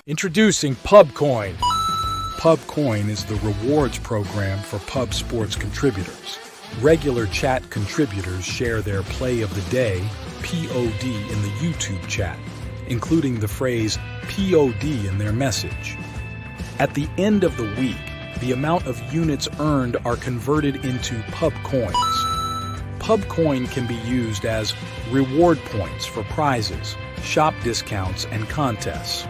Introducing PubCoin. PubCoin is the rewards program for pub sports contributors. Regular chat contributors share their play of the day, POD, in the YouTube chat, including the phrase POD in their message. At the end of the week, the amount of units earned are converted into PubCoins. PubCoin can be used as reward points for prizes, shop discounts, and contests.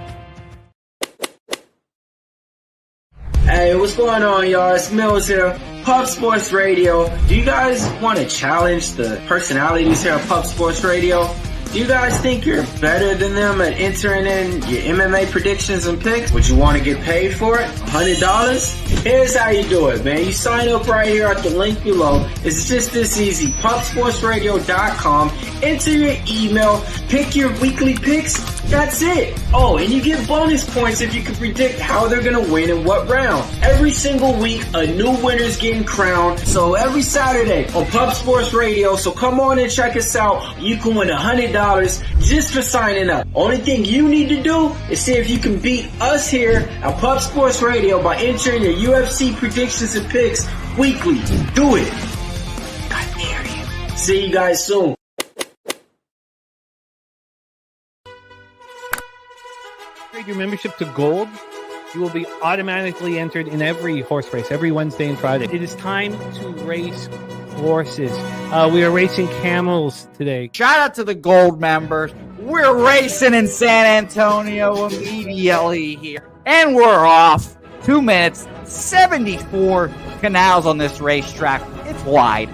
Hey, what's going on, y'all? It's Mills here, Pub Sports Radio. Do you guys want to challenge the personalities here at Pub Sports Radio? Do you guys think you're better than them at entering in your MMA predictions and picks? Would you want to get paid for it? $100? Here's how you do it, man. You sign up right here at the link below. It's just this easy. PubSportsRadio.com. Enter your email. Pick your weekly picks. That's it. Oh, and you get bonus points if you can predict how they're going to win in what round. Every single week, a new winner's getting crowned. So every Saturday on Pub Sports Radio. So come on and check us out. You can win $100 just for signing up. Only thing you need to do is see if you can beat us here at Pub Sports Radio by entering your UFC predictions and picks weekly. Do it. I dare you. See you guys soon. Your membership to gold, you will be automatically entered in every horse race, every Wednesday and Friday. It is time to race horses. We are racing camels today. Shout out to the gold members. We're racing in San Antonio immediately here. And we're off. 2 minutes, 74 canals on this racetrack. It's wide.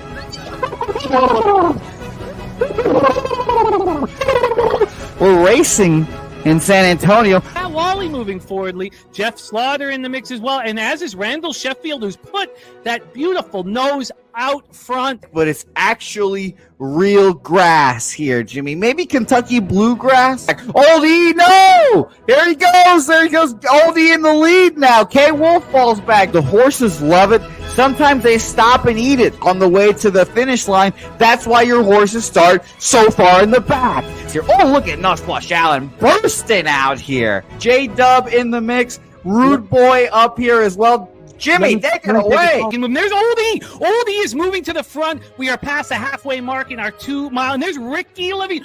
We're racing in San Antonio. Matt Wally moving forwardly. Jeff Slaughter in the mix as well. And as is Randall Sheffield, who's put that beautiful nose out front. But it's actually real grass here, Jimmy. Maybe Kentucky bluegrass. Oldie, no! There he goes. Oldie in the lead now. K. Wolf falls back. The horses love it. Sometimes they stop and eat it on the way to the finish line. That's why your horses start so far in the back. Here. Oh, look at Nuts Flush Allen bursting out here. J-Dub in the mix. Rude Boy up here as well. Jimmy, take it away. There's Oldie. Oldie is moving to the front. We are past the halfway mark in our 2 mile. And there's Ricky Levy.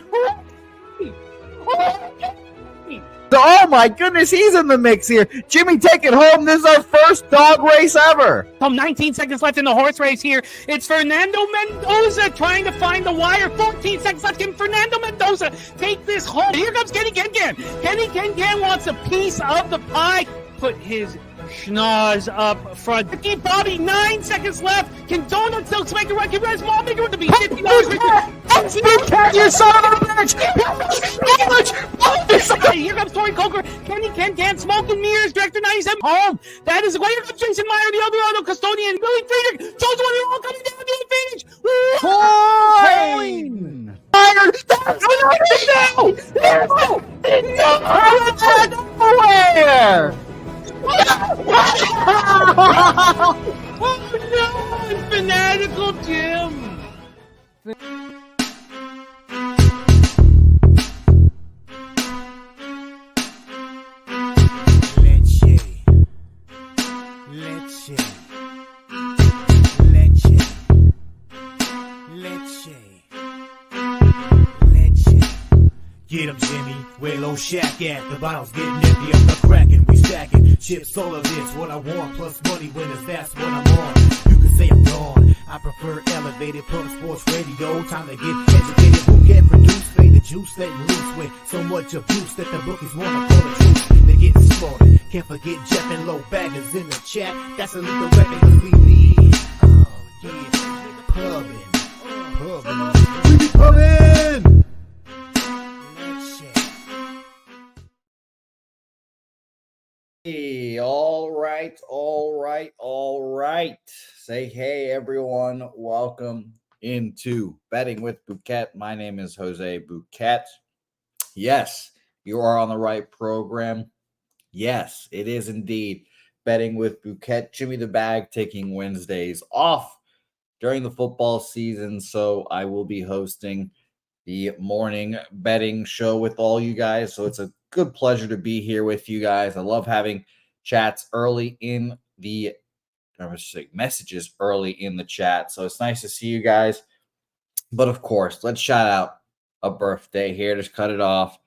Oh my goodness, he's in the mix here. Jimmy, take it home. This is our first dog race ever. 19 seconds left in the horse race here. It's Fernando Mendoza trying to find the wire. 14 seconds left. Can Fernando Mendoza take this home? Here comes Kenny Can. Kenny Can wants a piece of the pie. Put his schnoz up front. Ricky Bobby, 9 seconds left. Can Donut Silks make a run? Can Red Small make a run to be $50? You son of a bitch! Here comes Tori Coker. Kenny Can, Smoke and Mirrors, Director 97. Home. That is a way. Here comes Jason Meyer, the Eldorado Custodian, Billy Friedrich. Jones one all coming down the finish. Coin! Nowhere! Oh no! Fanatical Jim! Get 'em, Jimmy, where low shack at? The bottle's getting empty, I'm not cracking, we stacking. Chips, all of this, what I want, plus money winners, that's what I'm on. You can say I'm gone, I prefer elevated Pub Sports Radio. Time to get educated, who can produce, fade the juice, letting loose with so much abuse that the bookies wanna call the truth. They're getting slaughtered, can't forget Jeff and Low Baggers in the chat. That's a little weapon, cause we lead. Oh yeah, pubbing. We be pubbing! Hey, all right. Say hey, everyone. Welcome into Betting with Bouquett. My name is Jose Bouquett. Yes, you are on the right program. Yes, it is indeed Betting with Bouquett. Jimmy the Bag taking Wednesdays off during the football season, so I will be hosting the morning betting show with all you guys. So it's a good pleasure to be here with you guys. I love having chats early in the messages early in the chat. So it's nice to see you guys. But of course, let's shout out a birthday here. Just cut it off.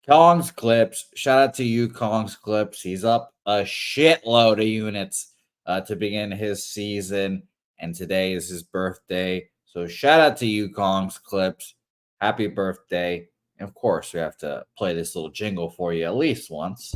Kong's Clips. Shout out to you, Kong's Clips. He's up a shitload of units to begin his season. And today is his birthday. So shout out to you, Kong's Clips. Happy birthday. And of course, we have to play this little jingle for you at least once.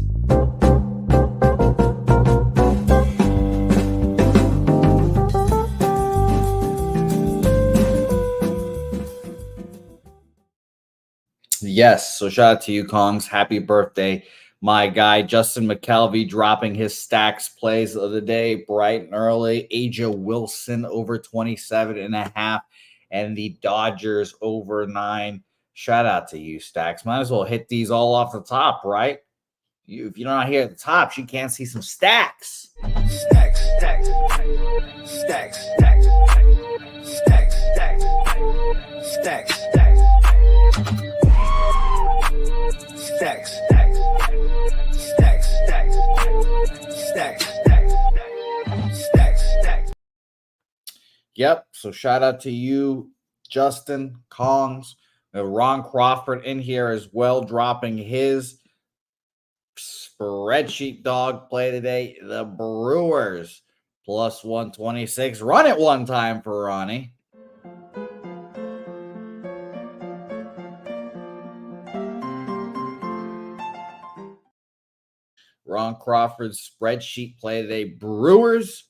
Yes, so shout out to you, Kongs. Happy birthday, my guy. Justin McKelvey dropping his stacks plays of the day bright and early. Aja Wilson over 27.5, and the Dodgers over 9. Shout out to you, Stacks. Might as well hit these all off the top, right? If you're not here at the top, you can't see some stacks. Stacks, stacks, stacks, stacks, stacks, stacks, stacks, stacks. Stacks, stacks, stacks, stacks, stacks, stacks, stacks. Yep. So shout out to you, Justin, Kongs. Ron Crawford in here as well, dropping his spreadsheet dog play today. The Brewers plus 126. Run it one time for Ronnie. Ron Crawford's spreadsheet play today, Brewers.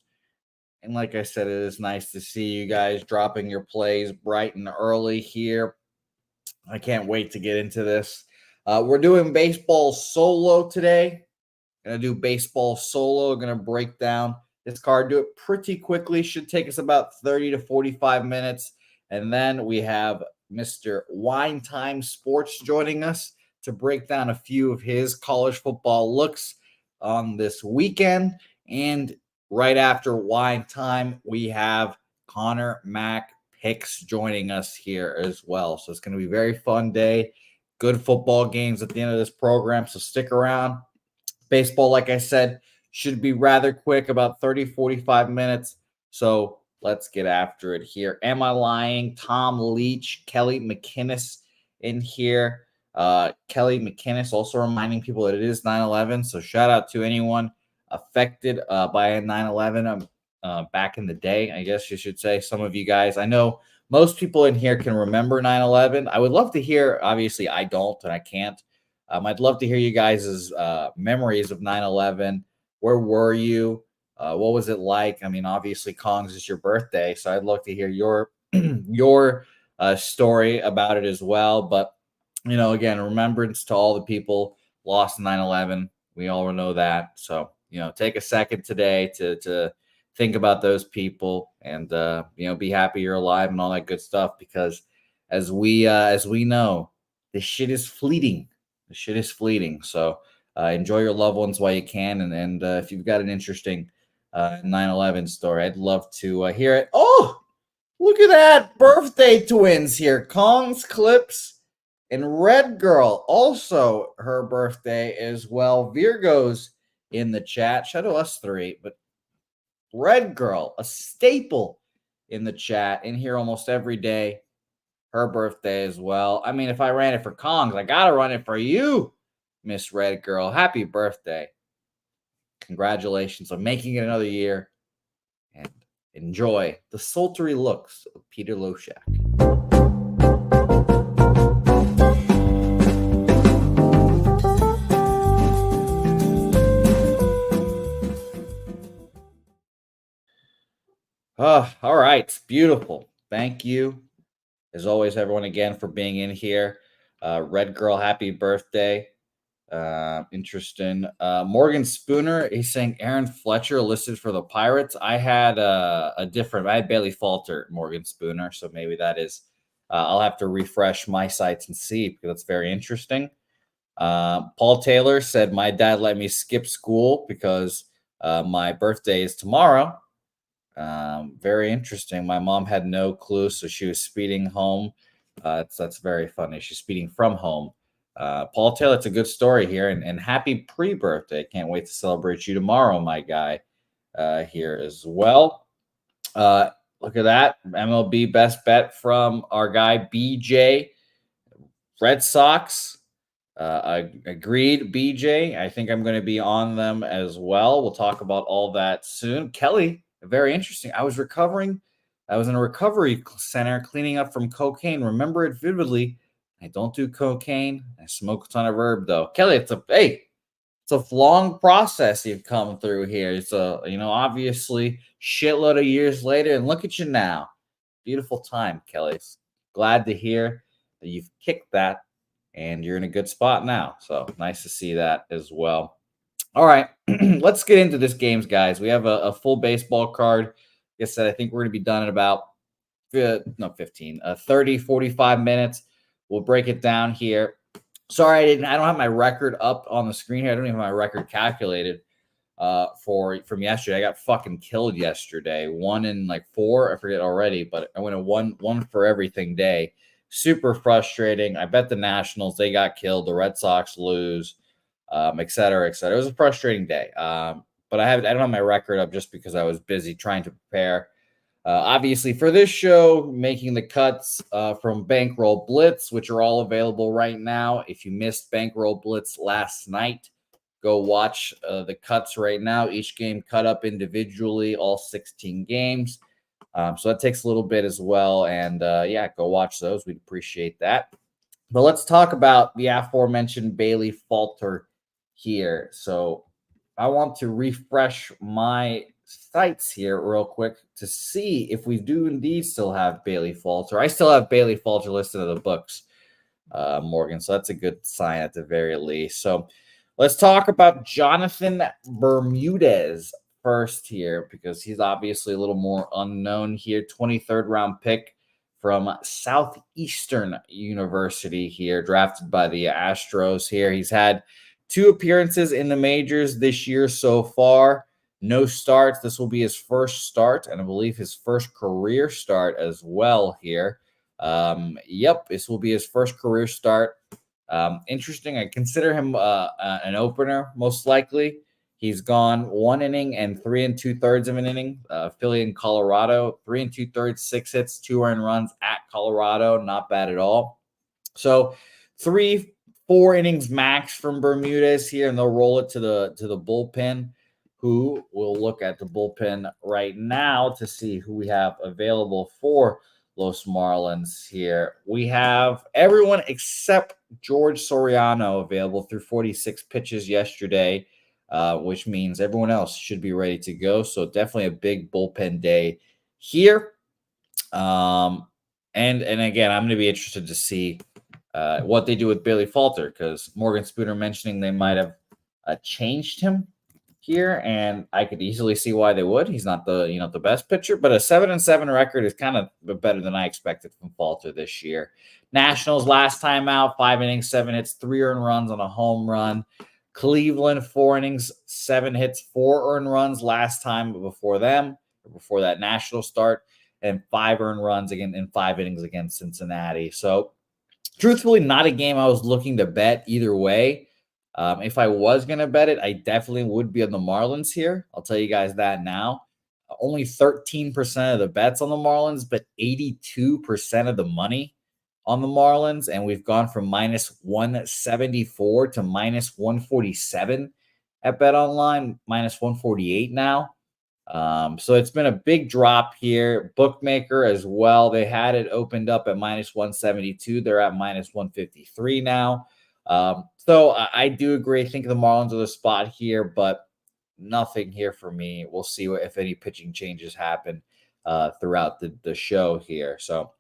And like I said, it is nice to see you guys dropping your plays bright and early here. I can't wait to get into this. We're doing baseball solo today. Going to do baseball solo. Going to break down this card. Do it pretty quickly. Should take us about 30 to 45 minutes. And then we have Mr. Wine Time Sports joining us to break down a few of his college football looks on this weekend. And right after Wine Time, we have Connor Mack Picks joining us here as well. So it's going to be a very fun day. Good football games at the end of this program, so stick around. Baseball, like I said, should be rather quick, about 30, 45 minutes. So let's get after it here. Am I lying? Tom Leach, Kelly McInnes in here. Kelly McInnes also reminding people that it is 9/11. So shout out to anyone affected by a 9/11 back in the day, I guess you should say. Some of you guys, I know most people in here can remember 9/11. I would love to hear, obviously I don't and I can't. I'd love to hear you guys' memories of 9/11. Where were you? What was it like? I mean, obviously Kongs is your birthday, so I'd love to hear your story about it as well. But you know, again, remembrance to all the people lost in 9/11. We all know that. So, you know, take a second today to think about those people and, you know, be happy you're alive and all that good stuff, because as we know, this shit is fleeting. The shit is fleeting. So enjoy your loved ones while you can. And if you've got an interesting 9/11 story, I'd love to hear it. Oh, look at that. Birthday twins here. Kong's Clips and Red Girl, also her birthday as well. Virgo's in the chat. Shout out to us three, but Red Girl, a staple in the chat, in here almost every day. Her birthday as well. I mean, if I ran it for Kongs, I got to run it for you, Miss Red Girl. Happy birthday. Congratulations on making it another year. And enjoy the sultry looks of Peter Loshak. All right. Beautiful. Thank you, as always, everyone, again, for being in here. Red Girl, happy birthday. Interesting. Morgan Spooner, he's saying Aaron Fletcher listed for the Pirates. I had I had Bailey Falter, Morgan Spooner, so maybe that is, I'll have to refresh my sites and see, because that's very interesting. Paul Taylor said, my dad let me skip school because my birthday is tomorrow. Very interesting. My mom had no clue, so she was speeding home That's very funny. She's speeding from home. Paul Taylor, it's a good story here, and happy pre-birthday. Can't wait to celebrate you tomorrow, my guy, here as well. Look at that. MLB best bet from our guy, BJ. Red Sox. Agreed, BJ. I think I'm going to be on them as well. We'll talk about all that soon. Kelly, very interesting. I was recovering. I was in a recovery center cleaning up from cocaine. Remember it vividly. I don't do cocaine. I smoke a ton of herb, though. Kelly, it's a long process you've come through here. It's obviously shitload of years later, and look at you now. Beautiful time, Kelly. Glad to hear that you've kicked that and you're in a good spot now. So nice to see that as well. All right, let's get into this games, guys. We have a full baseball card. Like I said, I think we're going to be done in about 30, 45 minutes. We'll break it down here. Sorry, I don't have my record up on the screen here. I don't even have my record calculated from yesterday. I got fucking killed yesterday. 1 in like 4, I forget already, but I went a one for everything day. Super frustrating. I bet the Nationals, they got killed. The Red Sox lose, et cetera, et cetera. It was a frustrating day. But I don't have my record up just because I was busy trying to prepare. Obviously, for this show, making the cuts from Bankroll Blitz, which are all available right now. If you missed Bankroll Blitz last night, go watch the cuts right now. Each game cut up individually, all 16 games. So that takes a little bit as well. And go watch those. We'd appreciate that. But let's talk about the aforementioned Bailey Falter here. So I want to refresh my sites here real quick to see if we do indeed still have Bailey Falter. I still have Bailey Falter listed in the books, Morgan. So that's a good sign at the very least. So let's talk about Jonathan Bermudez first here, because he's obviously a little more unknown here. 23rd round pick from Southeastern University here, drafted by the Astros here. He's had 2 appearances in the majors this year so far. No starts. This will be his first start, and I believe his first career start as well here. This will be his first career start. Interesting. I consider him an opener, most likely. He's gone 1 inning and 3 2/3 of an inning. Philly and Colorado, 3 2/3, 6 hits, 2 earned runs at Colorado. Not bad at all. So 3-4 innings max from Bermudez here, and they'll roll it to the bullpen, who will look at the bullpen right now to see who we have available for Los Marlins here. We have everyone except George Soriano available through 46 pitches yesterday, which means everyone else should be ready to go. So definitely a big bullpen day here. And again, I'm going to be interested to see what they do with Bailey Falter, because Morgan Spooner mentioning they might have changed him here, and I could easily see why they would. He's not the best pitcher, but a 7-7 record is kind of better than I expected from Falter this year. Nationals last time out, 5 innings, 7 hits, 3 earned runs on a home run. Cleveland, 4 innings, 7 hits, 4 earned runs last time before that national start, and 5 earned runs again in 5 innings against Cincinnati. So truthfully, not a game I was looking to bet either way. If I was going to bet it, I definitely would be on the Marlins here. I'll tell you guys that now. Only 13% of the bets on the Marlins, but 82% of the money on the Marlins. And we've gone from minus 174 to minus 147 at BetOnline, minus 148 now. So it's been a big drop here. Bookmaker as well. They had it opened up at minus 172. They're at minus 153 now. So I do agree. I think the Marlins are the spot here, but nothing here for me. We'll see if any pitching changes happen throughout the show here. So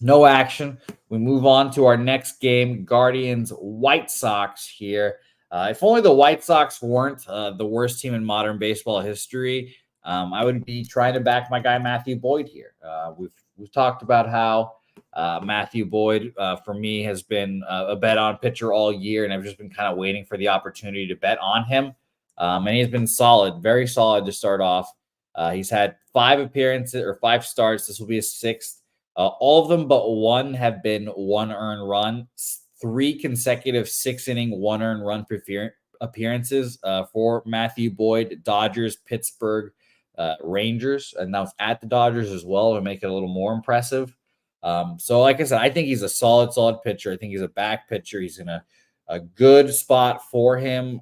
no action. We move on to our next game, Guardians White Sox here. If only the White Sox weren't the worst team in modern baseball history, I would be trying to back my guy Matthew Boyd here. We've talked about how Matthew Boyd, for me, has been a bet on pitcher all year, and I've just been kind of waiting for the opportunity to bet on him. And he's been solid, very solid to start off. He's had 5 appearances or 5 starts. This will be his 6th. All of them but one have been one earned run. 3 consecutive 6-inning one earned run appearances for Matthew Boyd, Dodgers, Pittsburgh, Rangers, and now it's at the Dodgers as well to make it a little more impressive. So like I said, I think he's a solid pitcher. I think he's a back pitcher. He's in a good spot for him.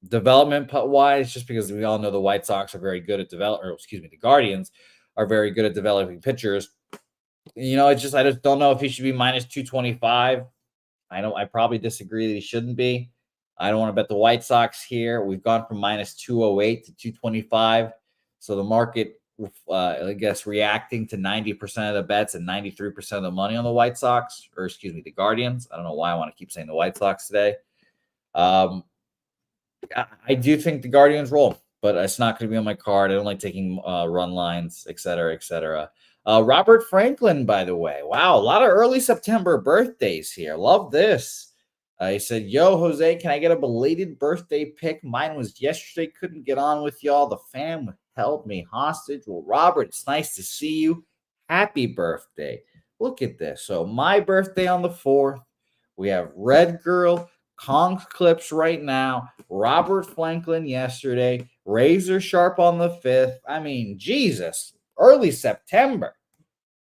Development wise, just because we all know the White Sox are very good at the Guardians are very good at developing pitchers. I just don't know if he should be minus 225. I probably disagree that he shouldn't be. I don't want to bet the White Sox here. We've gone from minus 208 to 225. So the market, I guess, reacting to 90% of the bets and 93% of the money on the White Sox, the Guardians. I don't know why I want to keep saying the White Sox today. I do think the Guardians roll, but it's not going to be on my card. I don't like taking run lines, et cetera, et cetera. Robert Franklin, by the way. Wow, a lot of early September birthdays here. Love this. He said, yo, Jose, can I get a belated birthday pick? Mine was yesterday. Couldn't get on with y'all. The fam held me hostage. Well, Robert, it's nice to see you. Happy birthday. Look at this. So my birthday on the 4th. We have Red Girl, Kong's Clips right now, Robert Franklin yesterday, Razor Sharp on the 5th. I mean, Jesus, early September.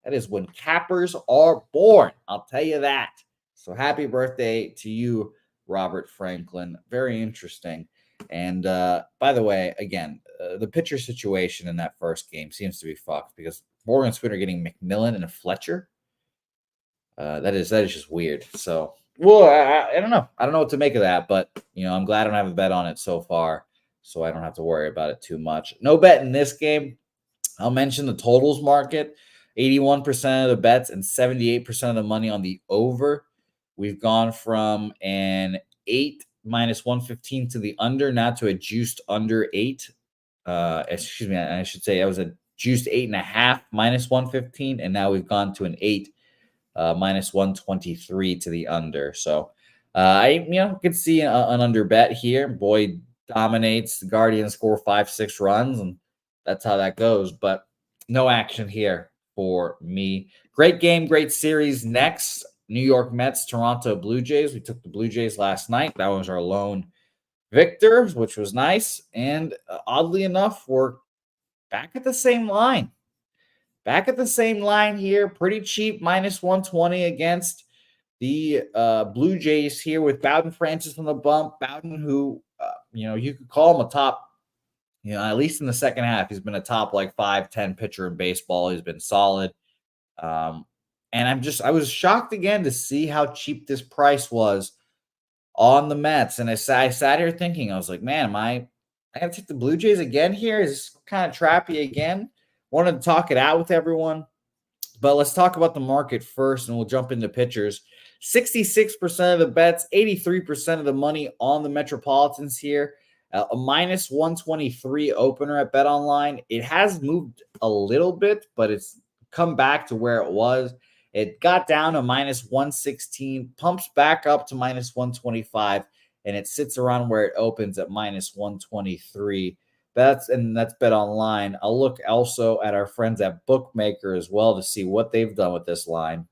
That is when cappers are born. I'll tell you that. So happy birthday to you, Robert Franklin. Very interesting. And by the way, again, the pitcher situation in that first game seems to be fucked because Morgan Spooner getting McMillan and Fletcher. That is just weird. So, well, I don't know. I don't know what to make of that, but I'm glad I don't have a bet on it so far, so I don't have to worry about it too much. No bet in this game. I'll mention the totals market. 81% of the bets and 78% of the money on the over. We've gone from an 8 minus 115 to the under, now to a juiced under 8. Excuse me, I should say I was a juiced 8.5 minus 115, and now we've gone to an 8 minus 123 to the under. So I could see an under bet here. Boyd dominates. The Guardians score 5-6 runs, and that's how that goes. But no action here for me. Great game, great series. Next, New York Mets, Toronto Blue Jays. We took the Blue Jays last night. That was our lone victor, which was nice. And oddly enough, we're back at the same line. Back at the same line here. Pretty cheap, minus 120 against the Blue Jays here with Bowden Francis on the bump. Bowden, who, you could call him a top, at least in the second half, he's been a top 5-10 pitcher in baseball. He's been solid. And I was shocked again to see how cheap this price was on the Mets. And I sat here thinking, I was like, man, I got to take the Blue Jays again here? Is this kind of trappy again? Wanted to talk it out with everyone. But let's talk about the market first, and we'll jump into pitchers. 66% of the bets, 83% of the money on the Metropolitans here. A minus 123 opener at BetOnline. It has moved a little bit, but it's come back to where it was. It got down to minus 116, pumps back up to minus 125, and it sits around where it opens at minus 123. That's BetOnline. I'll look also at our friends at Bookmaker as well to see what they've done with this line.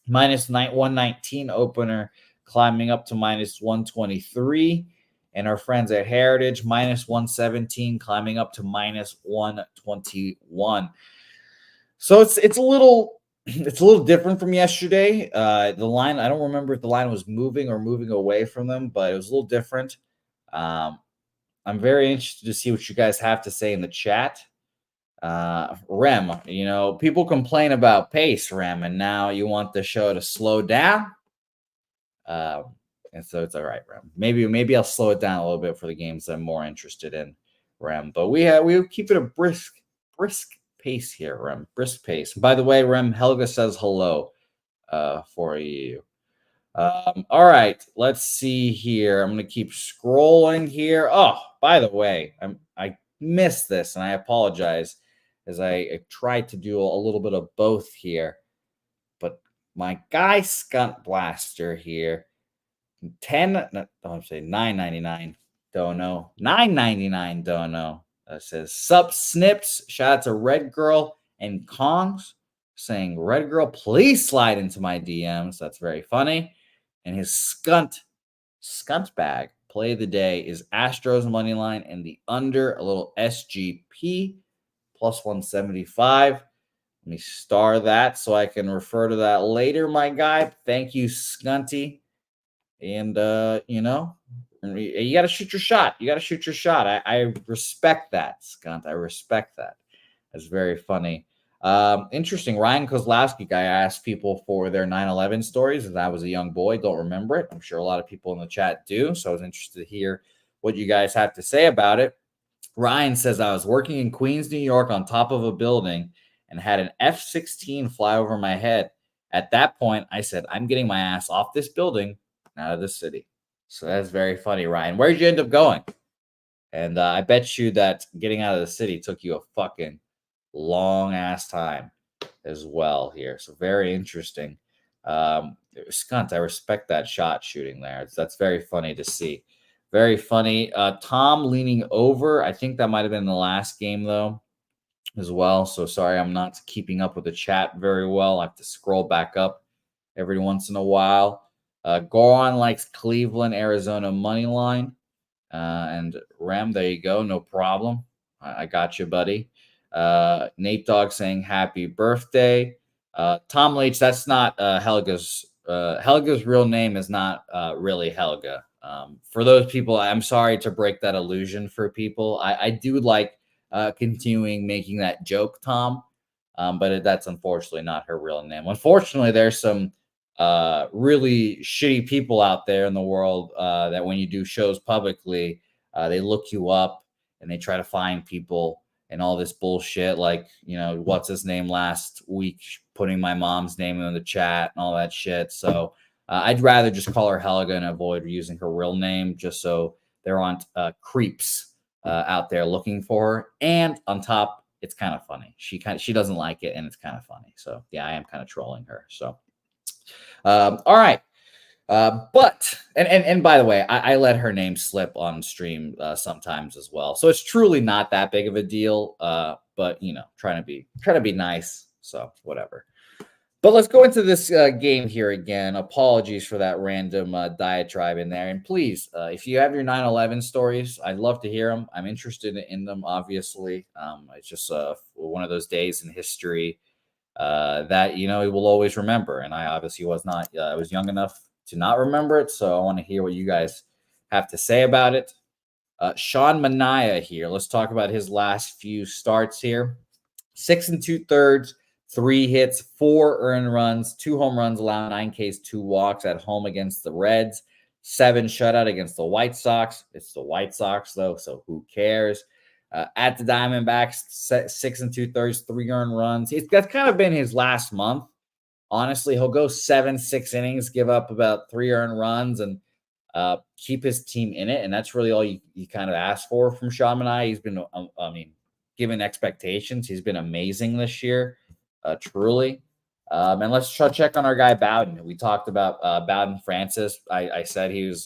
Minus 119 opener, climbing up to minus 123. And our friends at Heritage, minus 117, climbing up to minus 121. So it's a little different from yesterday. The line, I don't remember if the line was moving or moving away from them, but it was a little different. I'm very interested to see what you guys have to say in the chat. Rem, people complain about pace, Rem, and now you want the show to slow down. And so it's all right, Rem. Maybe I'll slow it down a little bit for the games I'm more interested in, Rem. But we'll keep it a brisk pace here, Rem. Brisk pace. By the way, Rem, Helga says hello for you. All right, let's see here. I'm going to keep scrolling here. Oh, by the way, I missed this, and I apologize as I tried to do a little bit of both here. But my guy Skunt Blaster here, $9.99 dono, $9.99 dono. Says sup snips. Shout out to Red Girl and Kongs. saying, Red Girl, please slide into my DMs. That's very funny. And his skunt bag play of the day is Astros money line and the under, a little SGP plus 175. Let me star that so I can refer to that later, my guy. Thank you, Scunty. And, you got to shoot your shot. You got to shoot your shot. I respect that, Skunt. I respect that. That's very funny. Interesting. Ryan Kozlowski guy asked people for their 9/11 stories. As I was a young boy, don't remember it. I'm sure a lot of people in the chat do. So I was interested to hear what you guys have to say about it. Ryan says, I was working in Queens, New York on top of a building and had an F-16 fly over my head. At that point, I said, I'm getting my ass off this building and out of the city. So that's very funny, Ryan. Where'd you end up going? And I bet you that getting out of the city took you a fucking long ass time as well here. So very interesting. Skunt, I respect that shot shooting there. That's very funny to see. Very funny. Tom leaning over. I think that might have been the last game though as well. So sorry, I'm not keeping up with the chat very well. I have to scroll back up every once in a while. Goran likes Cleveland, Arizona money line. And Rem, there you go. No problem. I got you, buddy. Nate Dogg saying happy birthday. Tom Leach, that's not Helga's. Helga's real name is not really Helga. For those people, I'm sorry to break that illusion for people. I do like continuing making that joke, Tom, but that's unfortunately not her real name. Unfortunately, there's some really shitty people out there in the world that when you do shows publicly, they look you up and they try to find people and all this bullshit. Like, what's his name last week, putting my mom's name in the chat and all that shit. So I'd rather just call her Helga and avoid using her real name just so there aren't creeps out there looking for her. And on top, it's kind of funny. She doesn't like it and it's kind of funny. So yeah, I am kind of trolling her. So all right. But by the way, I let her name slip on stream sometimes as well. So it's truly not that big of a deal. But trying to be nice. So whatever. But let's go into this game here again. Apologies for that random diatribe in there. And please, if you have your 9/11 stories, I'd love to hear them. I'm interested in them, obviously. It's just one of those days in history that, he will always remember. And I obviously was not, I was young enough to not remember it. So I want to hear what you guys have to say about it. Sean Manaea here. Let's talk about his last few starts here. 6 2/3, 3 hits, 4 earned runs, 2 home runs, allowed 9 Ks, 2 walks at home against the Reds, 7 shutout against the White Sox. It's the White Sox though, so who cares? At the Diamondbacks, 6 2/3, 3 earned runs. That's kind of been his last month. Honestly, he'll go 7-6 innings, give up about 3 earned runs, and keep his team in it. And that's really all you kind of ask for from Sean Manaea. He's been, given expectations, he's been amazing this year, truly. And let's check on our guy Bowden. We talked about Bowden Francis. I said he was,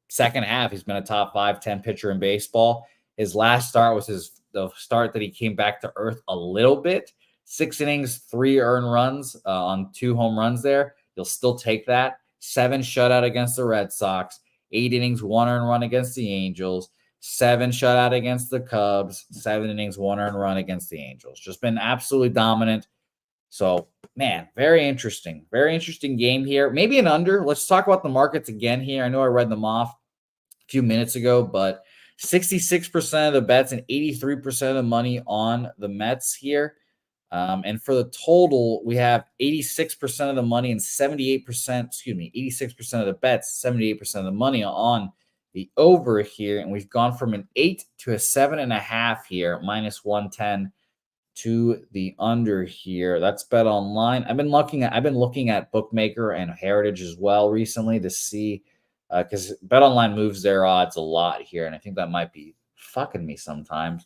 second half, he's been a top 5-10 pitcher in baseball. His last start was the start that he came back to earth a little bit. 6 innings, 3 earned runs on 2 home runs there. You'll still take that. 7 shutout against the Red Sox. 8 innings, 1 earned run against the Angels. 7 shutout against the Cubs. 7 innings, 1 earned run against the Angels. Just been absolutely dominant. So, man, very interesting. Very interesting game here. Maybe an under. Let's talk about the markets again here. I know I read them off a few minutes ago, but 66% of the bets and 83% of the money on the Mets here. And for the total, we have 86% of the money and 86% of the bets, 78% of the money on the over here. And we've gone from an 8 to a 7.5 here, minus 110 to the under here. That's Bet Online. I've been looking at Bookmaker and Heritage as well recently to see, because Bet Online moves their odds a lot here. And I think that might be fucking me sometimes.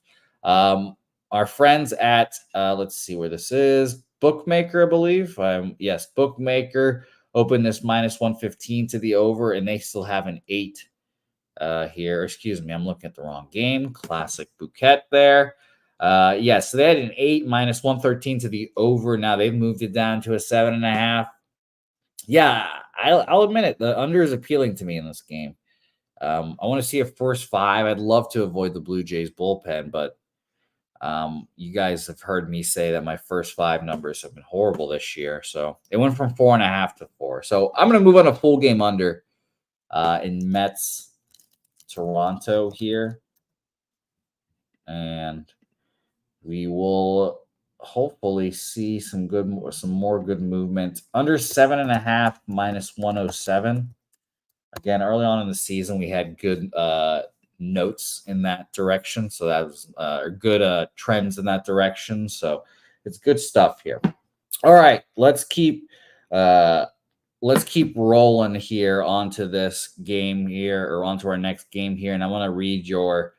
Our friends at, let's see where this is, Bookmaker, I believe. Yes, Bookmaker opened this minus 115 to the over, and they still have an 8 here. Excuse me, I'm looking at the wrong game. Classic Bouquett there. So they had an 8 minus 113 to the over. Now they've moved it down to a 7.5. Yeah, I'll admit it. The under is appealing to me in this game. I want to see a first 5. I'd love to avoid the Blue Jays bullpen, but you guys have heard me say that my first 5 numbers have been horrible this year. So it went from 4.5 to 4. So I'm going to move on a full game under in Mets Toronto here. And we will hopefully see some more good movement. Under 7.5 minus 107. Again, early on in the season, we had good notes in that direction. So that was good trends in that direction. So it's good stuff here. All right, let's keep rolling here onto this game here, or onto our next game here. And I want to read your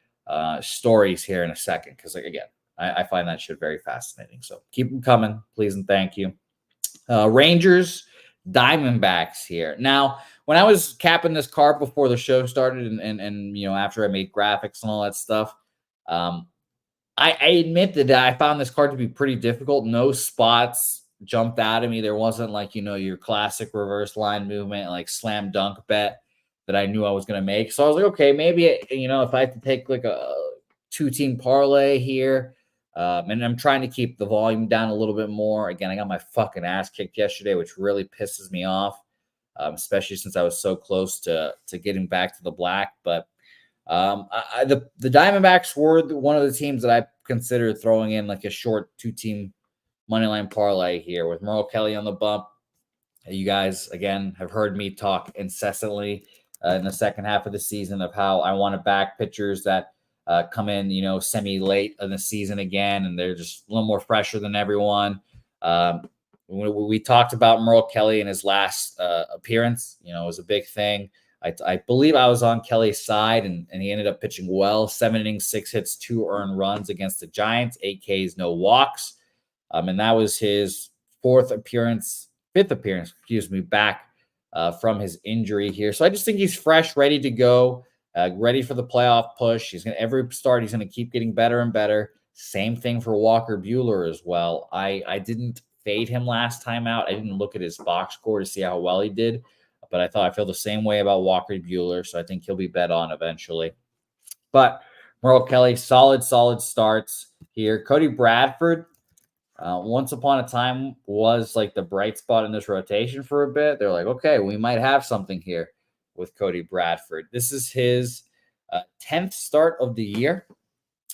stories here in a second, because again, I find that shit very fascinating. So keep them coming, please and thank you. Rangers, Diamondbacks here. Now, when I was capping this card before the show started, and after I made graphics and all that stuff, I admit that I found this card to be pretty difficult. No spots jumped out at me. There wasn't your classic reverse line movement, like slam dunk bet that I knew I was going to make. So I was like, okay, maybe if I had to take like a 2-team parlay here. And I'm trying to keep the volume down a little bit more. Again, I got my fucking ass kicked yesterday, which really pisses me off, especially since I was so close to getting back to the black. But the Diamondbacks were one of the teams that I considered throwing in like a short 2-team moneyline parlay here with Merle Kelly on the bump. You guys, again, have heard me talk incessantly in the second half of the season of how I want to back pitchers that come in, semi-late in the season again, and they're just a little more fresher than everyone. We talked about Merle Kelly in his last appearance. It was a big thing. I believe I was on Kelly's side, and he ended up pitching well. 7 innings, 6 hits, 2 earned runs against the Giants, 8 Ks, no walks. And that was his fifth appearance, back from his injury here. So I just think he's fresh, ready to go. Ready for the playoff push. Every start, he's going to keep getting better and better. Same thing for Walker Buehler as well. I didn't fade him last time out. I didn't look at his box score to see how well he did, but I feel the same way about Walker Buehler, so I think he'll be bet on eventually. But Merle Kelly, solid starts here. Cody Bradford, once upon a time, was like the bright spot in this rotation for a bit. They're like, okay, we might have something here with Cody Bradford. This is his 10th start of the year.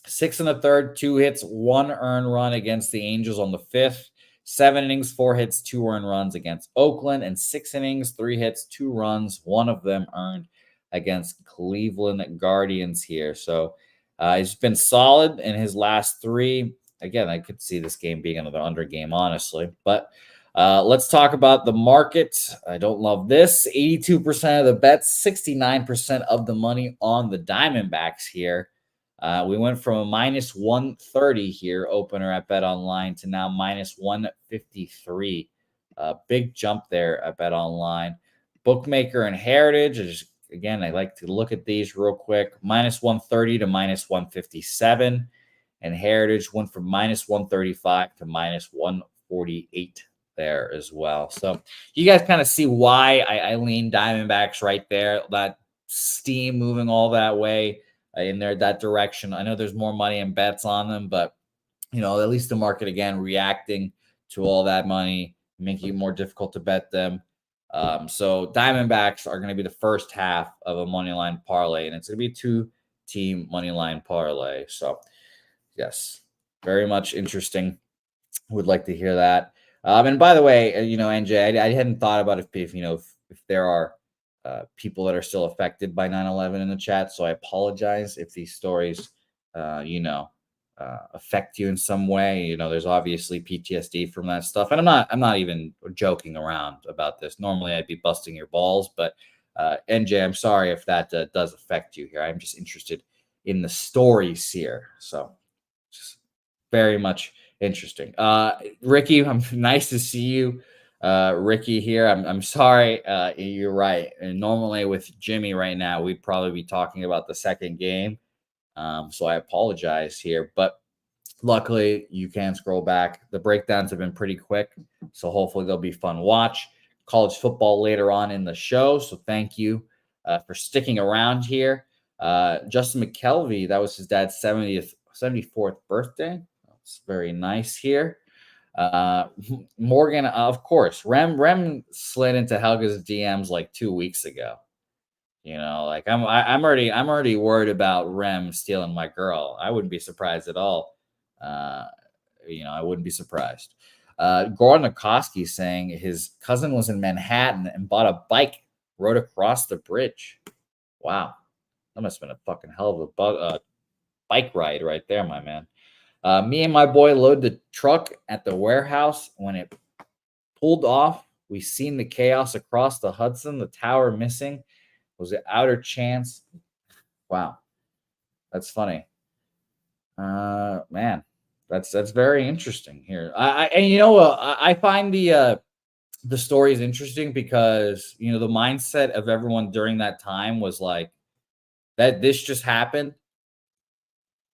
6 1/3, 2 hits, 1 earned run against the Angels on the 5th. 7 innings, 4 hits, 2 earned runs against Oakland, and 6 innings, 3 hits, 2 runs, 1 of them earned against Cleveland Guardians here. So he's been solid in his last 3. Again, I could see this game being another under game, honestly. But let's talk about the market. I don't love this. 82% of the bets, 69% of the money on the Diamondbacks here. We went from a minus 130 here, opener at BetOnline, to now minus 153. Big jump there at BetOnline. Bookmaker and Heritage, I like to look at these real quick. Minus 130 to minus 157. And Heritage went from minus 135 to minus 148 there as well. So you guys kind of see why I lean Diamondbacks right there. That steam moving all that way in that direction. I know there's more money and bets on them, but at least the market again reacting to all that money, making it more difficult to bet them. So Diamondbacks are going to be the first half of a money line parlay, and it's going to be a 2-team money line parlay. So yes, very much interesting. Would like to hear that. And by the way, NJ, I hadn't thought about if there are people that are still affected by 9/11 in the chat. So I apologize if these stories, affect you in some way. There's obviously PTSD from that stuff, and I'm not even joking around about this. Normally, I'd be busting your balls, but NJ, I'm sorry if that does affect you here. I'm just interested in the stories here. So just very much interesting. Ricky, nice to see you. Ricky here. I'm sorry. You're right. And normally with Jimmy right now, we'd probably be talking about the second game. So I apologize here. But Luckily, you can scroll back. The breakdowns have been pretty quick, so hopefully they'll be fun to watch. College football later on in the show, so thank you for sticking around here. Justin McKelvey, that was his dad's 74th birthday. That's very nice here. Morgan, of course, Rem slid into Helga's DMs like 2 weeks ago. You know, like I'm already worried about Rem stealing my girl. I wouldn't be surprised at all. I wouldn't be surprised. Gordon Akoski saying his cousin was in Manhattan and bought a bike, rode across the bridge. Wow, that must have been a fucking hell of a bike ride right there, my man. Me and my boy load the truck at the warehouse. When it pulled off, we seen the chaos across the Hudson. The tower missing. Was it outer chance? Wow, that's funny. Man, that's very interesting here. I find the stories interesting because the mindset of everyone during that time was like that. This just happened,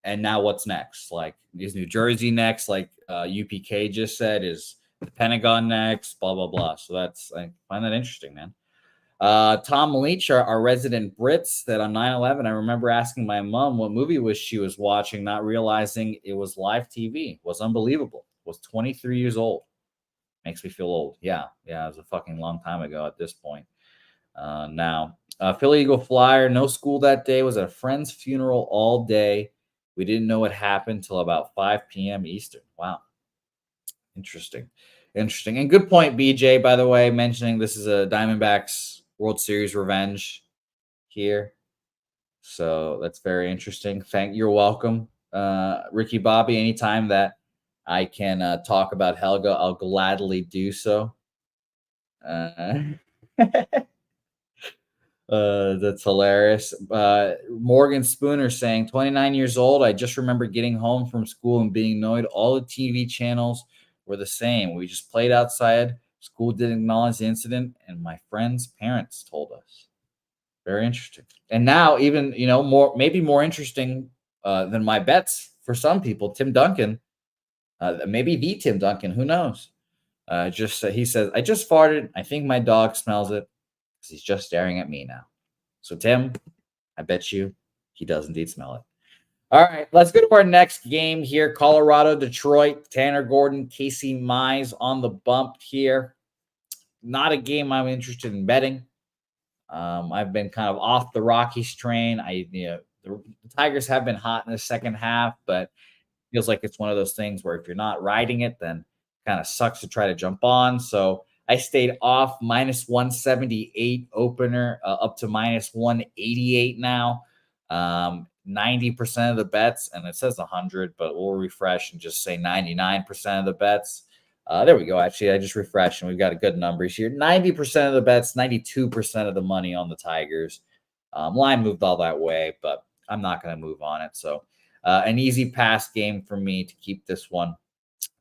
and now what's next? Like, is New Jersey next? Like UPK just said, is the Pentagon next? Blah blah blah. So I find that interesting, man. Tom Leach, our resident Brit, said on 9/11, I remember asking my mom what movie she was watching, not realizing it was live TV. It was unbelievable. Was 23 years old. Makes me feel old. Yeah, it was a fucking long time ago at this point. Now, Philly Eagle Flyer, no school that day, was at a friend's funeral all day. We didn't know what happened till about 5 p.m. Eastern. Wow. Interesting. And good point, BJ, by the way, mentioning this is a Diamondbacks World Series revenge here. So that's very interesting. You're welcome. Ricky Bobby, anytime that I can talk about Helga, I'll gladly do so. That's hilarious. Morgan Spooner saying, 29 years old. I just remember getting home from school and being annoyed. All the TV channels were the same. We just played outside. School didn't acknowledge the incident, and my friend's parents told us. Very interesting. And now, even maybe more interesting than my bets for some people. Tim Duncan, maybe the Tim Duncan, who knows? He says, I just farted. I think my dog smells it because he's just staring at me now. So Tim, I bet you he does indeed smell it. All right, let's go to our next game here. Colorado, Detroit, Tanner Gordon, Casey Mize on the bump here. Not a game I'm interested in betting. I've been kind of off the Rockies train. The Tigers have been hot in the second half, but feels like it's one of those things where if you're not riding it, then it kind of sucks to try to jump on. So I stayed off minus 178 opener up to minus 188 now. 90% of the bets, and it says 100, but we'll refresh and just say 99% of the bets. There we go. Actually, I just refreshed, and we've got a good numbers here. 90% of the bets, 92% of the money on the Tigers. Line moved all that way, but I'm not going to move on it. So an easy pass game for me to keep this one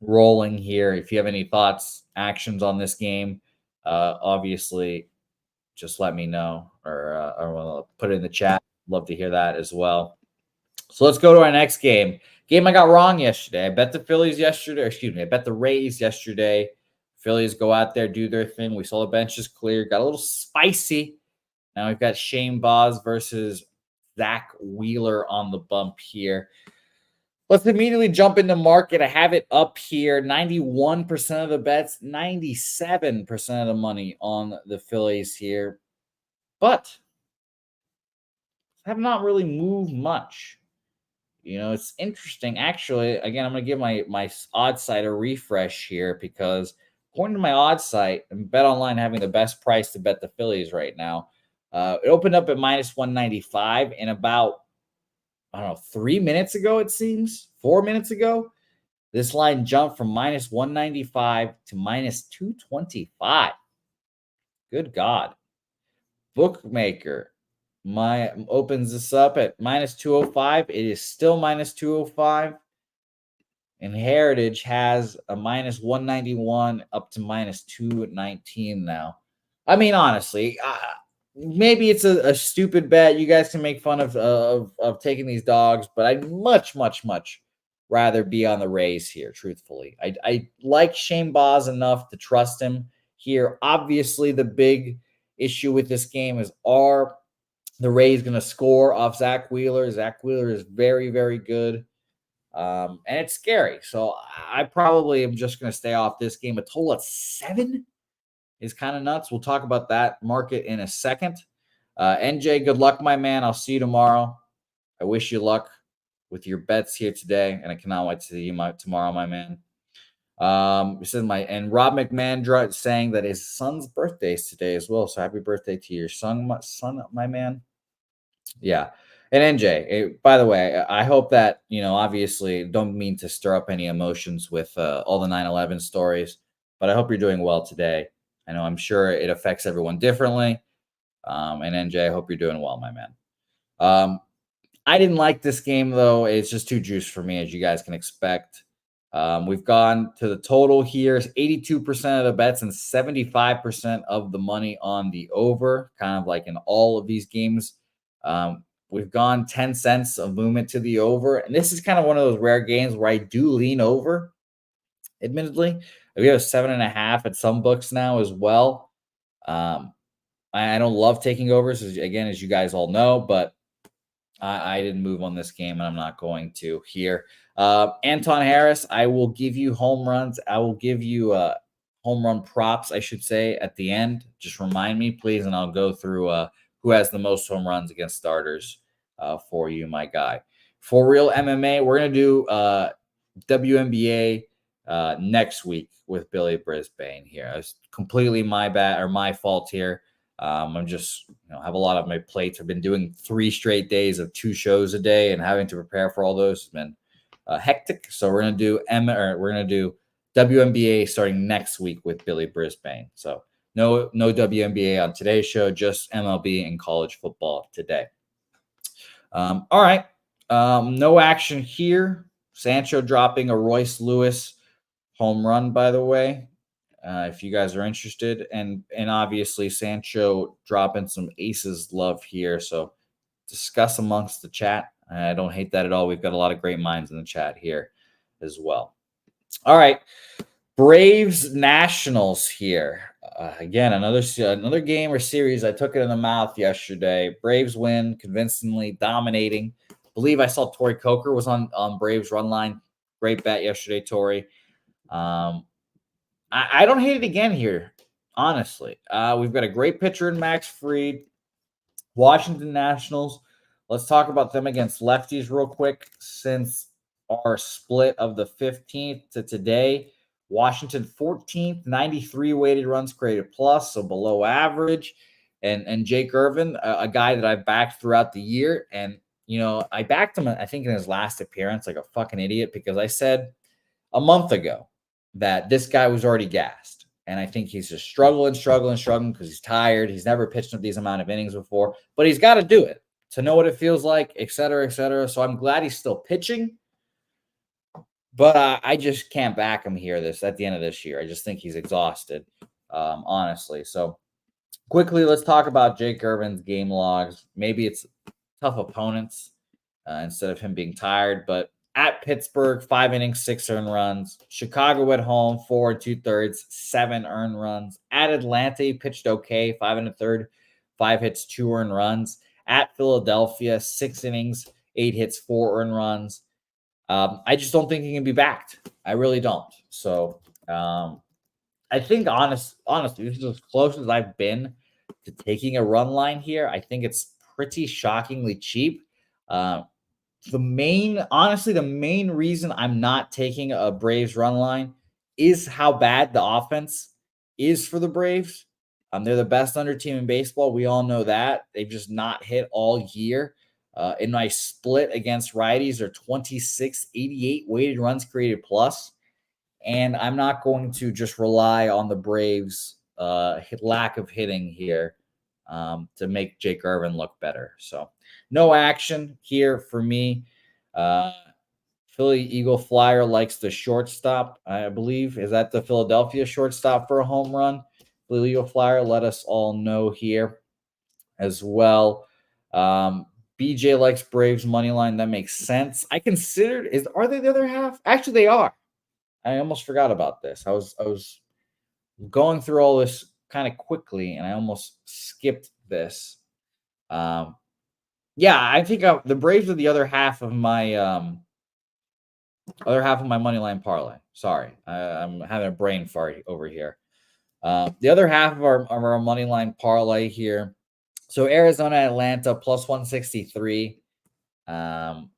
rolling here. If you have any thoughts, actions on this game, obviously, just let me know or put it in the chat. Love to hear that as well. So let's go to our next game. Game I got wrong yesterday. I bet the Phillies yesterday. I bet the Rays yesterday. Phillies go out there, do their thing. We saw the benches clear. Got a little spicy. Now we've got Shane Baz versus Zach Wheeler on the bump here. Let's immediately jump into market. I have it up here. 91% of the bets, 97% of the money on the Phillies here. But have not really moved much. It's interesting. Actually, again, I'm going to give my odds site a refresh here because according to my odds site, and BetOnline having the best price to bet the Phillies right now, it opened up at minus 195 and about, 3 minutes ago, it seems, 4 minutes ago, this line jumped from minus 195 to minus 225. Good God. Bookmaker opens this up at minus 205. It is still minus 205. And Heritage has a minus 191 up to minus 219 now. I mean, honestly, maybe it's a stupid bet. You guys can make fun of taking these dogs, but I'd much, much, much rather be on the Rays here, truthfully. I like Shane Baz enough to trust him here. Obviously, the big issue with this game is, are the Rays going to score off Zach Wheeler? Zach Wheeler is very, very good. And it's scary. So I probably am just going to stay off this game. A total of 7 is kind of nuts. We'll talk about that market in a second. NJ, good luck, my man. I'll see you tomorrow. I wish you luck with your bets here today, and I cannot wait to see you tomorrow, my man. This is Rob McMahon saying that his son's birthday is today as well. So happy birthday to your son, my man. Yeah. And NJ, by the way, I hope that, obviously don't mean to stir up any emotions with all the 9/11 stories, but I hope you're doing well today. I know I'm sure it affects everyone differently. And NJ, I hope you're doing well, my man. I didn't like this game, though. It's just too juiced for me, as you guys can expect. We've gone to the total here. 82% of the bets and 75% of the money on the over, kind of like in all of these games. We've gone 10 cents of movement to the over. And this is kind of one of those rare games where I do lean over, admittedly. We have 7.5 at some books now as well. I don't love taking overs, again, as you guys all know, but I didn't move on this game, and I'm not going to here. Anton Harris, I will give you home runs. I will give you home run props, I should say, at the end. Just remind me, please, and I'll go through who has the most home runs against starters for you, my guy. For real MMA, we're going to do WNBA next week with Billy Brisbane here. It's completely my fault here. I'm just, have a lot of my plates. I've been doing 3 straight days of 2 shows a day, and having to prepare for all those has been hectic. So we're gonna do WNBA starting next week with Billy Brisbane. So no WNBA on today's show, just MLB and college football today. All right, no action here. Sancho dropping a Royce Lewis home run, by the way. If you guys are interested, and obviously Sancho dropping some aces love here. So discuss amongst the chat. I don't hate that at all. We've got a lot of great minds in the chat here as well. All right. Braves Nationals here. Again, another game or series. I took it in the mouth yesterday. Braves win convincingly, dominating. I believe I saw Tori Coker was on Braves run line. Great bet yesterday, Tori. I don't hate it again here, honestly. We've got a great pitcher in Max Fried. Washington Nationals. Let's talk about them against lefties real quick. Since our split of the 15th to today, Washington 14th, 93 weighted runs created plus, so below average. And Jake Irvin, a guy that I've backed throughout the year. And, I backed him, I think, in his last appearance like a fucking idiot, because I said a month ago that this guy was already gassed. And I think he's just struggling because he's tired. He's never pitched these amount of innings before, but he's got to do it to know what it feels like, et cetera, et cetera. So I'm glad he's still pitching, but I just can't back him here at the end of this year. I just think he's exhausted, honestly. So quickly, let's talk about Jake Irvin's game logs. Maybe it's tough opponents instead of him being tired, but at Pittsburgh, 5 innings, 6 earned runs. Chicago at home, 4 2/3, 7 earned runs. At Atlanta, he pitched okay, 5 1/3, 5 hits, 2 earned runs. At Philadelphia, 6 innings, 8 hits, 4 earned runs. I just don't think he can be backed. I really don't. So I think honestly, this is as close as I've been to taking a run line here. I think it's pretty shockingly cheap. The main reason I'm not taking a Braves run line is how bad the offense is for the Braves. They're the best under team in baseball. We all know that. They've just not hit all year. In my split against righties, they're 26, 88 weighted runs created plus. And I'm not going to just rely on the Braves' lack of hitting here to make Jake Irvin look better. So no action here for me. Philly Eagle Flyer likes the shortstop, I believe. Is that the Philadelphia shortstop for a home run? Philly Eagle Flyer, let us all know here as well. BJ likes Braves money line. That makes sense. I considered are they the other half? Actually, they are. I almost forgot about this. I was going through all this kind of quickly, and I almost skipped this. Yeah, I think the Braves are the other half of my money line parlay. Sorry, I'm having a brain fart over here. The other half of our money line parlay here. So Arizona, Atlanta plus 163. Philly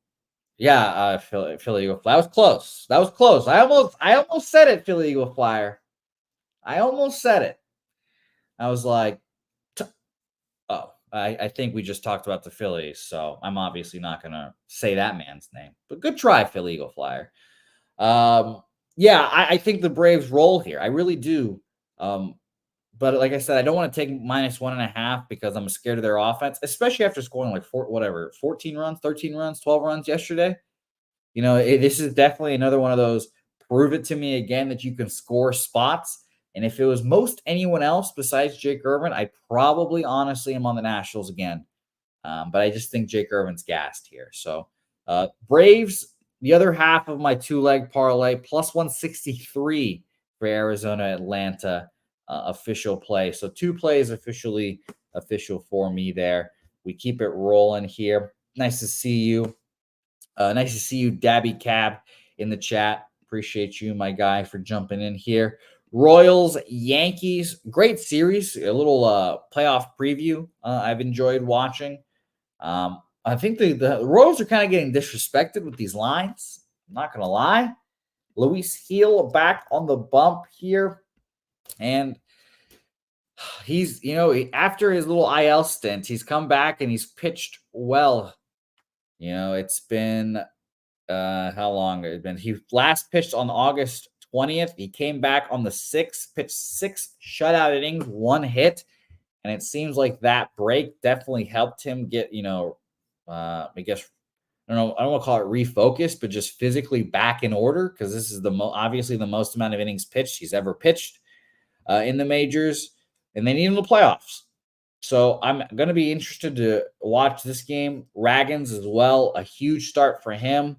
Eagle Flyer. That was close. That was close. I almost said it, Philly Eagle Flyer. I almost said it. I was like, I think we just talked about the Phillies, so I'm obviously not going to say that man's name. But good try, Philly Eagle Flyer. I think the Braves roll here. I really do. But like I said, I don't want to take -1.5 because I'm scared of their offense, especially after scoring like 14 runs, 13 runs, 12 runs yesterday. This is definitely another one of those prove it to me again that you can score spots. And if it was most anyone else besides Jake Irvin, I probably honestly am on the Nationals again. But I just think Jake Irvin's gassed here. So Braves, the other half of my 2-leg parlay, plus 163 for Arizona, Atlanta official play. So 2 plays officially official for me there. We keep it rolling here. Nice to see you. Nice to see you, Dabby Cab, in the chat. Appreciate you, my guy, for jumping in here. Royals, Yankees, great series. A little playoff preview I've enjoyed watching. I think the Royals are kind of getting disrespected with these lines. I'm not going to lie. Luis Heel back on the bump here. And he's, after his little IL stint, he's come back and he's pitched well. It's been, how long has it been? He last pitched on August 20th. He came back on the 6th, pitched 6 shutout innings, 1 hit. And it seems like that break definitely helped him get, I guess, I don't want to call it refocused, but just physically back in order, because this is obviously the most amount of innings pitched he's ever pitched in the majors, and they need him in the playoffs. So I'm going to be interested to watch this game. Raggins as well, a huge start for him.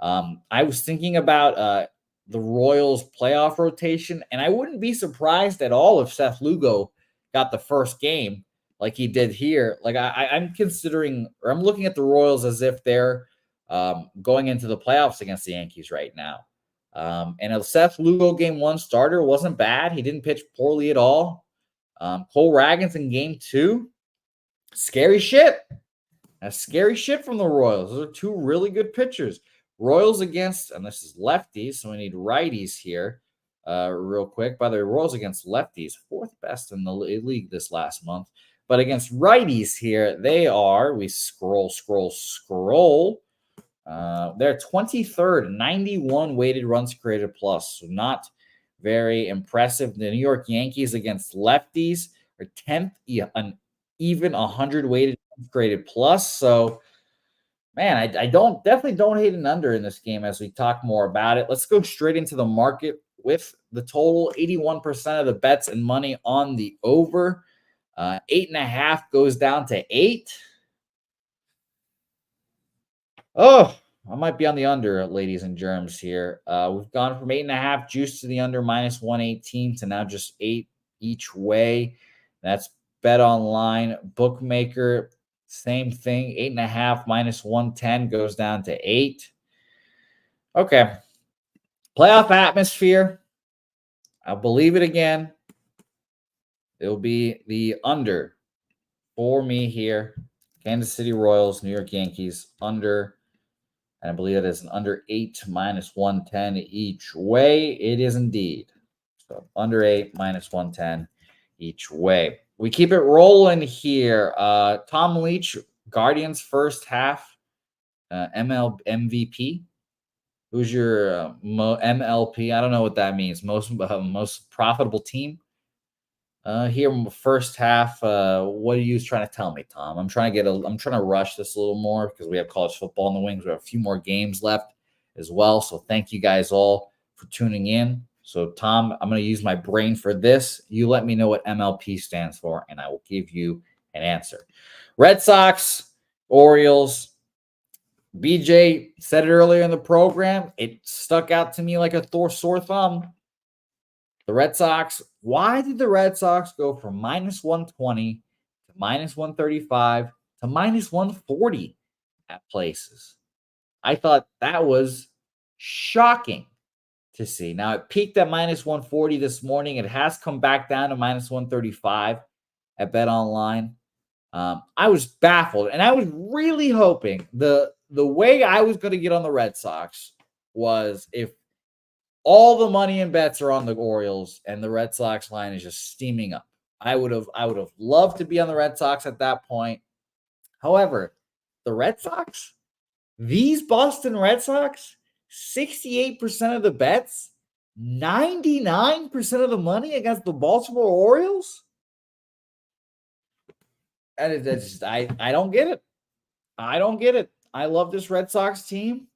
I was thinking about the Royals playoff rotation, and I wouldn't be surprised at all if Seth Lugo got the first game like he did here. Like I'm considering, or I'm looking at the Royals as if they're going into the playoffs against the Yankees right now. And a Seth Lugo game 1 starter wasn't bad. He didn't pitch poorly at all. Cole Raggins in game 2, scary shit. That's scary shit from the Royals. Those are 2 really good pitchers. Royals against, and this is lefties, so we need righties here real quick. By the way, Royals against lefties, 4th best in the league this last month. But against righties here, they are, we scroll. They're 23rd, 91 weighted runs created plus. So not very impressive. The New York Yankees against lefties are 10th, an even 100 weighted runs created plus. So, man, I definitely don't hate an under in this game as we talk more about it. Let's go straight into the market with the total. 81% of the bets and money on the over. 8.5 goes down to 8. Oh, I might be on the under, ladies and germs here. We've gone from 8.5 juice to the under -118 to now just 8 each way. That's Bet Online. Bookmaker, same thing. 8.5 -110 goes down to 8. Okay. Playoff atmosphere. I'll believe it again. It'll be the under for me here. Kansas City Royals, New York Yankees, under. And I believe it is an under 8 -110 each way. It is indeed. So under 8 -110 each way. We keep it rolling here. Tom Leach, Guardians first half MVP. Who's your MLP? I don't know what that means. Most profitable team. Here first half. What are you trying to tell me, Tom? I'm trying to rush this a little more because we have college football in the wings. We have a few more games left as well. So thank you guys all for tuning in. So Tom, I'm going to use my brain for this. You let me know what MLP stands for, and I will give you an answer. Red Sox, Orioles. BJ said it earlier in the program. It stuck out to me like a sore thumb. The Red Sox, why did the Red Sox go from minus 120 to minus 135 to minus 140 at places? I thought that was shocking to see. Now, it peaked at minus 140 this morning. It has come back down to minus 135 at Bet Online. I was baffled, and I was really hoping the way I was going to get on the Red Sox was if all the money and bets are on the Orioles and the Red Sox line is just steaming up. I would have loved to be on the Red Sox at that point. However, the Red Sox, these Boston Red Sox, 68% of the bets, 99% of the money against the Baltimore Orioles. And I don't get it. I don't get it. I love this Red Sox team.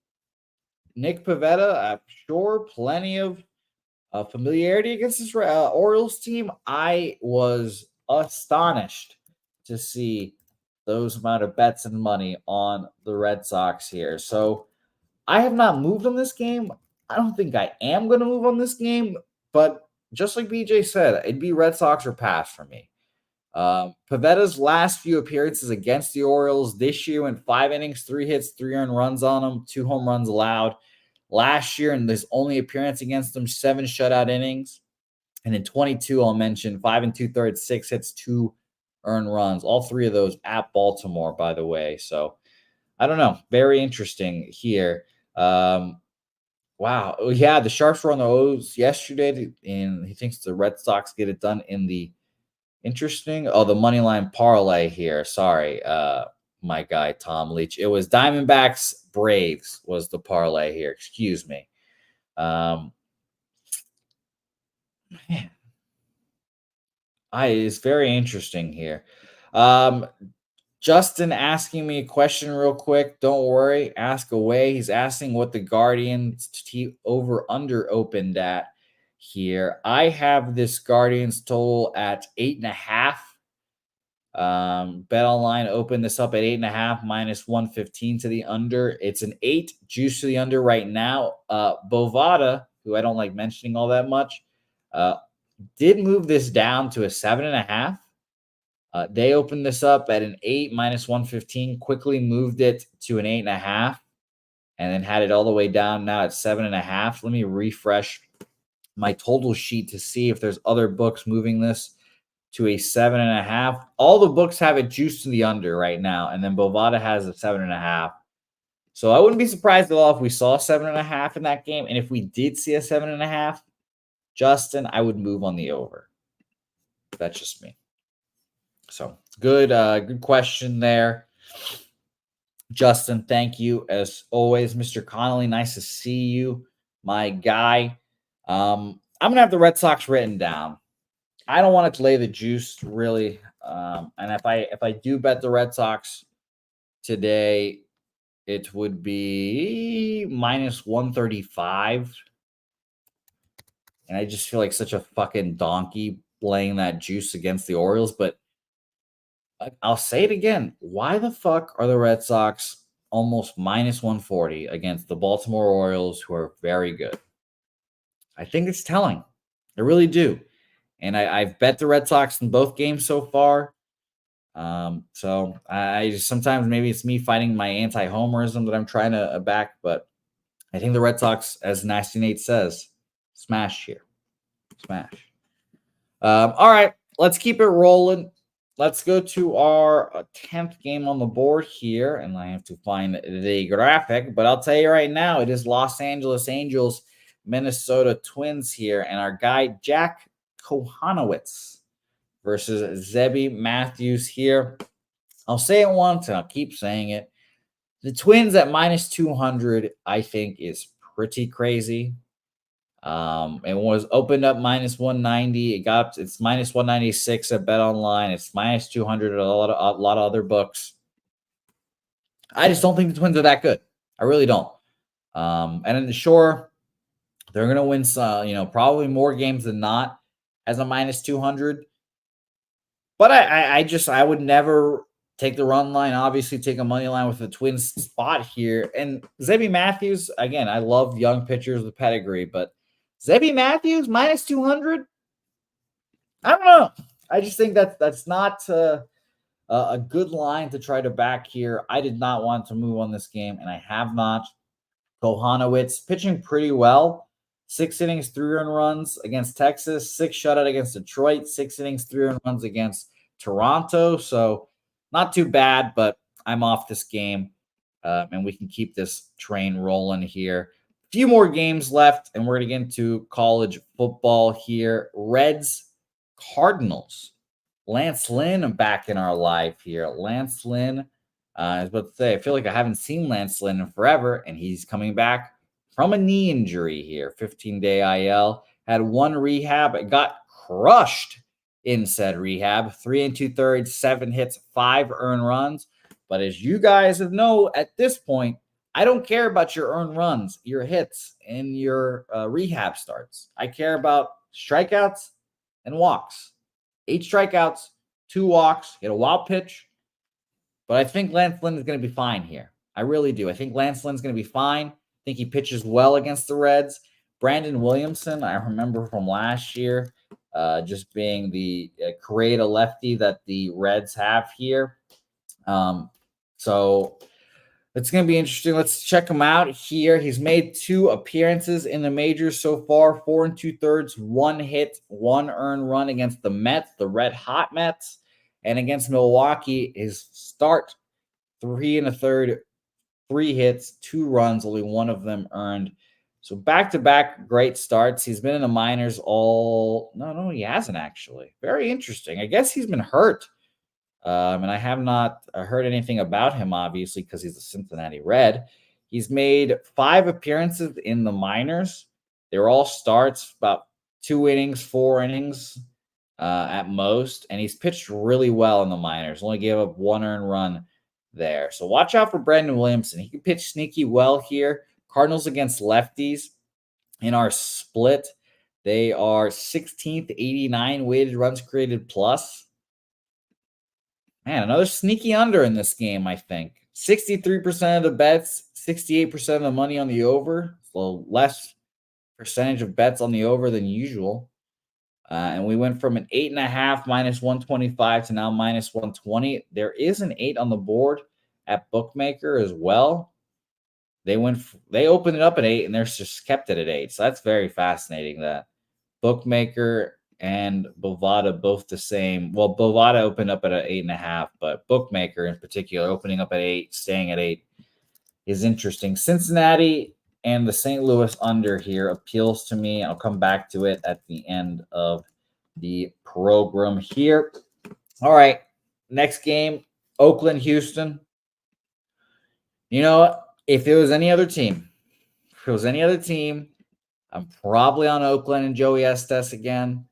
Nick Pivetta, I'm sure plenty of familiarity against this Orioles team. I was astonished to see those amount of bets and money on the Red Sox here. So I have not moved on this game. I don't think I am going to move on this game, but just like BJ said, it'd be Red Sox or pass for me. Pavetta's last few appearances against the Orioles this year went 5 innings, 3 hits, 3 earned runs on them, 2 home runs allowed. Last year, in his only appearance against them, 7 shutout innings. And in 22, I'll mention 5 2/3, 6 hits, 2 earned runs. All 3 of those at Baltimore, by the way. So I don't know. Very interesting here. Wow. Yeah, the Sharps were on the O's yesterday, and he thinks the Red Sox get it done in the the money line parlay here. Sorry, my guy Tom Leach. It was Diamondbacks Braves was the parlay here. Excuse me. Man, it's very interesting here. Justin asking me a question real quick. Don't worry, ask away. He's asking what the Guardians over under opened at here. I have this Guardians total at 8.5. Bet Online opened this up at 8.5 minus 115 to the under. It's an 8 juice to the under right now. Bovada, who I don't like mentioning all that much, did move this down to a 7.5. They opened this up at an 8 minus 115, quickly moved it to an 8.5, and then had it all the way down now at 7.5. Let me refresh my total sheet to see if there's other books moving this to a 7.5. All the books have it juiced to the under right now, and then Bovada has a 7.5. So I wouldn't be surprised at all if we saw 7.5 in that game. And if we did see a 7.5, Justin, I would move on the over. That's just me. So good question there. Justin, thank you as always. Mr. Connolly, nice to see you, my guy. I'm gonna have the Red Sox written down. I don't want to lay the juice really. And if I do bet the Red Sox today, it would be minus 135. And I just feel like such a fucking donkey laying that juice against the Orioles. But I'll say it again. Why the fuck are the Red Sox almost minus 140 against the Baltimore Orioles, who are very good? I think it's telling. I really do. And I've bet the Red Sox in both games so far. So I just, sometimes maybe it's me fighting my anti-homerism that I'm trying to back, but I think the Red Sox, as Nasty Nate says, smash here. Smash. All right, let's keep it rolling. Let's go to our 10th game on the board here, and I have to find the graphic, but I'll tell you right now, it is Los Angeles Angels, Minnesota Twins here, and our guy Jack Kohanowitz versus Zebby Matthews here. I'll say it once, and I'll keep saying it. The Twins at minus 200, I think, is pretty crazy. It was opened up minus 190. It's minus 196 at Bet Online. It's minus 200 at a lot of other books. I just don't think the Twins are that good. I really don't. And in the sure, they're going to win some, probably more games than not as a minus 200. But I would never Take the run line, obviously take a money line with the Twins spot here. And Zebby Matthews, again, I love young pitchers with pedigree, but Zebby Matthews minus 200. I don't know. I just think that's not a good line to try to back here. I did not want to move on this game, and I have not. Kohanowitz pitching pretty well. 6 innings, 3 earned runs against Texas, 6 shutout against Detroit, 6 innings, 3 earned runs against Toronto. So not too bad, but I'm off this game, and we can keep this train rolling here. A few more games left, and we're going to get into college football here. Reds, Cardinals. Lance Lynn back in our life here. Lance Lynn, I was about to say, I feel like I haven't seen Lance Lynn in forever, and he's coming back from a knee injury here. 15-day IL. Had 1 rehab. It got crushed in said rehab. 3 2/3, 7 hits, 5 earned runs. But as you guys know at this point, I don't care about your earned runs, your hits, and your rehab starts. I care about strikeouts and walks. 8 strikeouts, 2 walks, hit a wild pitch. But I think Lance Lynn is going to be fine here. I really do. I think Lance Lynn's going to be fine. I think he pitches well against the Reds. Brandon Williamson, I remember from last year, just being the create a lefty that the Reds have here. So it's going to be interesting. Let's check him out here. He's made 2 appearances in the majors so far, 4 2/3, 1 hit, 1 earned run against the Mets, the red hot Mets, and against Milwaukee, his start, 3 1/3, 3 hits, 2 runs, only 1 of them earned. So back-to-back great starts. He's been in the minors no, he hasn't actually. Very interesting. I guess he's been hurt. And I have not heard anything about him, obviously, because he's a Cincinnati Red. He's made 5 appearances in the minors. They're all starts, about 2 innings, 4 innings at most. And he's pitched really well in the minors. Only gave up 1 earned run there. So watch out for Brandon Williamson. He can pitch sneaky well here. Cardinals against lefties in our split. They are 16th, 89 weighted runs created plus. Man, another sneaky under in this game, I think. 63% of the bets, 68% of the money on the over. So less percentage of bets on the over than usual. And we went from an 8.5 minus 125 to now minus 120. There is an 8 on the board at Bookmaker as well. They opened it up at 8 and they're just kept it at 8. So that's very fascinating that Bookmaker and Bovada both the same. Well, Bovada opened up at an 8.5, but Bookmaker in particular opening up at 8, staying at 8 is interesting. Cincinnati and the St. Louis under here appeals to me. I'll come back to it at the end of the program here. All right, next game, Oakland, Houston. You know what? If it was any other team, I'm probably on Oakland and Joey Estes again.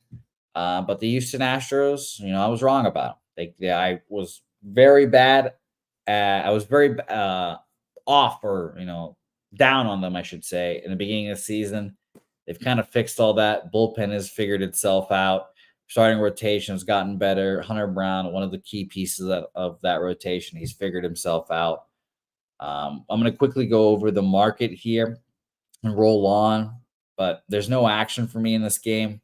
But the Houston Astros, I was wrong about them. I was very bad. I was very off or, down on them, I should say, in the beginning of the season. They've kind of fixed all that. Bullpen has figured itself out. Starting rotation has gotten better. Hunter Brown, one of the key pieces of that rotation, he's figured himself out. I'm going to quickly go over the market here and roll on, but there's no action for me in this game.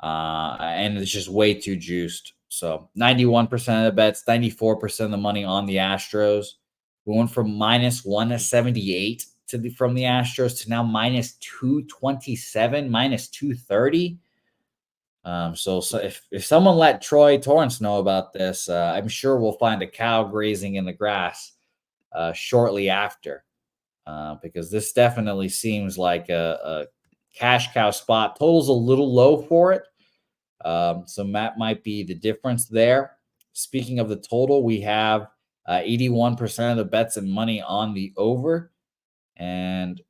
And it's just way too juiced. So 91% of the bets, 94% of the money on the Astros. We went from minus 178 from the Astros to now minus 227, minus 230. So if someone let Troy Torrance know about this, I'm sure we'll find a cow grazing in the grass shortly after, because this definitely seems like a cash cow spot. Total's a little low for it. So Matt might be the difference there. Speaking of the total, we have 81% of the bets and money on the over, and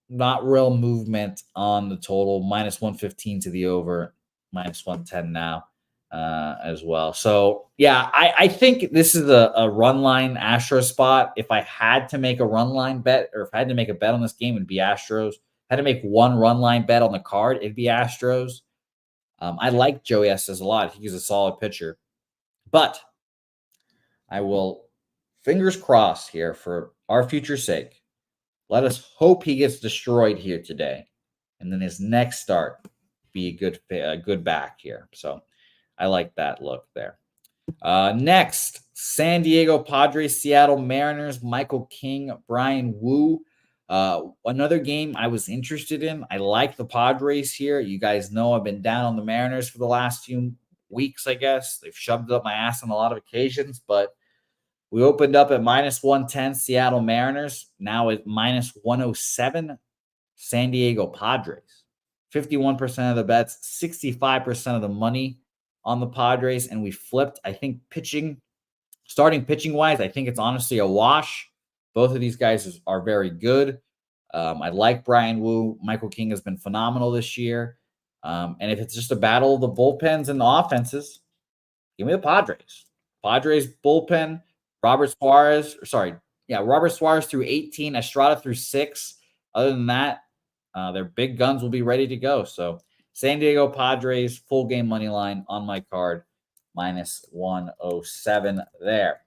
not real movement on the total. Minus 115 to the over, minus 110 now as well. So yeah, I think this is a run line Astros spot. If I had to make a run line bet, or if I had to make a bet on this game, it'd be Astros. Had to make one run line bet on the card, it'd be Astros. I like Joey Estes a lot. I think he's a solid pitcher. But I will, fingers crossed here for our future sake. Let us hope he gets destroyed here today, and then his next start be a good back here. So I like that look there. Next, San Diego Padres, Seattle Mariners, Michael King, Brian Wu. Another game I was interested in. I like the Padres here. You guys know I've been down on the Mariners for the last few weeks, I guess. They've shoved up my ass on a lot of occasions, but we opened up at minus 110 Seattle Mariners. Now at minus 107 San Diego Padres. 51% of the bets, 65% of the money on the Padres, and we flipped. I think starting pitching wise, I think it's honestly a wash. Both of these guys are very good. I like Brian Wu. Michael King has been phenomenal this year. And if it's just a battle of the bullpens and the offenses, give me the Padres. Padres bullpen, Robert Suarez through 18, Estrada through 6. Other than that, their big guns will be ready to go. So San Diego Padres, full game money line on my card, minus 107 there.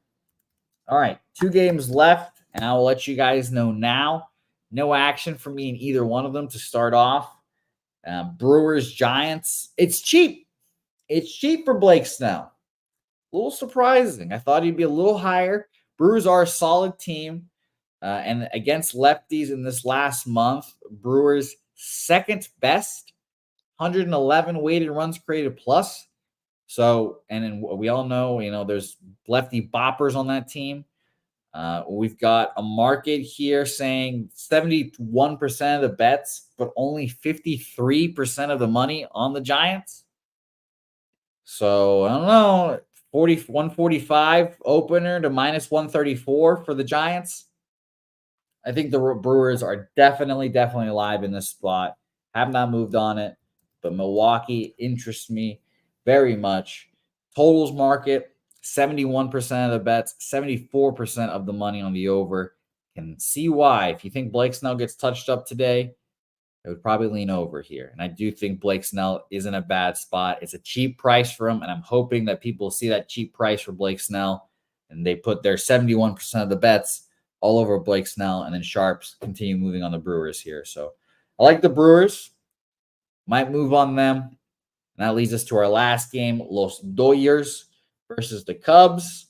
All right, 2 games left, and I will let you guys know now. No action for me in either one of them to start off. Brewers, Giants. It's cheap. It's cheap for Blake Snell. A little surprising. I thought he'd be a little higher. Brewers are a solid team. And against lefties in this last month, Brewers second best, 111 weighted runs created plus. So, and then we all know, there's lefty boppers on that team. We've got a market here saying 71% of the bets, but only 53% of the money on the Giants. So, I don't know, 145 opener to minus 134 for the Giants. I think the Brewers are definitely alive in this spot. Have not moved on it, but Milwaukee interests me very much. Totals market, 71% of the bets, 74% of the money on the over. Can see why. If you think Blake Snell gets touched up today, I would probably lean over here. And I do think Blake Snell is in a bad spot. It's a cheap price for him, and I'm hoping that people see that cheap price for Blake Snell, and they put their 71% of the bets all over Blake Snell, and then sharps continue moving on the Brewers here. So I like the Brewers. Might move on them. And that leads us to our last game, Los Dodgers versus the Cubs.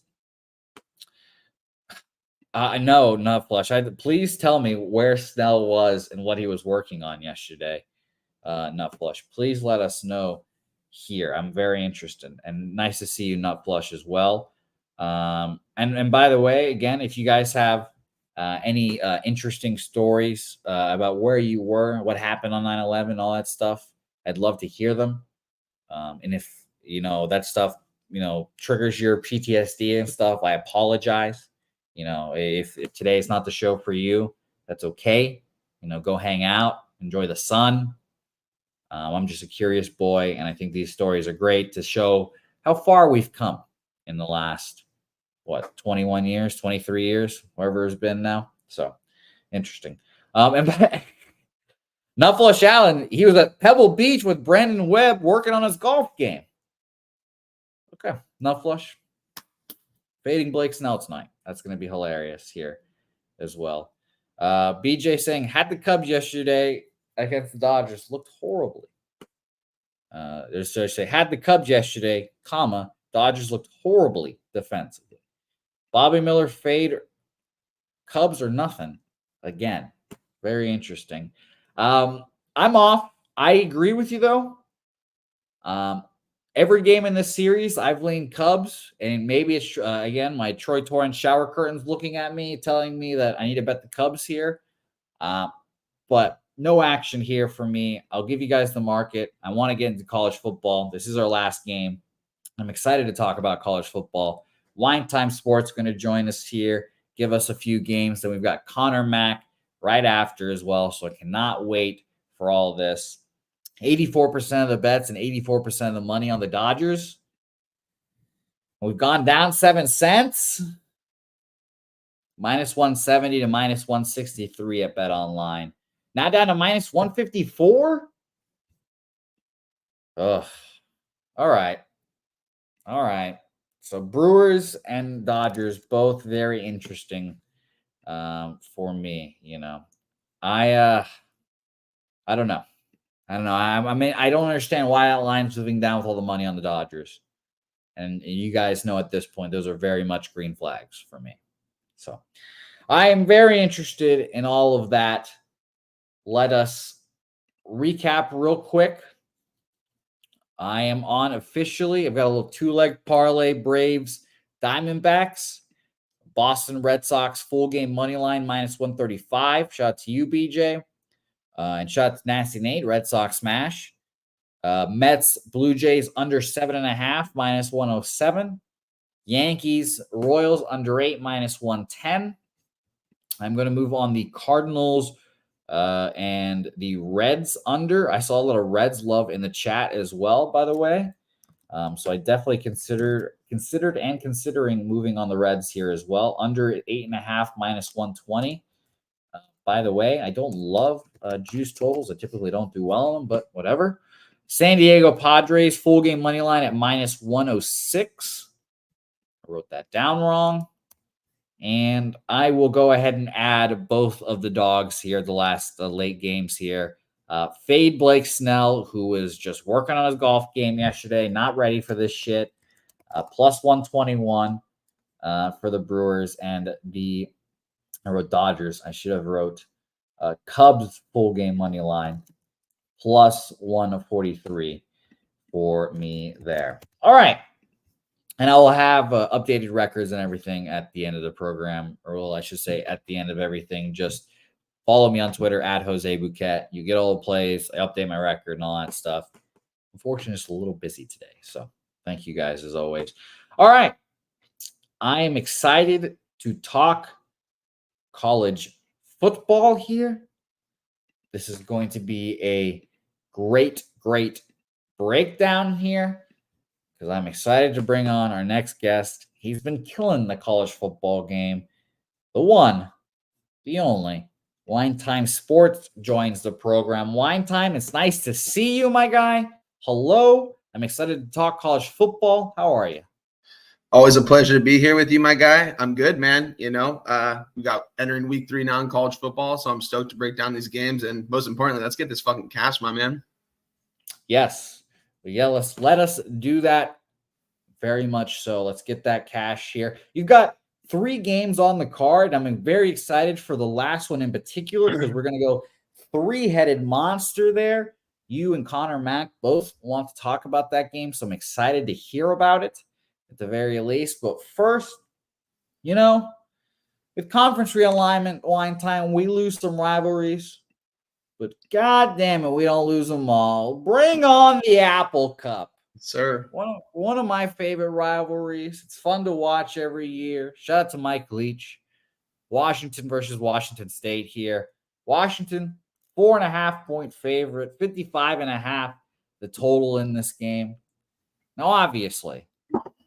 No, not Flush. Please tell me where Snell was and what he was working on yesterday. Nut Flush. Please let us know here. I'm very interested. And nice to see you, Nut Flush, as well. And by the way, again, if you guys have any interesting stories about where you were, what happened on 9/11, all that stuff, I'd love to hear them. And if, that stuff, triggers your PTSD and stuff, I apologize. If today is not the show for you, that's okay. Go hang out, enjoy the sun. I'm just a curious boy, and I think these stories are great to show how far we've come in the last, 21 years, 23 years, wherever it's been now. So interesting. And Nutflush Allen, he was at Pebble Beach with Brandon Webb working on his golf game. Okay, Nutflush. Fading Blake Snell tonight. That's going to be hilarious here as well. BJ saying, had the Cubs yesterday against the Dodgers. Looked horribly. There's say, had the Cubs yesterday, Dodgers looked horribly defensively. Bobby Miller fade. Cubs are nothing. Again, very interesting. I'm off. I agree with you, though. Every game in this series, I've leaned Cubs, and maybe it's, again, my Troy Torrance shower curtains looking at me, telling me that I need to bet the Cubs here. But no action here for me. I'll give you guys the market. I want to get into college football. This is our last game. I'm excited to talk about college football. Wine Time Sports going to join us here, give us a few games. Then we've got Connor Mack right after as well, so I cannot wait for all of this. 84% of the bets and 84% of the money on the Dodgers. We've gone down 7 cents. Minus 170 to minus 163 at Bet Online. Now down to minus 154. Ugh. All right. So Brewers and Dodgers, both very interesting for me. I don't know. I mean, I don't understand why that line's moving down with all the money on the Dodgers. And you guys know at this point, those are very much green flags for me. So I am very interested in all of that. Let us recap real quick. I am on officially. I've got a little 2-leg parlay, Braves, Diamondbacks, Boston Red Sox full game money line -135. Shout out to you, BJ. And shout out to Nasty Nate, Red Sox smash. Mets, Blue Jays under 7.5 -107. Yankees, Royals under 8 -110. I'm going to move on the Cardinals and the Reds under. I saw a little Reds love in the chat as well, by the way. So I definitely considered and considering moving on the Reds here as well. Under 8.5 -120. By the way, I don't love juice totals. I typically don't do well on them, but whatever. San Diego Padres full game money line at -106. I wrote that down wrong. And I will go ahead and add both of the dogs here, the last late games here. Fade Blake Snell, who was just working on his golf game yesterday, not ready for this shit. +121 for the Brewers, and I wrote Dodgers. I should have wrote Cubs full game money line +143 for me there. All right. And I will have updated records and everything at the end of the program, or well, I should say at the end of everything. Just follow me on Twitter at Jose Bouquett. You get all the plays. I update my record and all that stuff. Unfortunately, just a little busy today. So thank you guys as always. All right. I am excited to talk college football here. This is going to be a great breakdown here, because I'm excited to bring on our next guest. He's been killing the college football game. The one, the only, Wine Time Sports joins the program. Wine Time, it's nice to see you, my guy. Hello. I'm excited to talk college football. How are you? Always a pleasure to be here with you, my guy. I'm good, man. We got entering week 3 now in college football, so I'm stoked to break down these games. And most importantly, let's get this fucking cash, my man. Yes. But yeah, let us do that very much so. Let's get that cash here. You've got 3 games on the card. I'm very excited for the last one in particular, because we're going to go 3-headed monster there. You and Connor Mack both want to talk about that game, so I'm excited to hear about it at the very least. But first, with conference realignment, Wine Time, we lose some rivalries. But God damn it, we don't lose them all. Bring on the Apple Cup. Sir. One of my favorite rivalries. It's fun to watch every year. Shout out to Mike Leach. Washington versus Washington State here. Washington, 4.5-point favorite, 55.5 the total in this game. Now, obviously,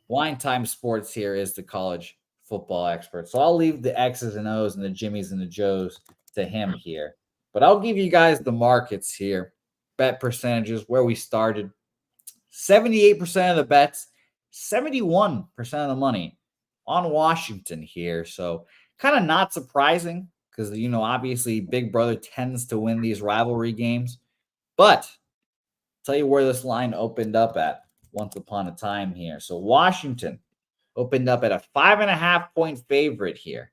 Wine Time Sports here is the college football expert. So I'll leave the X's and O's and the Jimmies and the Joes to him here. But I'll give you guys the markets here. Bet percentages, where we started. 78% of the bets, 71% of the money on Washington here. So kind of not surprising, because, obviously Big Brother tends to win these rivalry games. But I'll tell you where this line opened up at once upon a time here. So Washington opened up at a 5.5-point favorite here.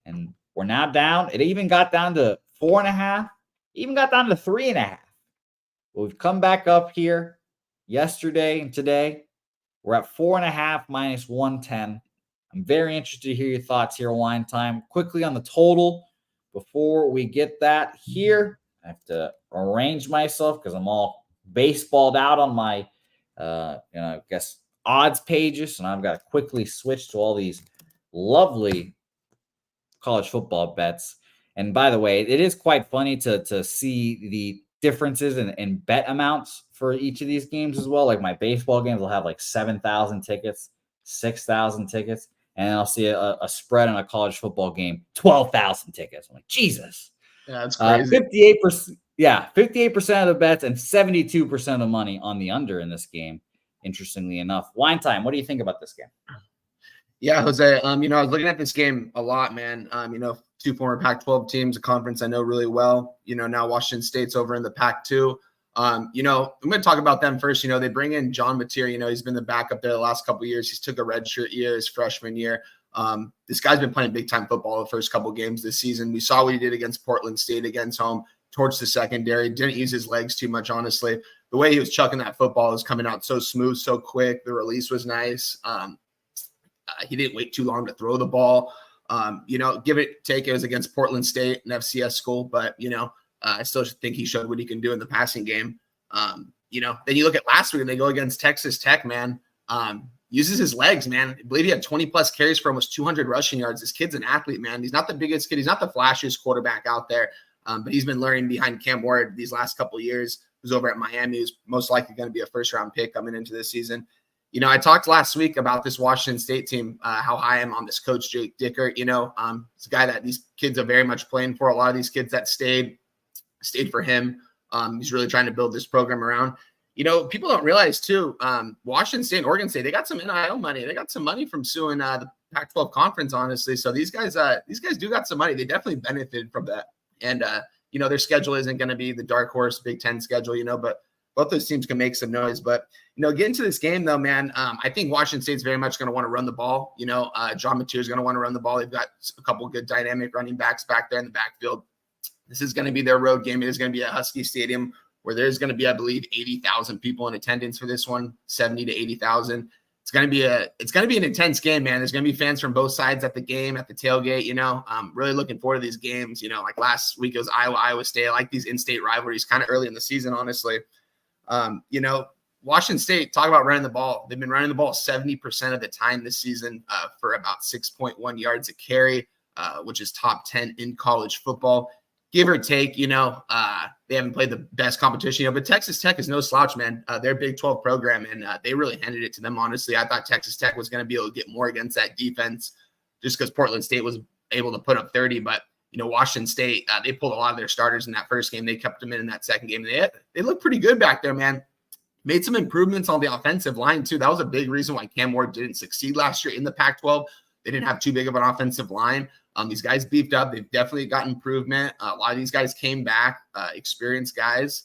And we're now down. It even got down to 4.5, even got down to 3.5. But we've come back up here yesterday and today. We're at 4.5 -110. I'm very interested to hear your thoughts here, Wine Time. Quickly on the total, before we get that here, I have to arrange myself because I'm all baseballed out on my, I guess, odds pages, and I've got to quickly switch to all these lovely college football bets. And by the way, it is quite funny to see the differences in bet amounts for each of these games as well. Like my baseball games will have like 7,000 tickets, 6,000 tickets, and I'll see a spread on a college football game, 12,000 tickets. I'm like, Jesus. Yeah, that's crazy. 58%. Yeah, 58% of the bets and 72% of the money on the under in this game. interestingly enough. Wine time, what do you think about this game? Yeah, Jose. I was looking at this game a lot, man. Two former Pac-12 teams, a conference I know really well. Now Washington State's over in the Pac-2. I'm going to talk about them first. They bring in John Mateer. He's been the backup there the last couple of years. He's took a redshirt year his freshman year. This guy's been playing big-time football the first couple of games this season. We saw what he did against Portland State against home, torched the secondary, didn't use his legs too much, honestly. The way he was chucking that football was coming out so smooth, so quick. The release was nice. He didn't wait too long to throw the ball. Give it, take it. It was against Portland State, an FCS school, but, I still think he showed what he can do in the passing game. Then you look at last week and they go against Texas Tech, man. Uses his legs, man. I believe he had 20-plus carries for almost 200 rushing yards. This kid's an athlete, man. He's not the biggest kid. He's not the flashiest quarterback out there, but he's been learning behind Cam Ward these last couple of years. He was over at Miami. He's most likely going to be a first-round pick coming into this season. I talked last week about this Washington State team, how high I am on this coach, Jake Dicker. It's a guy that these kids are very much playing for. A lot of these kids that stayed for him. He's really trying to build this program around. People don't realize, too, Washington State and Oregon State, they got some NIL money. They got some money from suing the Pac-12 conference, honestly. So these guys do got some money. They definitely benefited from that. And, their schedule isn't going to be the dark horse Big Ten schedule, but both those teams can make some noise. But, get into this game, though, man, I think Washington State's very much going to want to run the ball. John Mateer is going to want to run the ball. They've got a couple of good dynamic running backs back there in the backfield. This is going to be their road game. It is going to be at Husky Stadium where there's going to be, I believe, 80,000 people in attendance for this one, 70 to 80,000. It's going to be an intense game, man. There's going to be fans from both sides at the game, at the tailgate. I'm really looking forward to these games. Like last week it was Iowa State. I like these in-state rivalries kind of early in the season, honestly. Washington State, talk about running the ball. They've been running the ball 70% of the time this season for about 6.1 yards a carry, which is top 10 in college football. Give or take, they haven't played the best competition, but Texas Tech is no slouch, man. They're a Big 12 program, and they really handed it to them, honestly. I thought Texas Tech was going to be able to get more against that defense just because Portland State was able to put up 30, but Washington State, they pulled a lot of their starters in that first game. They kept them in that second game. They looked pretty good back there, man. Made some improvements on the offensive line, too. That was a big reason why Cam Ward didn't succeed last year in the Pac-12. They didn't have too big of an offensive line. These guys beefed up. They've definitely got improvement. A lot of these guys came back, experienced guys.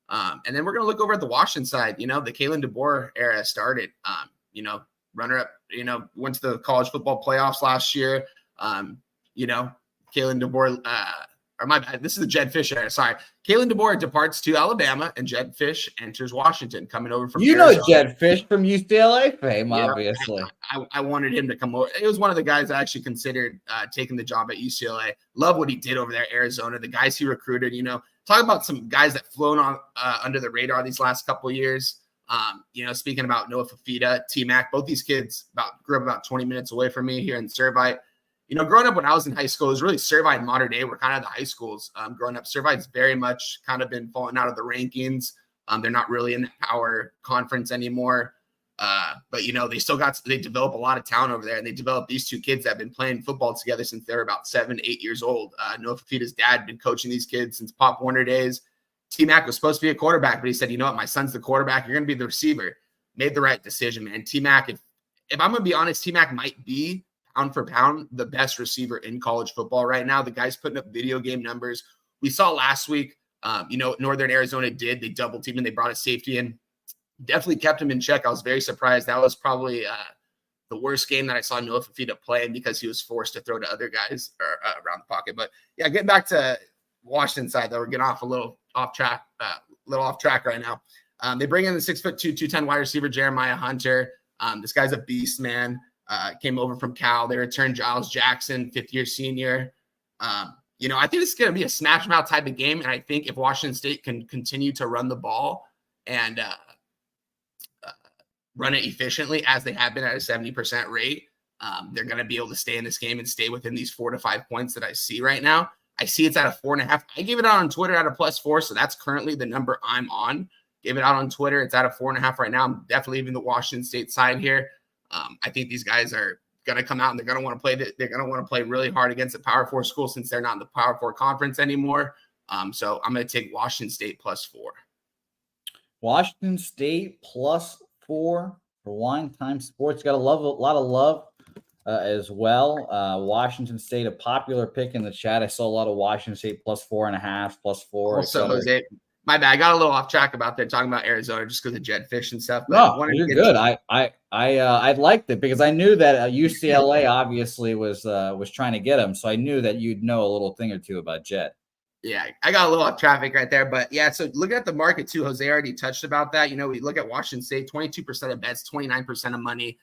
And then we're going to look over at the Washington side. The Kalen DeBoer era started. Runner-up, went to the college football playoffs last year. Kalen DeBoer, or my bad, this is the Jed Fish era. Sorry. Kalen DeBoer departs to Alabama, and Jed Fish enters Washington, coming over from Arizona. Jed Fish from UCLA fame, obviously. I wanted him to come over. It was one of the guys I actually considered taking the job at UCLA. Love what he did over there, Arizona. The guys he recruited, talk about some guys that flown on under the radar these last couple of years. Speaking about Noah Fafita, T-Mac, both these kids grew up about 20 minutes away from me here in Servite. Growing up when I was in high school, it was really Servite and Modern Day were kind of the high schools. Growing up, Servite's very much kind of been falling out of the rankings. They're not really in the power conference anymore. But they develop a lot of talent over there, and they developed these two kids that have been playing football together since they were about 7, 8 years old. Noah Fafita's dad had been coaching these kids since Pop Warner days. T-Mac was supposed to be a quarterback, but he said, my son's the quarterback. You're going to be the receiver. Made the right decision, man. T-Mac, if I'm going to be honest, T-Mac might be pound for pound the best receiver in college football right now. The guy's putting up video game numbers. We saw last week, Northern Arizona did. They double teamed and they brought a safety in. Definitely kept him in check. I was very surprised. That was probably the worst game that I saw Noah Fafita play because he was forced to throw to other guys around the pocket. But yeah, getting back to Washington side, though, we're getting off a little off track right now. They bring in the 6'2", 210 wide receiver Jeremiah Hunter. This guy's a beast, man. Came over from Cal. They returned Giles Jackson, fifth-year senior. I think this is going to be a smash mouth type of game. And I think if Washington State can continue to run the ball and run it efficiently as they have been at a 70% rate, they're going to be able to stay in this game and stay within these 4 to 5 points that I see right now. I see it's at a 4.5. I gave it out on Twitter at a +4, so that's currently the number I'm on. Gave it out on Twitter. It's at a 4.5 right now. I'm definitely leaving the Washington State side here. I think these guys are going to come out and they're going to want to play. They're going to want to play really hard against a Power 4 school since they're not in the Power 4 conference anymore. So I'm going to take Washington State +4. Washington State +4. for Wine Time Sports. Got a lot of love as well. Washington State, a popular pick in the chat. I saw a lot of Washington State +4.5, +4. Also, Jose, my bad. I got a little off track about that, talking about Arizona just because of jetfish and stuff. But no, you're good. I liked it because I knew that UCLA obviously was trying to get him, so I knew that you'd know a little thing or two about jet. Yeah, I got a little off traffic right there, but yeah. So looking at the market too, Jose already touched about that. We look at Washington State, 22% of bets, 29% of money.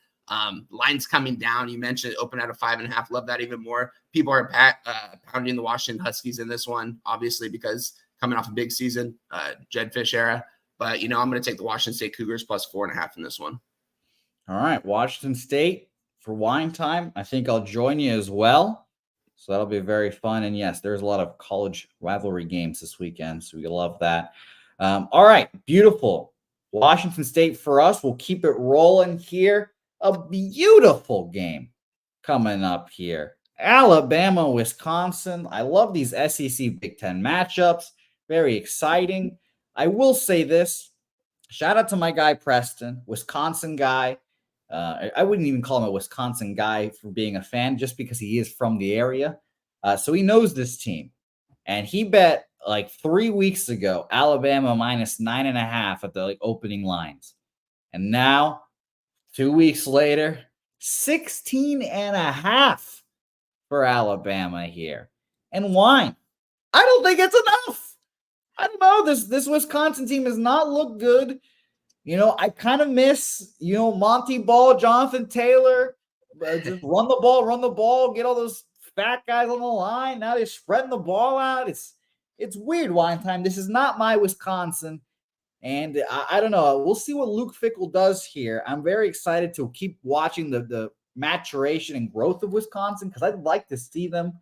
Lines coming down. You mentioned open at a 5.5. Love that even more. People are pounding the Washington Huskies in this one, obviously, because coming off a big season, Jedfish era. But, I'm going to take the Washington State Cougars +4.5 in this one. All right. Washington State for Wine Time. I think I'll join you as well. So that'll be very fun. And yes, there's a lot of college rivalry games this weekend. So we love that. All right. Beautiful. Washington State for us. We'll keep it rolling here. A beautiful game coming up here. Alabama, Wisconsin. I love these SEC Big Ten matchups. Very exciting. I will say this. Shout out to my guy, Preston, Wisconsin guy. I wouldn't even call him a Wisconsin guy for being a fan just because he is from the area. So he knows this team. And he bet like 3 weeks ago, Alabama -9.5 at the opening lines. And now, 2 weeks later, 16.5 for Alabama here. And why? I don't think it's enough. I don't know. This Wisconsin team has not looked good. I kind of miss, Monty Ball, Jonathan Taylor. Just run the ball, get all those fat guys on the line. Now they're spreading the ball out. It's weird, Wine Time. This is not my Wisconsin. And I don't know. We'll see what Luke Fickell does here. I'm very excited to keep watching the maturation and growth of Wisconsin because I'd like to see them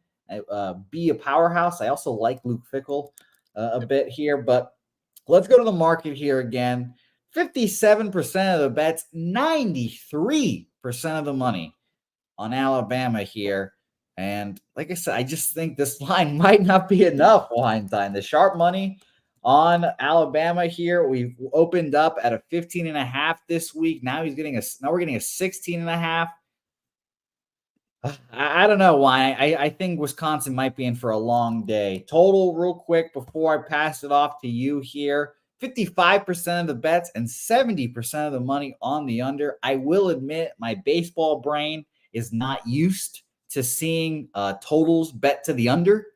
be a powerhouse. I also like Luke Fickell a bit here. But let's go to the market here again. 57% of the bets, 93% of the money on Alabama here. And like I said, I just think this line might not be enough, Wine Time. The sharp money on Alabama here. We've opened up at a 15.5 this week. Now we're getting a 16.5. I don't know why. I think Wisconsin might be in for a long day. Total real quick before I pass it off to you here. 55% of the bets and 70% of the money on the under. I will admit my baseball brain is not used to seeing totals bet to the under.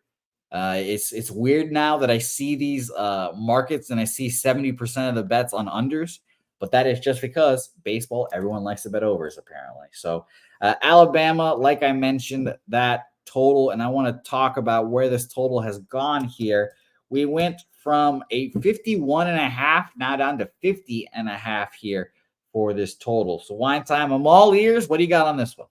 It's weird now that I see these markets and I see 70% of the bets on unders, but that is just because baseball, everyone likes to bet overs apparently. So Alabama, like I mentioned, that total, and I want to talk about where this total has gone here. We went from a 51.5 now down to 50.5 here for this total. So Wine Time, I'm all ears. What do you got on this one?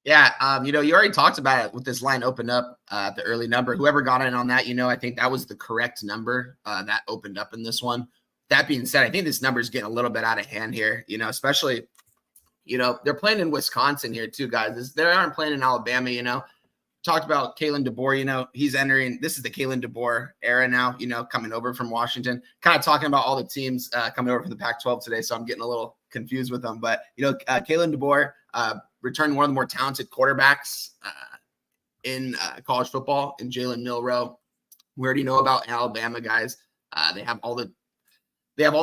Yeah, you already talked about it with this line open up at the early number. Whoever got in on that, I think that was the correct number that opened up in this one. That being said, I think this number is getting a little bit out of hand here, especially, they're playing in Wisconsin here too, guys. They aren't playing in Alabama, Talked about Kalen DeBoer, he's entering, this is the Kalen DeBoer era now, coming over from Washington. Kind of talking about all the teams coming over from the Pac-12 today, so I'm getting a little confused with them. But, Kalen DeBoer, returned one of the more talented quarterbacks in college football in Jalen Milroe. We already know about Alabama, guys. They have all the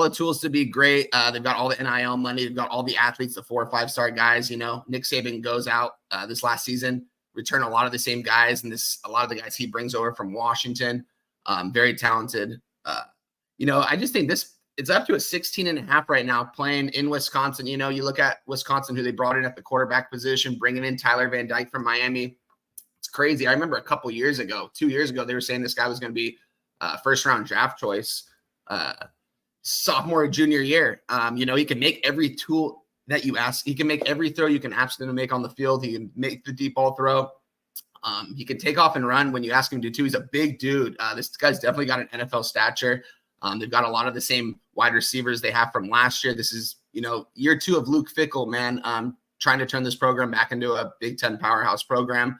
tools to be great. They've got all the NIL money. They've got all the athletes, the 4 or 5-star guys. Nick Saban goes out this last season, return a lot of the same guys, and a lot of the guys he brings over from Washington. Very talented. I just think it's up to a 16.5 right now playing in Wisconsin. You look at Wisconsin, who they brought in at the quarterback position, bringing in Tyler Van Dyke from Miami. It's crazy. I remember 2 years ago, they were saying this guy was going to be first-round draft choice sophomore or junior year. He can make every tool that you ask. He can make every throw you can ask him to make on the field. He can make the deep ball throw. He can take off and run when you ask him to too. He's a big dude. This guy's definitely got an NFL stature. They've got a lot of the same wide receivers they have from last year. This is, year 2 of Luke Fickell, man, trying to turn this program back into a Big Ten powerhouse program.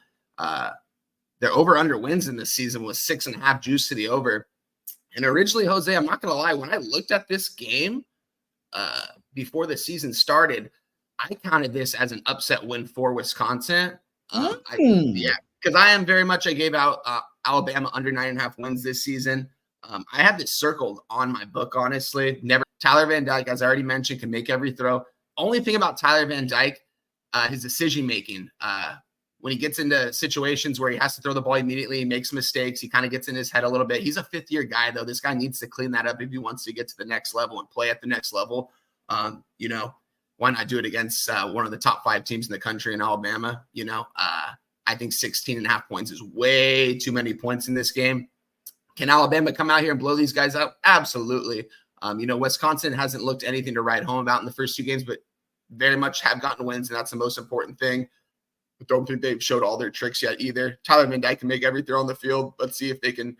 Their over-under wins in this season was 6.5 juice to the over. And originally, Jose, I'm not going to lie, when I looked at this game before the season started, I counted this as an upset win for Wisconsin. Because I am very much, I gave out Alabama under 9.5 wins this season. I have this circled on my book, honestly. Tyler Van Dyke, as I already mentioned, can make every throw. Only thing about Tyler Van Dyke, his decision-making. When he gets into situations where he has to throw the ball immediately, he makes mistakes. He kind of gets in his head a little bit. He's a fifth-year guy, though. This guy needs to clean that up if he wants to get to the next level and play at the next level. Why not do it against one of the top 5 teams in the country in Alabama? I think 16.5 points is way too many points in this game. Can Alabama come out here and blow these guys up? Absolutely. Wisconsin hasn't looked anything to write home about in the first 2 games, but very much have gotten wins, and that's the most important thing. I don't think they've showed all their tricks yet either. Tyler Van Dyke can make every throw on the field. Let's see if they can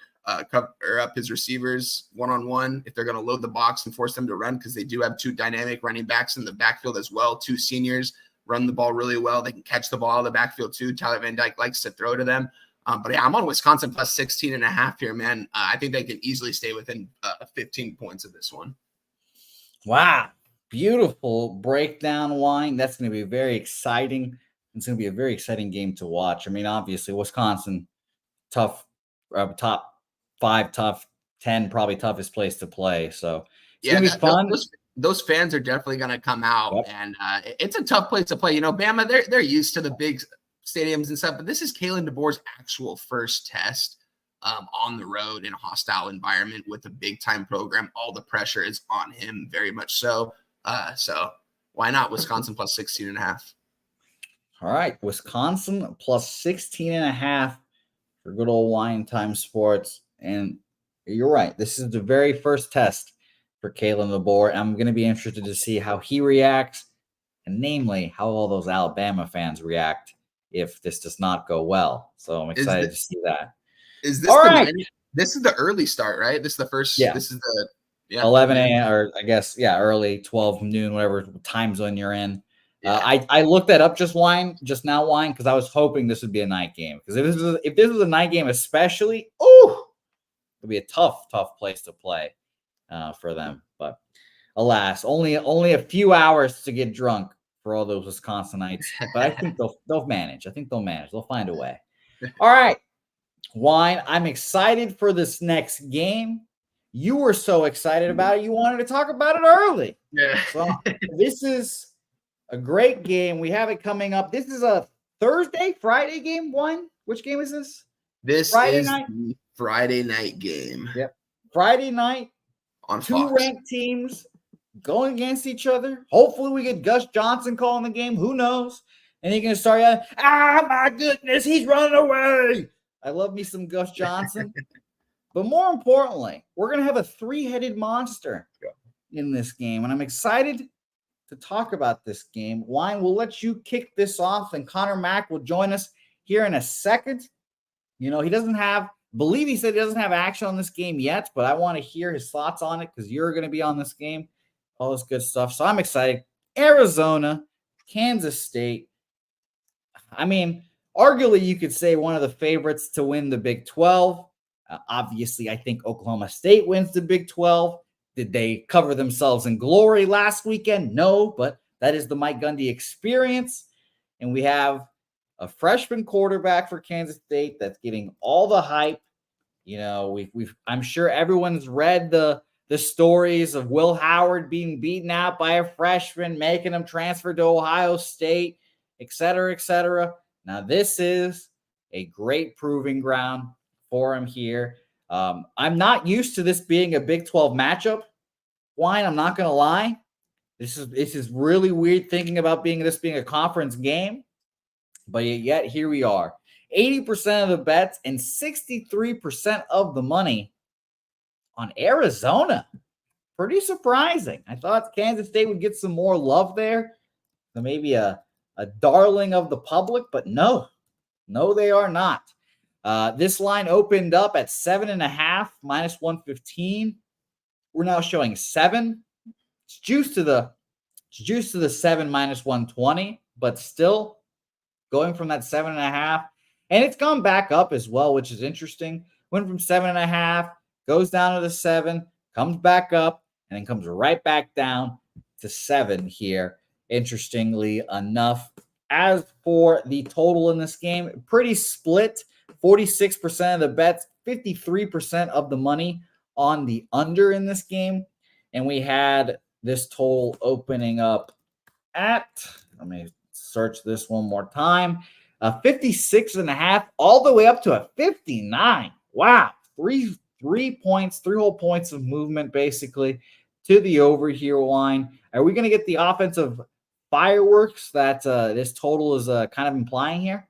cover up his receivers one-on-one, if they're going to load the box and force them to run, because they do have 2 dynamic running backs in the backfield as well. 2 seniors run the ball really well. They can catch the ball out of the backfield too. Tyler Van Dyke likes to throw to them. But yeah, I'm on Wisconsin plus 16.5 here, man. I think they can easily stay within 15 points of this one. Wow. Beautiful breakdown, Wine. That's going to be very exciting. It's going to be a very exciting game to watch. I mean, obviously, Wisconsin, tough, top 5, tough 10, probably toughest place to play. So it's going to be fun. Those fans are definitely going to come out, and it's a tough place to play. Bama, they're used to the big stadiums and stuff, but this is Kalen DeBoer's actual first test on the road in a hostile environment with a big-time program. All the pressure is on him, very much so. So why not Wisconsin plus 16.5? All right, Wisconsin plus 16.5 for good old Wine Time Sports. And you're right. This is the very first test for Kalen DeBoer. I'm going to be interested to see how he reacts, and namely, how all those Alabama fans react if this does not go well. So I'm excited to see that. Is this all right? This is the early start, right? This is the first. Yeah. This is the 11 a.m. or I guess early 12 noon, whatever time zone you're in. I looked that up just now, Wine, because I was hoping this would be a night game. Because if this was a night game, especially, it'd be a tough place to play for them. But alas, only a few hours to get drunk for all those Wisconsinites. But I think they'll manage. I think they'll manage. They'll find a way. All right, Wine, I'm excited for this next game. You were so excited about it, you wanted to talk about it early. Yeah. So this is a great game. We have it coming up. This is a Friday game. Which game is this? This Friday is night? The Friday night game. Yep. Friday night on 2 Fox. Ranked teams going against each other. Hopefully we get Gus Johnson calling the game. Who knows? And he's going to start yelling, my goodness, he's running away. I love me some Gus Johnson. But more importantly, we're going to have a 3-headed monster in this game. And I'm excited to talk about this game. Wine, we'll let you kick this off, and Connor Mack will join us here in a second. He doesn't have, he said he doesn't have action on this game yet, but I want to hear his thoughts on it because you're going to be on this game, all this good stuff. So I'm excited. Arizona, Kansas State. I mean, arguably you could say one of the favorites to win the Big 12. Obviously, I think Oklahoma State wins the Big 12. Did they cover themselves in glory last weekend? No, but that is the Mike Gundy experience. And we have a freshman quarterback for Kansas State that's getting all the hype. I'm sure everyone's read the stories of Will Howard being beaten out by a freshman, making him transfer to Ohio State, et cetera, et cetera. Now, this is a great proving ground for him here. I'm not used to this being a Big 12 matchup. Wine, I'm not going to lie. This is really weird thinking about this being a conference game. But yet here we are. 80% of the bets and 63% of the money on Arizona. Pretty surprising. I thought Kansas State would get some more love there. So maybe a darling of the public, but no, they are not. This line opened up at 7.5 minus 115. We're now showing 7. It's juiced to the 7 minus 120, but still going from that 7.5. And it's gone back up as well, which is interesting. Went from 7.5, goes down to the 7, comes back up, and then comes right back down 7 here, interestingly enough. As for the total in this game, pretty split. 46% of the bets, 53% of the money on the under in this game. And we had this total opening up at, let me search this one more time, 56.5 all the way up to a 59. Wow. Three whole points of movement basically to the over here line. Are we going to get the offensive fireworks that this total is kind of implying here?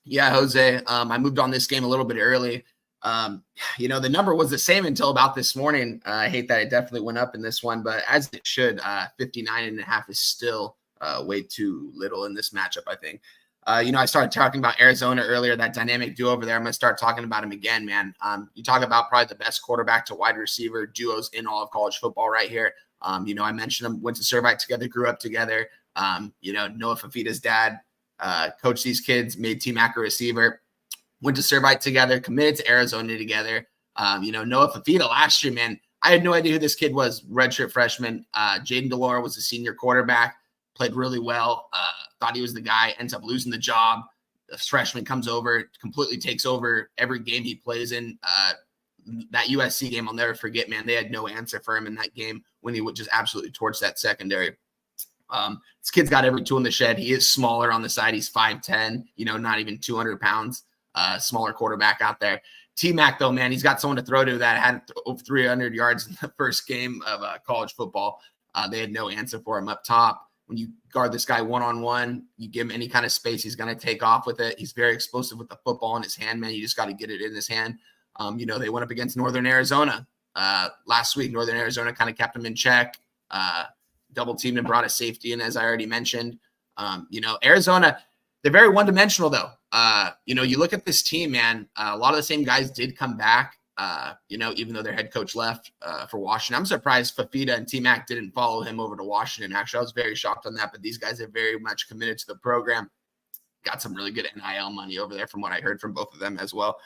Yeah, Jose, I moved on this game a little bit early. The number was the same until about this morning. I hate that it definitely went up in this one, but as it should, 59.5 is still way too little in this matchup, I think. I started talking about Arizona earlier, that dynamic duo over there. I'm going to start talking about him again, man. You talk about probably the best quarterback to wide receiver duos in all of college football right here. I mentioned them, went to Servite together, grew up together. Noah Fafita's dad coached these kids, made T-Mac a receiver, went to Servite together, committed to Arizona together. Noah Fafita last year, man, I had no idea who this kid was, redshirt freshman. Jaden Delora was a senior quarterback, played really well, thought he was the guy, ends up losing the job. The freshman comes over, completely takes over every game he plays in. That USC game, I'll never forget, man. They had no answer for him in that game when he would just absolutely torch that secondary. This kid's got every tool in the shed. He is smaller on the side. He's 5'10", not even 200 pounds, smaller quarterback out there. T-Mac, though, man, he's got someone to throw to that had over 300 yards in the first game of college football. They had no answer for him up top. When you guard this guy one-on-one, you give him any kind of space, he's going to take off with it. He's very explosive with the football in his hand, man. You just got to get it in his hand. They went up against Northern Arizona last week. Northern Arizona kind of kept him in check, double teamed and brought a safety in, as I already mentioned. Arizona, they're very one-dimensional, though. You look at this team, man, a lot of the same guys did come back, even though their head coach left for Washington. I'm surprised Fafita and T-Mac didn't follow him over to Washington. Actually, I was very shocked on that, but these guys are very much committed to the program. Got some really good NIL money over there from what I heard from both of them as well.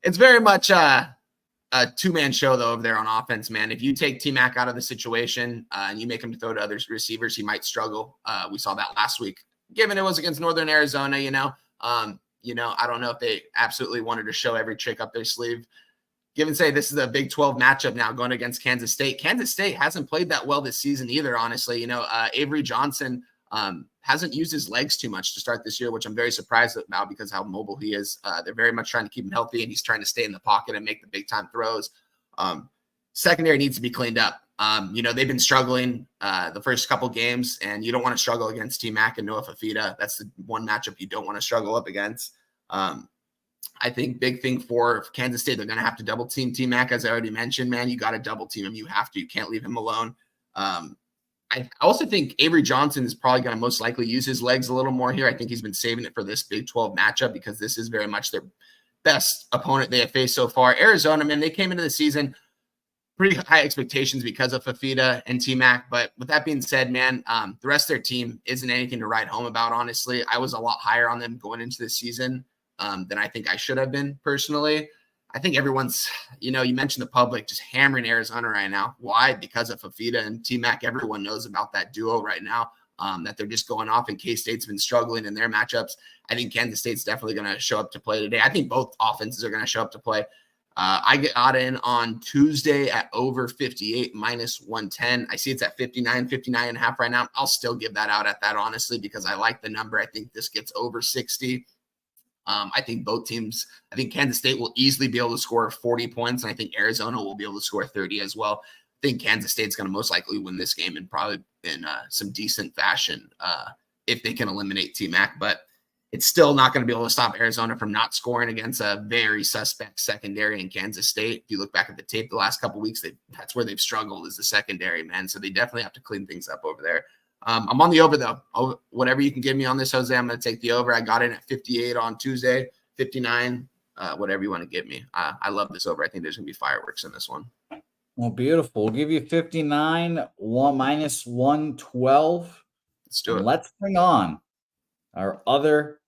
It's very much a two-man show, though, over there on offense, man. If you take T-Mac out of the situation and you make him throw to other receivers, he might struggle. We saw that last week, given it was against Northern Arizona, I don't know if they absolutely wanted to show every trick up their sleeve. Given, say, this is a Big 12 matchup now going against Kansas State. Kansas State hasn't played that well this season either, honestly. Avery Johnson hasn't used his legs too much to start this year, which I'm very surprised about because how mobile he is. They're very much trying to keep him healthy, and he's trying to stay in the pocket and make the big-time throws. Secondary needs to be cleaned up. They've been struggling the first couple games, and you don't want to struggle against T-Mac and Noah Fafita. That's the one matchup you don't want to struggle up against. I think big thing for Kansas State, they're going to have to double team T-Mac, as I already mentioned, man. You got to double team him. You have to. You can't leave him alone. I also think Avery Johnson is probably going to most likely use his legs a little more here. I think he's been saving it for this Big 12 matchup because this is very much their best opponent they have faced so far. Arizona, man, they came into the season pretty high expectations because of Fafita and T-Mac. But with that being said, man, the rest of their team isn't anything to write home about, honestly. I was a lot higher on them going into the season than I think I should have been personally. I think everyone's, you mentioned the public just hammering Arizona right now. Why? Because of Fafita and T-Mac. Everyone knows about that duo right now, that they're just going off, and K-State's been struggling in their matchups. I think Kansas State's definitely going to show up to play today. I think both offenses are going to show up to play. I got in on Tuesday at over 58 minus 110. I see it's at 59.5 right now. I'll still give that out at that, honestly, because I like the number. I think this gets over 60. I think both teams, I think Kansas State will easily be able to score 40 points, and I think Arizona will be able to score 30 as well. I think Kansas State's going to most likely win this game and probably in some decent fashion if they can eliminate T-Mac, but it's still not going to be able to stop Arizona from not scoring against a very suspect secondary in Kansas State. If you look back at the tape the last couple of weeks, that's where they've struggled, is the secondary, man. So they definitely have to clean things up over there. I'm on the over, though. Whatever you can give me on this, Jose, I'm going to take the over. I got in at 58 on Tuesday, 59, whatever you want to give me. I love this over. I think there's going to be fireworks in this one. Well, beautiful. We'll give you 59, minus 112. Let's do it. Let's bring on our other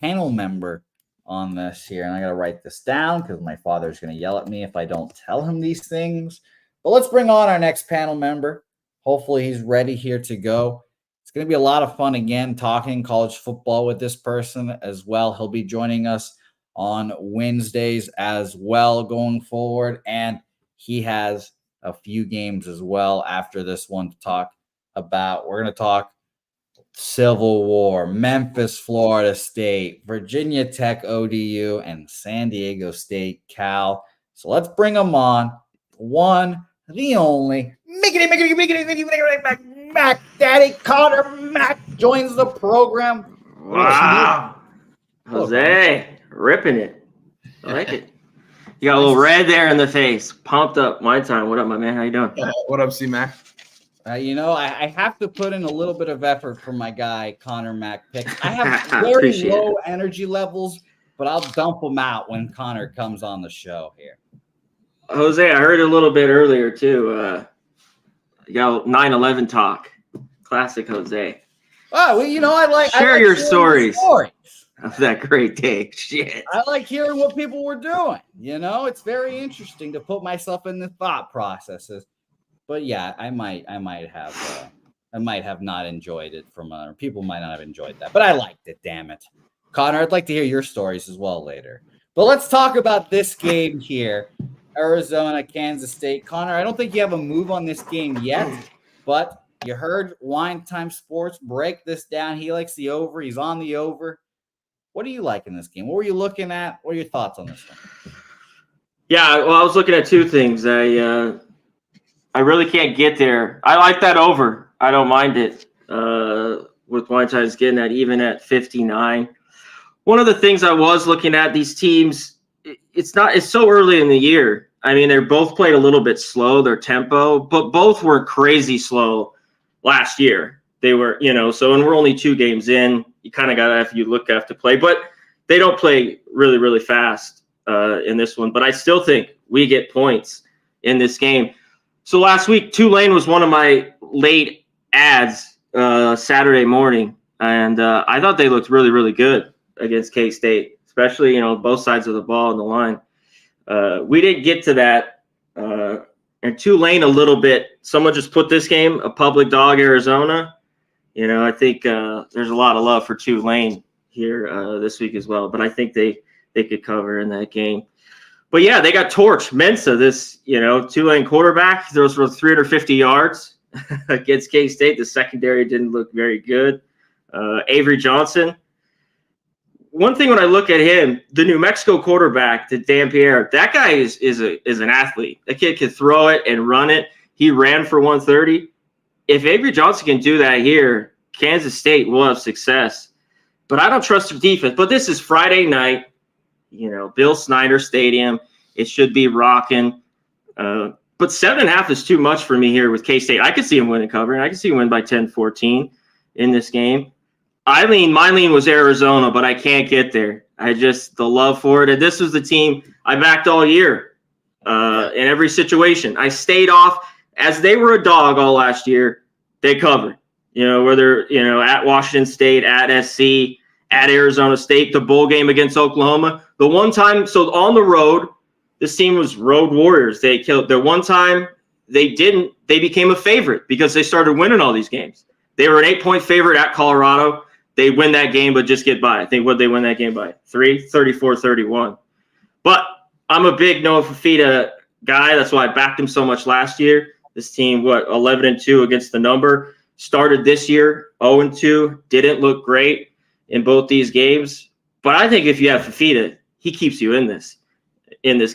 panel member on this here. And I got to write this down because my father's going to yell at me if I don't tell him these things. But let's bring on our next panel member, Hopefully he's ready here to go. It's going to be a lot of fun again talking college football with this person as well. He'll be joining us on Wednesdays as well going forward. And he has a few games as well after this one to talk about. We're going to talk Civil War, Memphis, Florida State, Virginia Tech, ODU, and San Diego State, Cal. So let's bring them on. One, the only, Mac Daddy Connor Mac joins the program. Wow. Jose, ripping it. I like it. You got a little red there in the face. Pumped up. My time. What up, my man? How you doing? What up, C-Mac? I have to put in a little bit of effort for my guy, Connor Mac picks. I have very low energy levels, but I'll dump them out when Connor comes on the show here. Jose, I heard a little bit earlier, too. You got 9/11 talk. Classic Jose. Oh, well, I like your stories of that great day. Shit. I like hearing what people were doing. It's very interesting to put myself in the thought processes. But yeah, I might have not enjoyed it from other people. Might not have enjoyed that, but I liked it. Damn it, Connor. I'd like to hear your stories as well later. But let's talk about this game here, Arizona, Kansas State. Connor, I don't think you have a move on this game yet, but you heard Wine Time Sports break this down. He likes the over. He's on the over. What do you like in this game? What were you looking at? What are your thoughts on this one? Yeah, well, I was looking at two things. I really can't get there. I like that over. I don't mind it. With Wine Time's getting that even at 59. One of the things I was looking at, these teams, it's so early in the year. I mean, they're both played a little bit slow, their tempo, but both were crazy slow last year. They were, so when we're only 2 games in, you kind of got to have to play, but they don't play really, really fast in this one. But I still think we get points in this game. So last week, Tulane was one of my late ads Saturday morning, and I thought they looked really, really good against K-State, especially, both sides of the ball on the line. We didn't get to that. And Tulane a little bit. Someone just put this game, a public dog, Arizona. I think there's a lot of love for Tulane here this week as well, but I think they could cover in that game. But yeah, they got torched. Mensa, this, Tulane quarterback, throws for 350 yards against K-State. The secondary didn't look very good. Avery Johnson. One thing when I look at him, the New Mexico quarterback, the Dampier, that guy is an athlete. That kid can throw it and run it. He ran for 130. If Avery Johnson can do that here, Kansas State will have success. But I don't trust their defense. But this is Friday night. Bill Snyder Stadium. It should be rocking. But 7.5 is too much for me here with K-State. I could see him win and cover, and I could see him win by 10-14 in this game. My lean was Arizona, but I can't get there. The love for it. And this was the team I backed all year in every situation. I stayed off as they were a dog all last year. They covered, whether, at Washington State, at SC, at Arizona State, the bowl game against Oklahoma. The one time, so on the road, this team was road warriors. They killed. The one time they became a favorite because they started winning all these games. They were an 8-point favorite at Colorado. They win that game, but just get by. I think what they win that game by 34-31. But I'm a big Noah Fafita guy. That's why I backed him so much last year. This team, 11-2 against the number. Started this year 0-2. Didn't look great in both these games. But I think if you have Fafita, he keeps you in this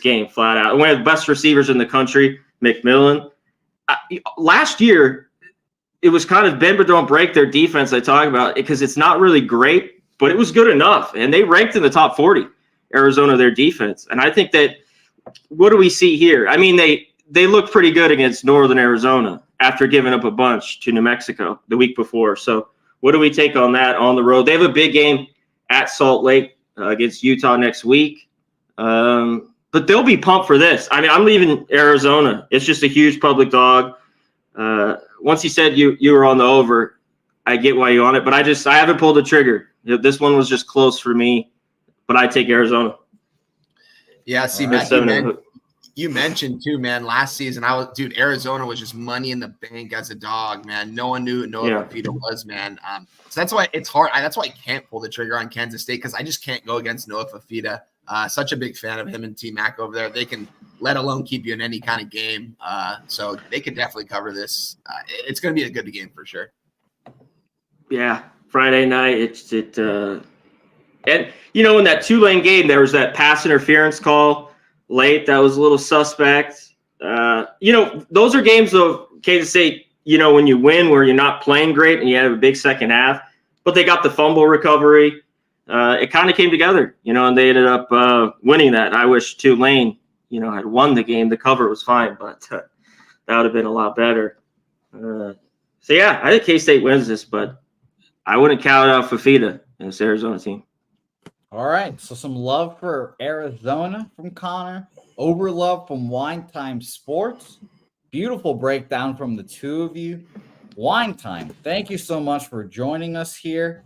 game flat out. One of the best receivers in the country, McMillan. Last year, it was kind of bend but don't break their defense I talk about because it's not really great, but it was good enough. And they ranked in the top 40, Arizona, their defense. And I think that what do we see here? I mean, they looked pretty good against Northern Arizona after giving up a bunch to New Mexico the week before. So what do we take on that on the road? They have a big game at Salt Lake against Utah next week. But they'll be pumped for this. I mean, I'm leaving Arizona. It's just a huge public dog. Once you said you were on the over, I get why you're on it, but I haven't pulled the trigger. This one was just close for me, but I take Arizona. Yeah, see, You mentioned too, man, last season, Arizona was just money in the bank as a dog, man. No one knew who Noah Fafita was, man. So that's why it's hard. That's why I can't pull the trigger on Kansas State, because I just can't go against Noah Fafita. Such a big fan of him and T-Mac over there. They can, let alone keep you in any kind of game. So they could definitely cover this. It's going to be a good game for sure. Yeah, Friday night. And in that Tulane game, there was that pass interference call late. That was a little suspect. Those are games of Kansas State, when you win where you're not playing great and you have a big second half, but they got the fumble recovery. It kind of came together, and they ended up winning that. I wish Tulane, had won the game. The cover was fine, but that would have been a lot better. I think K-State wins this, but I wouldn't count out Fafita in this Arizona team. All right, so some love for Arizona from Connor, over love from Wine Time Sports. Beautiful breakdown from the two of you. Wine Time, thank you so much for joining us here.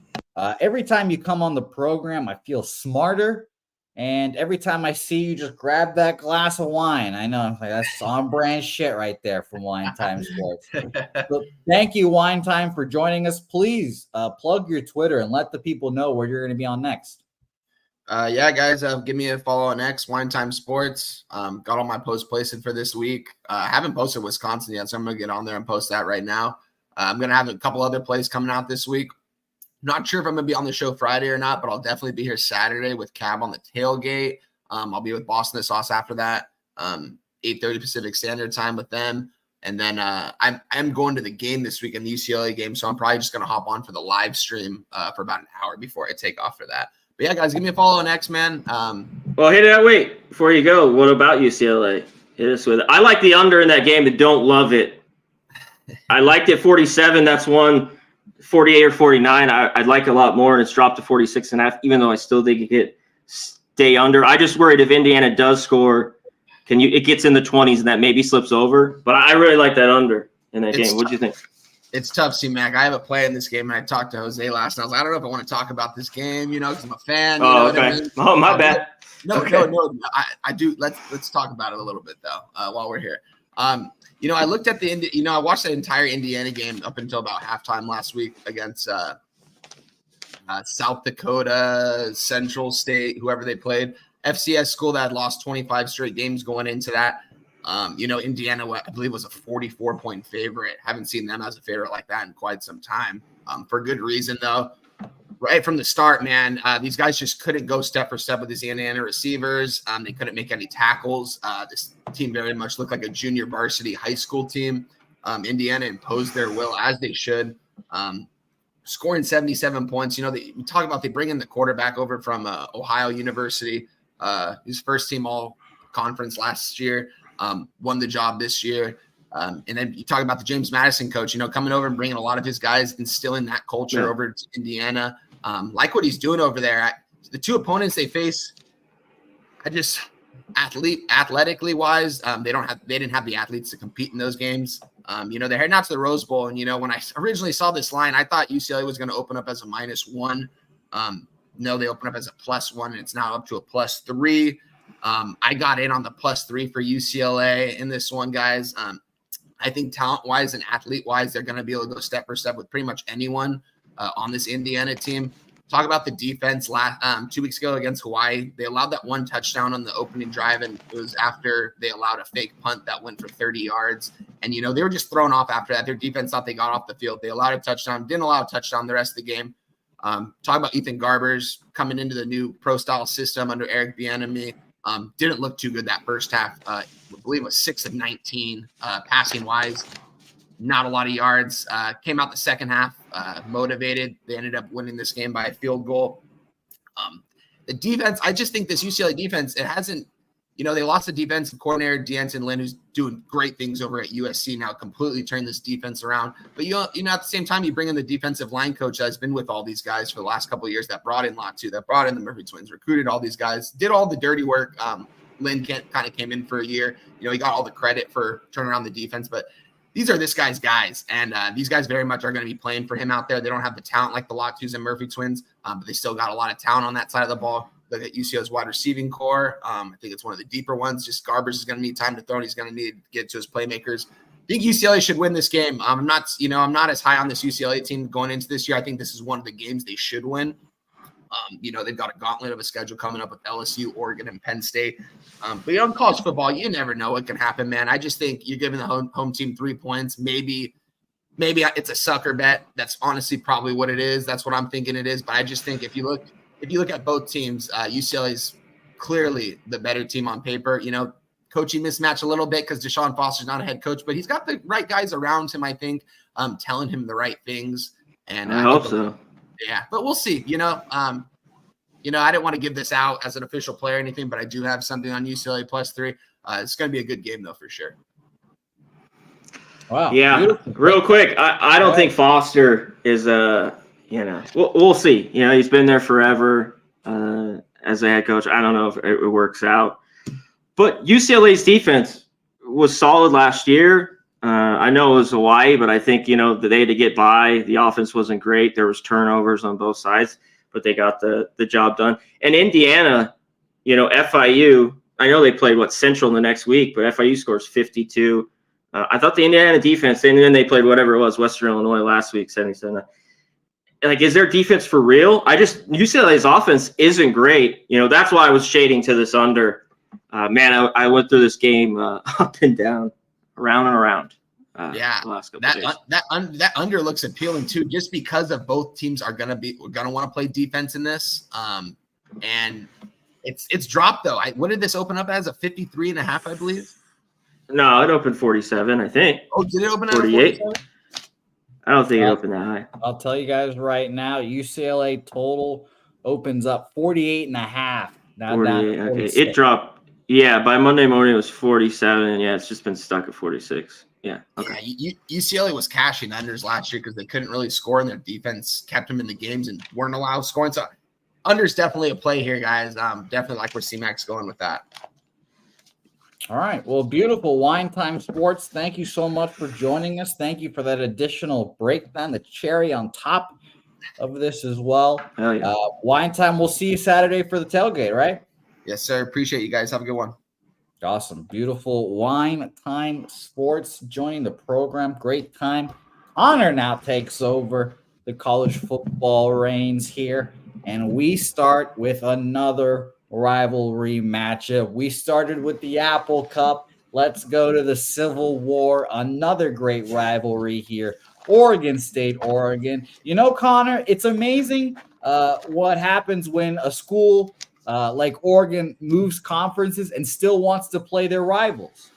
Every time you come on the program, I feel smarter. And every time I see you, just grab that glass of wine. I know, that's on-brand shit right there from Wine Time Sports. So thank you, Wine Time, for joining us. Please plug your Twitter and let the people know where you're going to be on next. Guys, give me a follow on X, Wine Time Sports. Got all my posts posted for this week. I haven't posted Wisconsin yet, so I'm going to get on there and post that right now. I'm going to have a couple other plays coming out this week. Not sure if I'm going to be on the show Friday or not, but I'll definitely be here Saturday with Cab on the tailgate. I'll be with Boston the Sauce after that, 8:30 Pacific Standard Time with them. And then I'm going to the game this week, in the UCLA game, so I'm probably just going to hop on for the live stream for about an hour before I take off for that. But yeah, guys, give me a follow on X, man. Well, wait, before you go, what about UCLA? Hit us with it. I like the under in that game, but don't love it. I liked it 47. That's one 48 or 49. I'd like a lot more, and it's dropped to 46.5, even though I still think it could stay under. I just worried if Indiana does score, it gets in the 20s and that maybe slips over. But I really like that under in that game. What do you think? It's tough, C-Mac. I have a play in this game, and I talked to Jose last night. I was like, I don't know if I want to talk about this game, because I'm a fan. Oh, okay. What I mean? Oh, my bad. No, okay. No. I do. Let's talk about it a little bit, though, while we're here. I looked at I watched the entire Indiana game up until about halftime last week against South Dakota, Central State, whoever they played. FCS school that had lost 25 straight games going into that. Indiana, I believe, was a 44-point favorite. Haven't seen them as a favorite like that in quite some time. For good reason, though. Right from the start, man, these guys just couldn't go step for step with these Indiana receivers. They couldn't make any tackles. This team very much looked like a junior varsity high school team. Indiana imposed their will, as they should. Scoring 77 points. We talk about they bring in the quarterback over from Ohio University. His first team all conference last year. Won the job this year. And then you talk about the James Madison coach, coming over and bringing a lot of his guys, instilling that culture over to Indiana. Like what he's doing over there. The two opponents they face, athletically wise, they didn't have the athletes to compete in those games. They're heading out to the Rose Bowl. And, when I originally saw this line, I thought UCLA was going to open up as a -1. No, they opened up as a +1, and it's now up to a +3. I got in on the +3 for UCLA in this one, guys. I think talent-wise and athlete-wise, they're going to be able to go step for step with pretty much anyone on this Indiana team. Talk about the defense 2 weeks ago against Hawaii. They allowed that one touchdown on the opening drive, and it was after they allowed a fake punt that went for 30 yards. And, they were just thrown off after that. Their defense thought they got off the field. They allowed a touchdown, didn't allow a touchdown the rest of the game. Talk about Ethan Garbers coming into the new pro-style system under Eric Bieniemy. Didn't look too good that first half. I believe it was 6 of 19 passing-wise. Not a lot of yards. Came out the second half motivated. They ended up winning this game by a field goal. The defense, I just think this UCLA defense, it hasn't, they lost the defensive coordinator, D'Anton Lynn, who's doing great things over at USC now, completely turned this defense around. But, at the same time, you bring in the defensive line coach that's been with all these guys for the last couple of years, that brought in Latu, that brought in the Murphy twins, recruited all these guys, did all the dirty work. Lynn kind of came in for a year. He got all the credit for turning around the defense. But these are this guy's guys, and these guys very much are going to be playing for him out there. They don't have the talent like the Latus and Murphy twins, but they still got a lot of talent on that side of the ball. look at UCLA's wide receiving core. I think it's one of the deeper ones. Just Garbers is going to need time to throw, and he's going to need to get to his playmakers. I think UCLA should win this game. I'm not as high on this UCLA team going into this year. I think this is one of the games they should win. They've got a gauntlet of a schedule coming up with LSU, Oregon, and Penn State. But in college football, you never know what can happen, man. I just think you're giving the home team 3 points. Maybe it's a sucker bet. That's honestly probably what it is. That's what I'm thinking it is. But I just think if you look at both teams, UCLA's clearly the better team on paper. Coaching mismatch a little bit because Deshaun Foster's not a head coach, but he's got the right guys around him, I think, telling him the right things. And I hope so. Yeah, but we'll see. I didn't want to give this out as an official play or anything, but I do have something on UCLA +3. It's going to be a good game, though, for sure. Wow. Yeah, Beautiful. real quick, I don't think Foster is we'll see. He's been there forever as a head coach. I don't know if it works out. But UCLA's defense was solid last year. I know it was Hawaii, but I think, that they had to get by. The offense wasn't great. There was turnovers on both sides, but they got the job done. And Indiana, FIU, I know they played Central the next week, but FIU scores 52. I thought the Indiana defense, and then they played whatever it was, Western Illinois last week, 77. Is their defense for real? UCLA's offense isn't great. That's why I was shading to this under. I went through this game up and down, around and around. The last couple days. That under looks appealing too, just because of both teams are gonna want to play defense in this. And it's dropped though. What did this open up as? A 53.5, I believe. No, it opened 47, I think. Oh, did it open at 48? I don't think it opened that high. I'll tell you guys right now, UCLA total opens up 48.5. Now 48, okay. It dropped. Yeah, by Monday morning it was 47. Yeah, it's just been stuck at 46. Yeah. Okay. Yeah, UCLA was cashing unders last year because they couldn't really score, and their defense kept them in the games and weren't allowed scoring. So under's definitely a play here, guys. Definitely like where C-Mac's going with that. All right. Well, beautiful. Wine Time Sports, thank you so much for joining us. Thank you for that additional breakdown, the cherry on top of this as well. Hell yeah. Wine Time, we'll see you Saturday for the tailgate, right? Yes, sir. Appreciate you guys. Have a good one. Awesome. Beautiful. Wine Time Sports joining the program. Great time. Honor now takes over the college football reins here, and we start with another rivalry matchup. We started with the Apple Cup. Let's go to the Civil War, another great rivalry here. Oregon State, Oregon. Connor, it's amazing what happens when a school like Oregon moves conferences and still wants to play their rivals.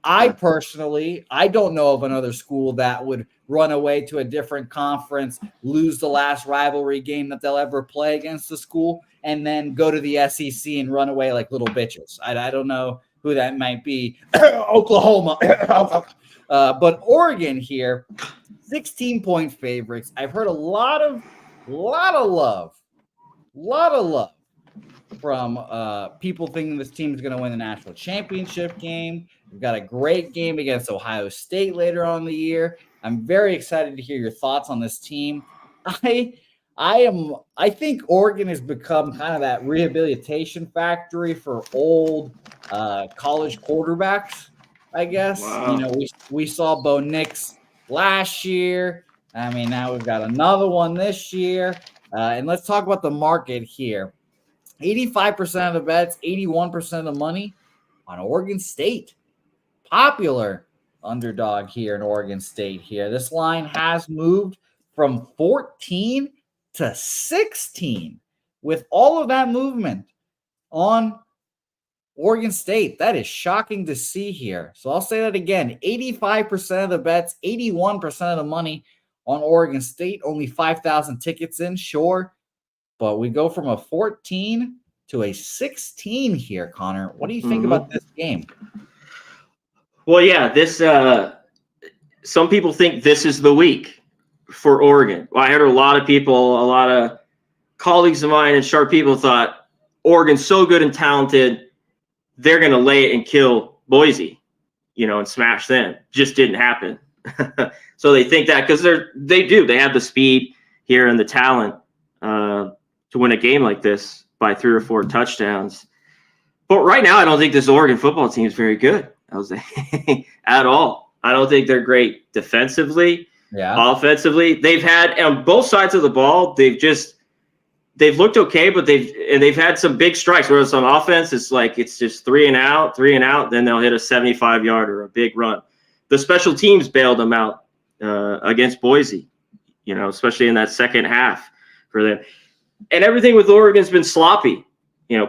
I personally, I don't know of another school that would run away to a different conference, lose the last rivalry game that they'll ever play against the school, and then go to the SEC and run away like little bitches. I don't know who that might be. Oklahoma. But Oregon here, 16-point favorites. I've heard a lot of love from people thinking this team is going to win the national championship game. We've got a great game against Ohio State later on in the year. I'm very excited to hear your thoughts on this team. I think Oregon has become kind of that rehabilitation factory for old college quarterbacks, I guess. Wow. We saw Bo Nix last year. Now we've got another one this year. And let's talk about the market here. 85% of the bets, 81% of the money on Oregon State. Popular underdog here in Oregon State here. This line has moved from 14 to 16 with all of that movement on Oregon State. That is shocking to see here. So I'll say that again. 85% of the bets, 81% of the money on Oregon State. Only 5,000 tickets in, sure. But we go from a 14 to a 16 here, Connor. What do you think about this game? Well, yeah, this some people think this is the week for Oregon. Well, I heard a lot of colleagues of mine and sharp people thought Oregon's so good and talented, they're going to lay it and kill Boise, and smash them. Just didn't happen. So they think that because they have the speed here and the talent to win a game like this. by 3 or 4 touchdowns. But right now, I don't think this Oregon football team is very good, Jose, at all. I don't think they're great defensively, offensively. They've had on both sides of the ball. They've looked okay, but they've had some big strikes. Whereas on offense, it's just 3 and out. Then they'll hit a 75-yarder, a big run. The special teams bailed them out against Boise, especially in that second half for them. And everything with Oregon's been sloppy.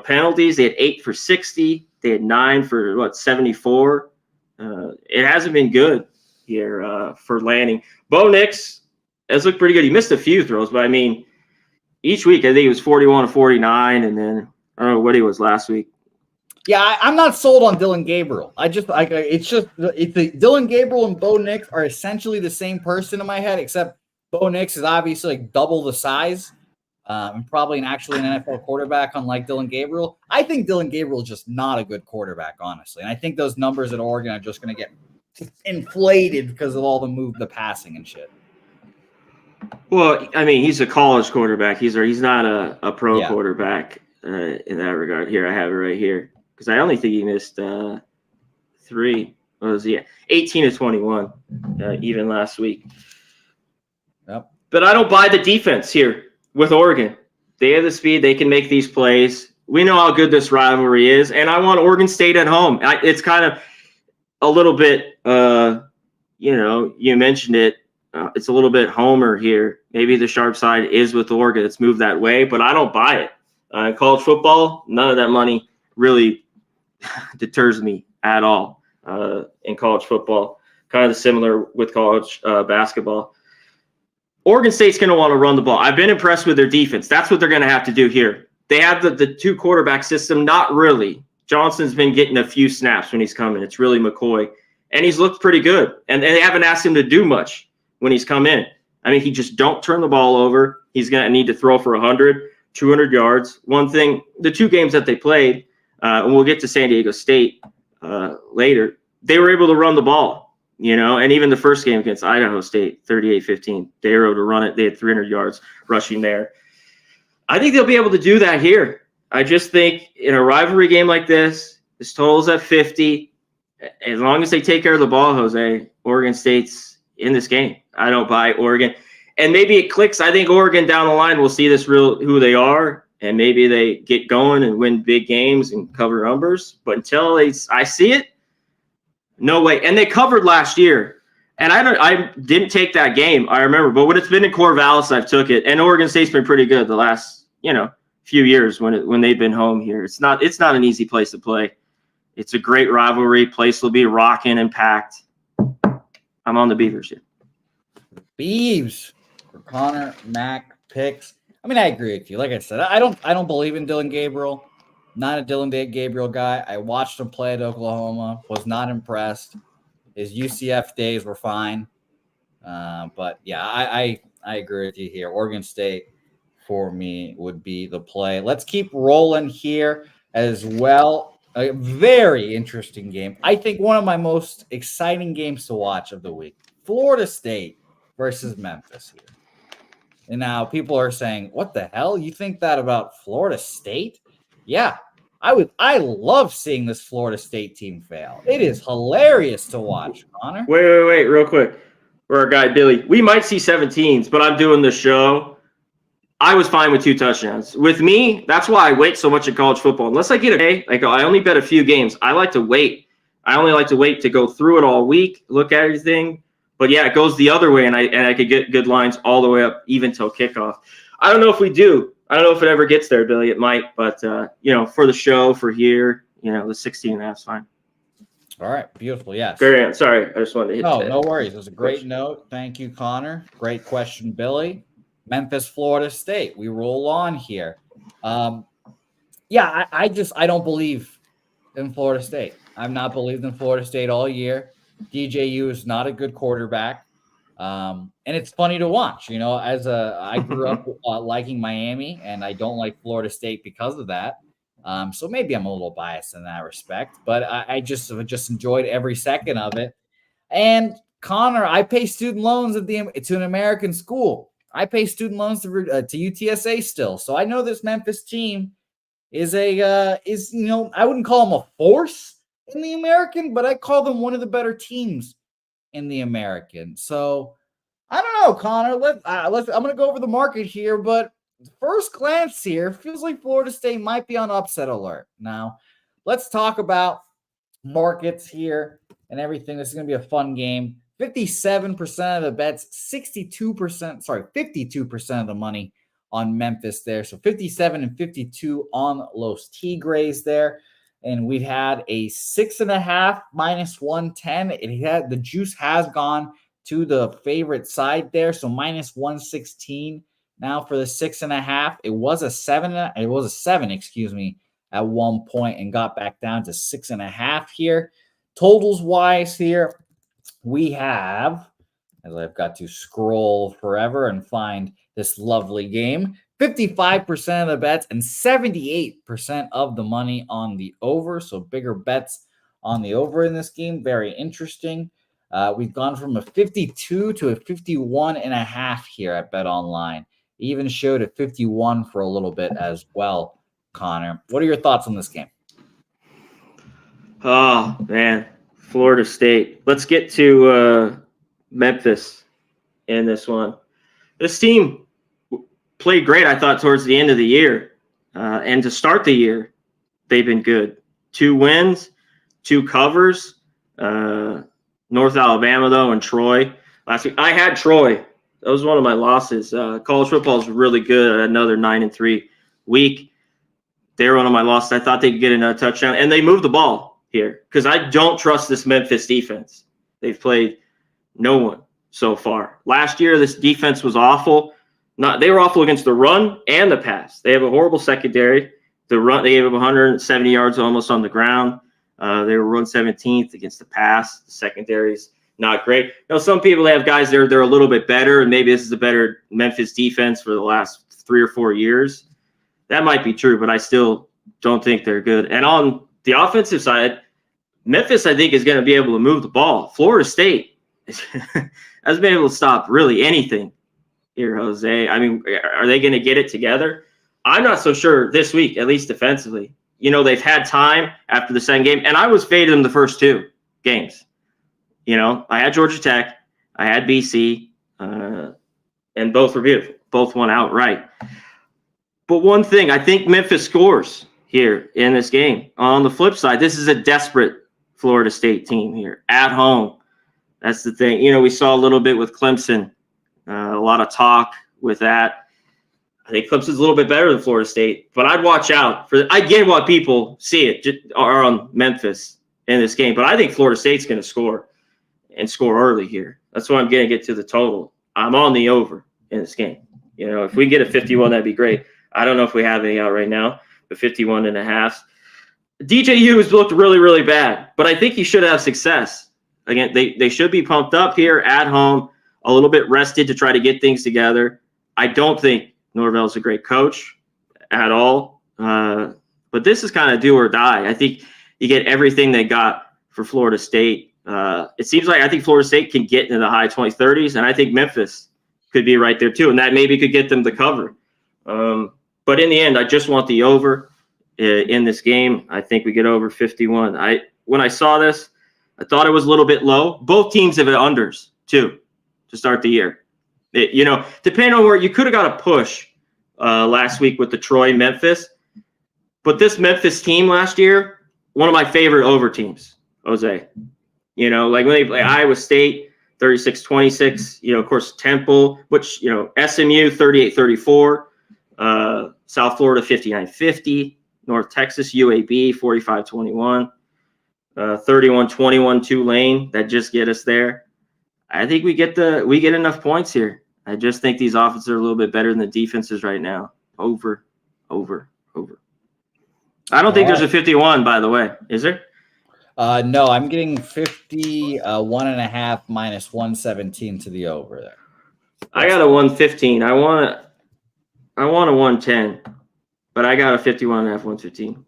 Penalties, they had 8 for 60. They had 9 for 74. It hasn't been good here for Lanning. Bo Nix has looked pretty good. He missed a few throws, but I mean, each week I think he was 41 to 49, and then I don't know what he was last week. Yeah, I'm not sold on Dylan Gabriel. Dylan Gabriel and Bo Nix are essentially the same person in my head, except Bo Nix is obviously double the size. And probably an NFL quarterback, unlike Dylan Gabriel. I think Dylan Gabriel is just not a good quarterback, honestly. And I think those numbers at Oregon are just going to get inflated because of all the passing and shit. Well, I mean, he's a college quarterback. He's not a pro quarterback in that regard. Here, I have it right here because I only think he missed 3. What was he? 18 to 21, even last week. Yep. But I don't buy the defense here. With Oregon, they have the speed. They can make these plays. We know how good this rivalry is, and I want Oregon State at home. It's kind of a little bit, you mentioned it. It's a little bit homer here. Maybe the sharp side is with Oregon. It's moved that way, but I don't buy it. College football, none of that money really deters me at all in college football. Kind of similar with college basketball. Oregon State's going to want to run the ball. I've been impressed with their defense. That's what they're going to have to do here. They have the 2 quarterback system. Not really. Johnson's been getting a few snaps when he's coming. It's really McCoy. And he's looked pretty good. And they haven't asked him to do much when he's come in. I mean, he just don't turn the ball over. He's going to need to throw for 100, 200 yards. One thing, the 2 games that they played, and we'll get to San Diego State later, they were able to run the ball. And even the first game against Idaho State, 38-15, they were able to run it. They had 300 yards rushing there. I think they'll be able to do that here. I just think in a rivalry game like this total's at 50. As long as they take care of the ball, Jose, Oregon State's in this game. I don't buy Oregon. And maybe it clicks. I think Oregon down the line will see this who they are, and maybe they get going and win big games and cover numbers. But until I see it, no way. And they covered last year. And I didn't take that game, I remember. But when it's been in Corvallis, I've took it. And Oregon State's been pretty good the last, few years when they've been home here. It's not an easy place to play. It's a great rivalry. Place will be rocking and packed. I'm on the Beavers here. Beavs for Connor Mack picks. I mean, I agree with you. Like I said, I don't believe in Dylan Gabriel. Not a Dylan Gabriel guy. I watched him play at Oklahoma. Was not impressed. His UCF days were fine. But yeah, I agree with you here. Oregon State for me would be the play. Let's keep rolling here as well. A very interesting game. I think one of my most exciting games to watch of the week. Florida State versus Memphis here. And now people are saying, what the hell? You think that about Florida State? Yeah, I love seeing this Florida State team fail. It is hilarious to watch, Connor. Wait, real quick. For our guy, Billy, we might see 17s, but I'm doing the show. I was fine with 2 touchdowns. With me, that's why I wait so much in college football. Unless I get a day, I only bet a few games. I like to wait. I only like to wait to go through it all week, look at everything. But yeah, it goes the other way, and I could get good lines all the way up, even till kickoff. I don't know if we do. I don't know if it ever gets there, Billy. It might, but for the show, for here, the 16.5 is fine. All right, beautiful. Yes. Great. Sorry, I just wanted to hit that. No worries. It was a great note. Thank you, Connor. Great question, Billy. Memphis, Florida State. We roll on here. I don't believe in Florida State. I've not believed in Florida State all year. DJU is not a good quarterback. And it's funny to watch, I grew up liking Miami, and I don't like Florida State because of that. So maybe I'm a little biased in that respect, but I just enjoyed every second of it. And Connor, I pay student loans to an American school. I pay student loans to UTSA still. So I know this Memphis team is I wouldn't call them a force in the American, but I call them one of the better teams in the American. So I don't know, Connor. I'm going to go over the market here, but first glance here feels like Florida State might be on upset alert. Now, let's talk about markets here and everything. This is going to be a fun game. 57% of the bets, 52% of the money on Memphis there. So 57 and 52 on Los Tigres there. And we've had a 6.5 minus 110. The juice has gone to the favorite side there. So minus 116 now for the 6.5. It was a 7, at one point and got back down to 6.5 here. Totals wise here, we have, as I've got to scroll forever and find this lovely game, 55% of the bets and 78% of the money on the over. So bigger bets on the over in this game. Very interesting. We've gone from a 52 to a 51.5 here at Bet Online. Even showed a 51 for a little bit as well. Connor, what are your thoughts on this game? Oh, man. Florida State. Let's get to Memphis in this one. This team played great, I thought, towards the end of the year. And to start the year, they've been good. 2 wins, 2 covers. North Alabama, though, and Troy. Last week, I had Troy. That was one of my losses. College football is really good. Another 9-3 week. They were one of my losses. I thought they could get another touchdown. And they moved the ball here because I don't trust this Memphis defense. They've played no one so far. Last year, this defense was awful. They were awful against the run and the pass. They have a horrible secondary. The run, they gave up 170 yards almost on the ground. They were run 17th against the pass. The secondary's not great. Now, some people have guys they're a little bit better, and maybe this is a better Memphis defense for the last 3 or 4 years. That might be true, but I still don't think they're good. And on the offensive side, Memphis, I think, is going to be able to move the ball. Florida State hasn't been able to stop really anything here, Jose. I mean, are they going to get it together? I'm not so sure this week, at least defensively. You know, they've had time after the second game, and I was fading them the first 2 games. You know, I had Georgia Tech, I had BC, and both were beautiful. Both won outright. But one thing, I think Memphis scores here in this game. On the flip side, this is a desperate Florida State team here at home. That's the thing. You know, we saw a little bit with Clemson, a lot of talk with that. I think Clemson's a little bit better than Florida State, but I'd watch out for. I get why people see it are on Memphis in this game, but I think Florida State's going to score and score early here. That's why I'm going to get to the total. I'm on the over in this game. You know, if we get a 51, that'd be great. I don't know if we have any out right now, but 51.5. DJU has looked really, really bad, but I think he should have success. Again, they should be pumped up here at home, a little bit rested to try to get things together. I don't think Norvell's a great coach at all, but this is kind of do or die. I think you get everything they got for Florida State. It seems like I think Florida State can get into the high 20s, 30s, and I think Memphis could be right there too, and that maybe could get them to cover. But in the end, I just want the over in this game. I think we get over 51. When I saw this, I thought it was a little bit low. Both teams have unders too to start the year. You know, depending on where you could have got a push last week with the Troy Memphis, but this Memphis team last year, one of my favorite over teams, Jose. You know, like when they play Iowa State, 36-26, you know, of course, Temple, which, you know, SMU, 38-34, South Florida, 59-50, North Texas, UAB, 45-21, 31-21, Tulane, that just get us there. I think we get enough points here. I just think these offenses are a little bit better than the defenses right now. Over. I don't think there's a 51, by the way. Is there? No, I'm getting 51.5 minus 117 to the over there. I got a 115. I want a 110, but I got a 51.5, 115.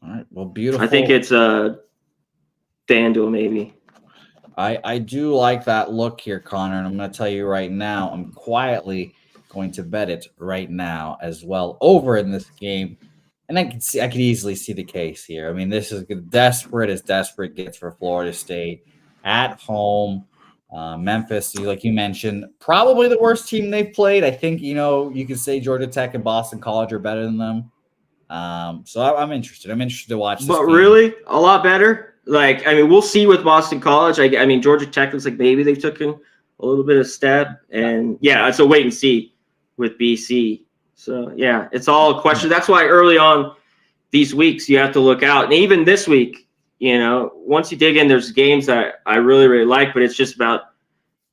All right. Well, beautiful. I think it's FanDuel maybe. I do like that look here, Connor, and I'm going to tell you right now, I'm quietly going to bet it right now as well over in this game. And I could easily see the case here. I mean, this is desperate as desperate gets for Florida State at home. Memphis, like you mentioned, probably the worst team they've played. I think, you could say Georgia Tech and Boston College are better than them. So I'm interested. I'm interested to watch this But game. really, a lot better? Like, I mean, we'll see with Boston College. I mean, Georgia Tech looks like maybe they've taken a little bit of step. And, yeah, it's a wait and see with BC. So, yeah, it's all a question. That's why early on these weeks you have to look out. And even this week, once you dig in, there's games that I really, really like, but it's just about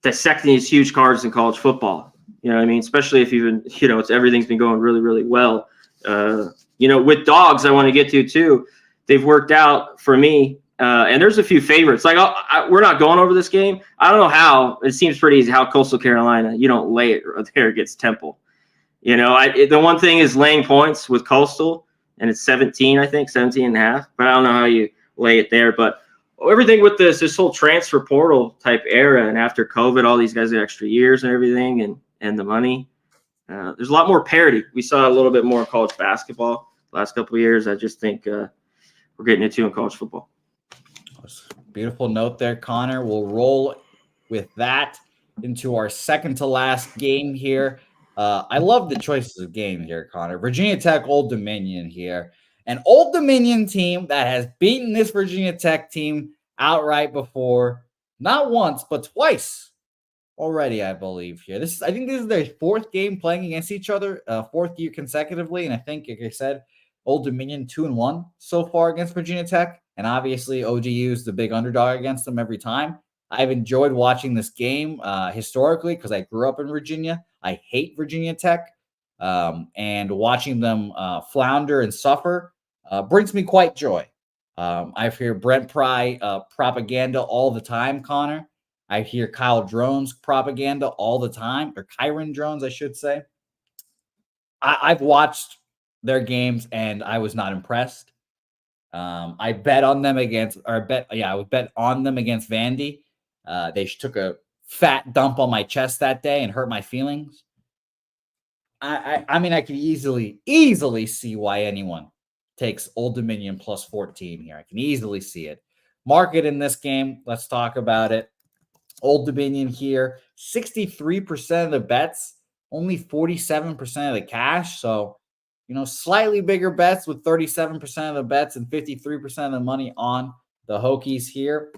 dissecting these huge cards in college football. You know what I mean? Especially if everything's been going really, really well. With dogs, I want to get to too. They've worked out for me. And there's a few favorites. Like, we're not going over this game. I don't know how. It seems pretty easy how Coastal Carolina, you don't lay it there against Temple. The one thing is laying points with Coastal, and it's 17, I think, 17 and a half. But I don't know how you lay it there. But everything with this whole transfer portal type era, and after COVID, all these guys get extra years and everything, and the money. There's a lot more parity. We saw a little bit more in college basketball the last couple of years. I just think we're getting into in college football. Beautiful note there, Connor. We'll roll with that into our second to last game here. I love the choices of game here, Connor. Virginia Tech, Old Dominion here. An Old Dominion team that has beaten this Virginia Tech team outright before, not once, but twice already, I believe here. I think this is their fourth game playing against each other, fourth year consecutively. And I think, like I said, Old Dominion 2-1 so far against Virginia Tech. And obviously, ODU is the big underdog against them every time. I've enjoyed watching this game historically because I grew up in Virginia. I hate Virginia Tech. And watching them flounder and suffer brings me quite joy. I hear Brent Pry propaganda all the time, Connor. I hear Kyle Drones propaganda all the time, or Kyron Drones, I should say. I've watched their games, and I was not impressed. I bet on them I would bet on them against Vandy. They took a fat dump on my chest that day and hurt my feelings. I mean, I could easily see why anyone takes Old Dominion plus 14 here. I can easily see it. Market in this game. Let's talk about it. Old Dominion here, 63% of the bets, only 47% of the cash. So, slightly bigger bets with 37% of the bets and 53% of the money on the Hokies here.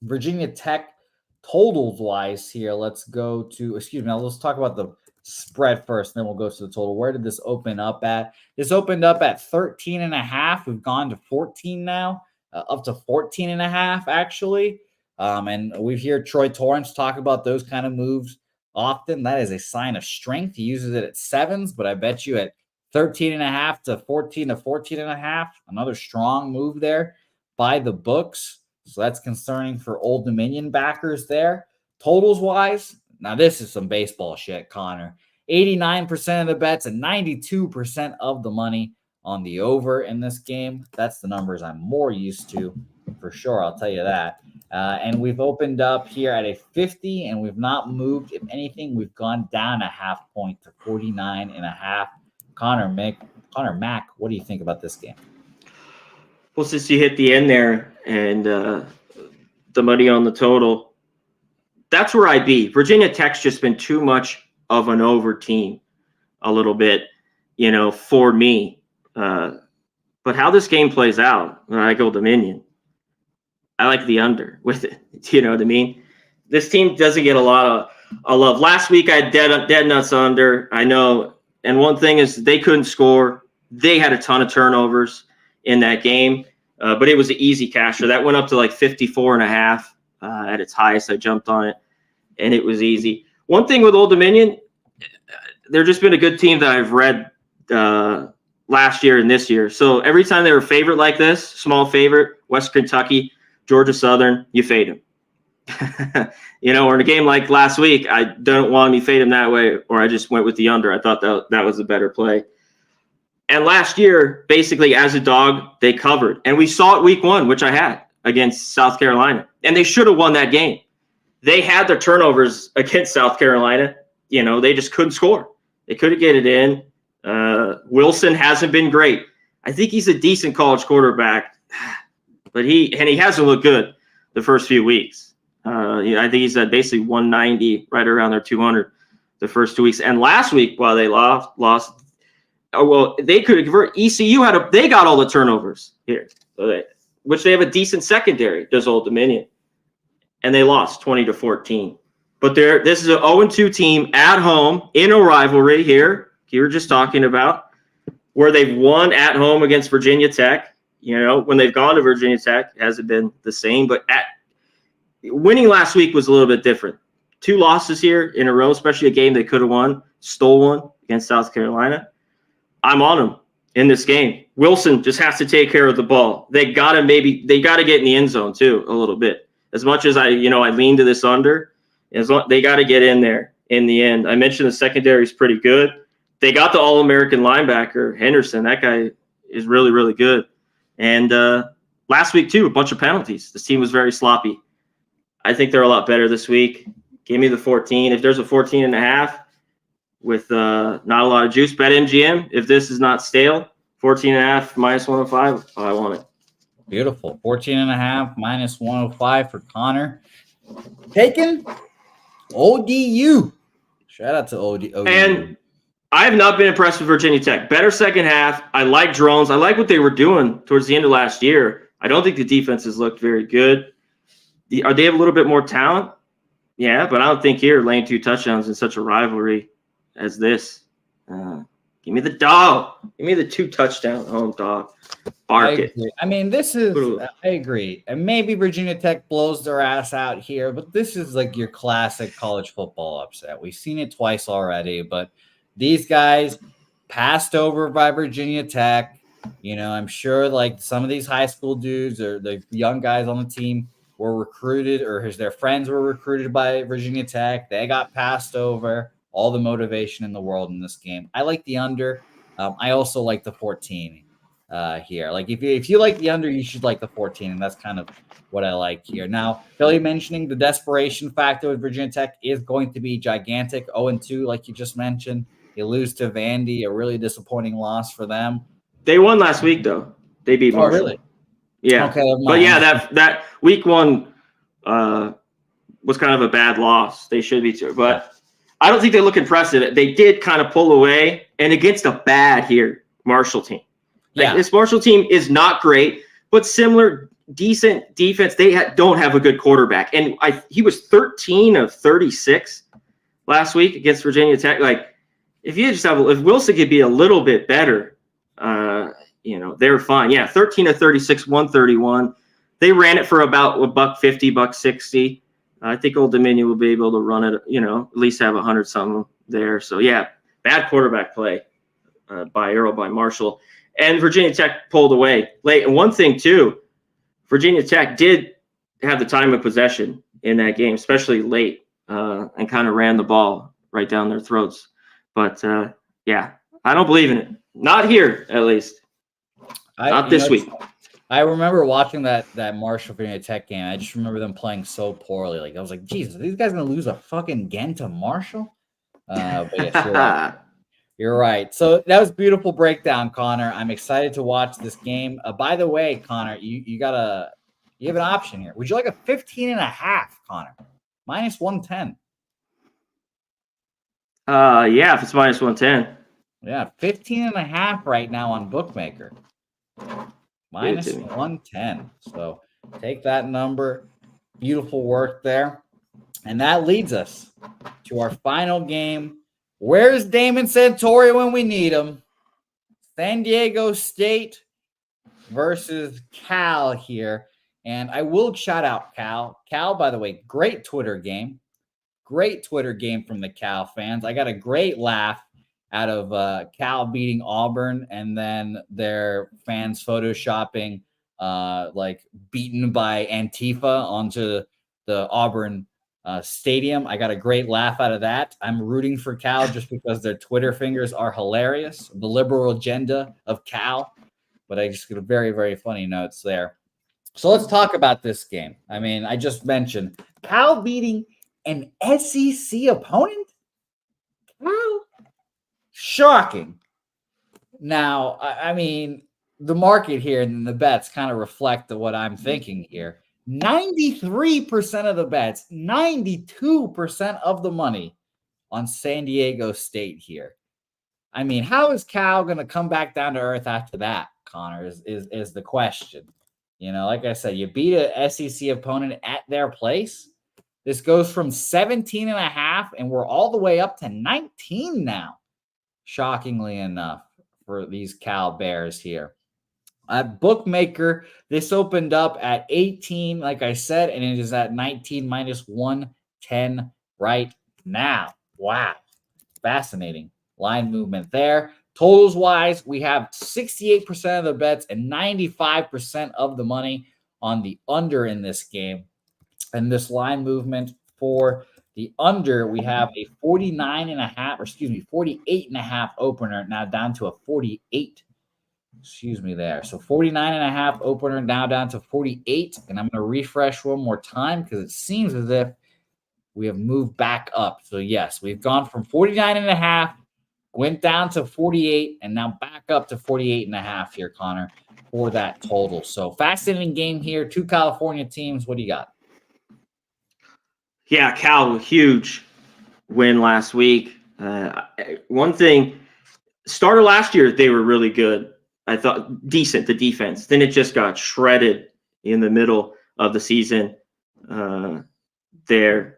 Virginia Tech totals wise here. Let's talk about the spread first, and then we'll go to the total. Where did this open up at? This opened up at 13.5. We've gone to 14 now, up to 14.5 actually. And we hear Troy Torrance talk about those kind of moves often. That is a sign of strength. He uses it at sevens, but I bet you at 13.5 to 14 to 14.5, another strong move there by the books. So that's concerning for Old Dominion backers there. Totals wise, now this is some baseball shit, Connor. 89% of the bets and 92% of the money on the over in this game. That's the numbers I'm more used to, for sure. I'll tell you that. And we've opened up here at a 50, and we've not moved. If anything, we've gone down a half point to 49.5. Connor Mack, what do you think about this game? Well, since you hit the end there and the money on the total, that's where I'd be. Virginia Tech's just been too much of an over team a little bit, for me. But how this game plays out, I go Dominion. I like the under with it. You know what I mean? This team doesn't get a lot of love. Last week I had dead nuts under. I know. And one thing is they couldn't score. They had a ton of turnovers in that game, but it was an easy casher. That went up to like 54.5 at its highest. I jumped on it, and it was easy. One thing with Old Dominion, they're just been a good team that I've read last year and this year. So every time they were favorite like this, small favorite, West Kentucky, Georgia Southern, you fade them. Or in a game like last week, I don't want me fade them that way, or I just went with the under. I thought that was a better play. And last year, basically as a dog, they covered. And we saw it week 1, which I had against South Carolina. And they should have won that game. They had their turnovers against South Carolina. They just couldn't score. They couldn't get it in. Wilson hasn't been great. I think he's a decent college quarterback, but he hasn't looked good the first few weeks. I think he's at basically 190, right around their 200 the first 2 weeks. And last week, while they lost, they could convert. ECU they got all the turnovers here, which they have a decent secondary. Does Old Dominion, and they lost 20-14. But this is an 0-2 team at home in a rivalry here. You were just talking about where they've won at home against Virginia Tech. When they've gone to Virginia Tech, it hasn't been the same. But winning last week was a little bit different. 2 losses here in a row, especially a game they could have won, stole one against South Carolina. I'm on them in this game. Wilson just has to take care of the ball. They got to get in the end zone too a little bit. As much as I lean to this under, they got to get in there in the end. I mentioned the secondary is pretty good. They got the All-American linebacker, Henderson. That guy is really, really good. And last week, too, a bunch of penalties. This team was very sloppy. I think they're a lot better this week. Give me the 14. If there's a 14.5 with not a lot of juice, bet MGM. If this is not stale, 14.5 minus 105, I want it. Beautiful. 14.5 minus 105 for Connor. Taken ODU. Shout out to ODU. And I have not been impressed with Virginia Tech. Better second half. I like drones. I like what they were doing towards the end of last year. I don't think the defense has looked very good. They have a little bit more talent? Yeah, but I don't think here laying 2 touchdowns in such a rivalry as this. Give me the dog. Give me the 2 touchdown home dog. Bark it. I mean, I agree. And maybe Virginia Tech blows their ass out here, but this is like your classic college football upset. We've seen it twice already, but these guys passed over by Virginia Tech. I'm sure like some of these high school dudes or the young guys on the team were recruited, or their friends were recruited by Virginia Tech. They got passed over. All the motivation in the world in this game. I like the under. I also like the 14 here. Like if you like the under, you should like the 14, and that's kind of what I like here. Now, Philly mentioning the desperation factor with Virginia Tech is going to be gigantic. 0-2, like you just mentioned. You lose to Vandy, a really disappointing loss for them. They won last week, though. They beat Marshall. Oh, really? Yeah. Okay, but yeah, that week 1 was kind of a bad loss. They should be too, but I don't think they look impressive. They did kind of pull away, and against a bad Marshall team. This Marshall team is not great, but similar, decent defense. They don't have a good quarterback, and he was 13 of 36 last week against Virginia Tech. Like, if Wilson could be a little bit better, they're fine. Yeah, 13 of 36, 131. They ran it for about $150, $160. I think Old Dominion will be able to run it, at least have 100 something there. So yeah, bad quarterback play by Marshall, and Virginia Tech pulled away late. And one thing too, Virginia Tech did have the time of possession in that game, especially late, and kind of ran the ball right down their throats. But yeah, I don't believe in it. Not here, at least. Not this week. I remember watching that Marshall Virginia Tech game. I just remember them playing so poorly. Like I was like, Jesus, are these guys gonna lose a fucking game to Marshall? But yes, you're right. So that was beautiful breakdown, Connor. I'm excited to watch this game. By the way, Connor, you have an option here. Would you like a 15.5, Connor? Minus 110. Yeah, if it's minus 110. Yeah, 15.5 right now on Bookmaker. Minus 110. So take that number. Beautiful work there. And that leads us to our final game. Where's Damon Santoria when we need him? San Diego State versus Cal here. And I will shout out Cal. Cal, by the way, great Twitter game. Great Twitter game from the Cal fans. I got a great laugh out of Cal beating Auburn, and then their fans photoshopping like beaten by Antifa onto the Auburn stadium. I got a great laugh out of that. I'm rooting for Cal just because their Twitter fingers are hilarious. The liberal agenda of Cal. But I just got a very, very funny notes there. So let's talk about this game. I mean, I just mentioned Cal beating an SEC opponent. Cal? Shocking. Now, I mean, the market here and the bets kind of reflect what I'm thinking here. 93% of the bets, 92% of the money on San Diego State here. I mean, how is Cal going to come back down to earth after that, Connor, is the question. You know, like I said, you beat a SEC opponent at their place. This goes from 17.5, and we're all the way up to 19 now, shockingly enough, for these Cal Bears here. At Bookmaker, this opened up at 18, like I said, and it is at 19 minus 110 right now. Wow. Fascinating line movement there. Totals wise, we have 68% of the bets and 95% of the money on the under in this game. And this line movement for the under, we have a 48.5 opener, now down to a 48. There. So 49.5 opener, now down to 48. And I'm going to refresh one more time because it seems as if we have moved back up. So yes, we've gone from 49.5, went down to 48, and now back up to 48.5 here, Connor, for that total. So fascinating game here. Two California teams. What do you got? Yeah, Cal, huge win last week. One thing, starter last year, they were really good. I thought decent, the defense. Then it just got shredded in the middle of the season there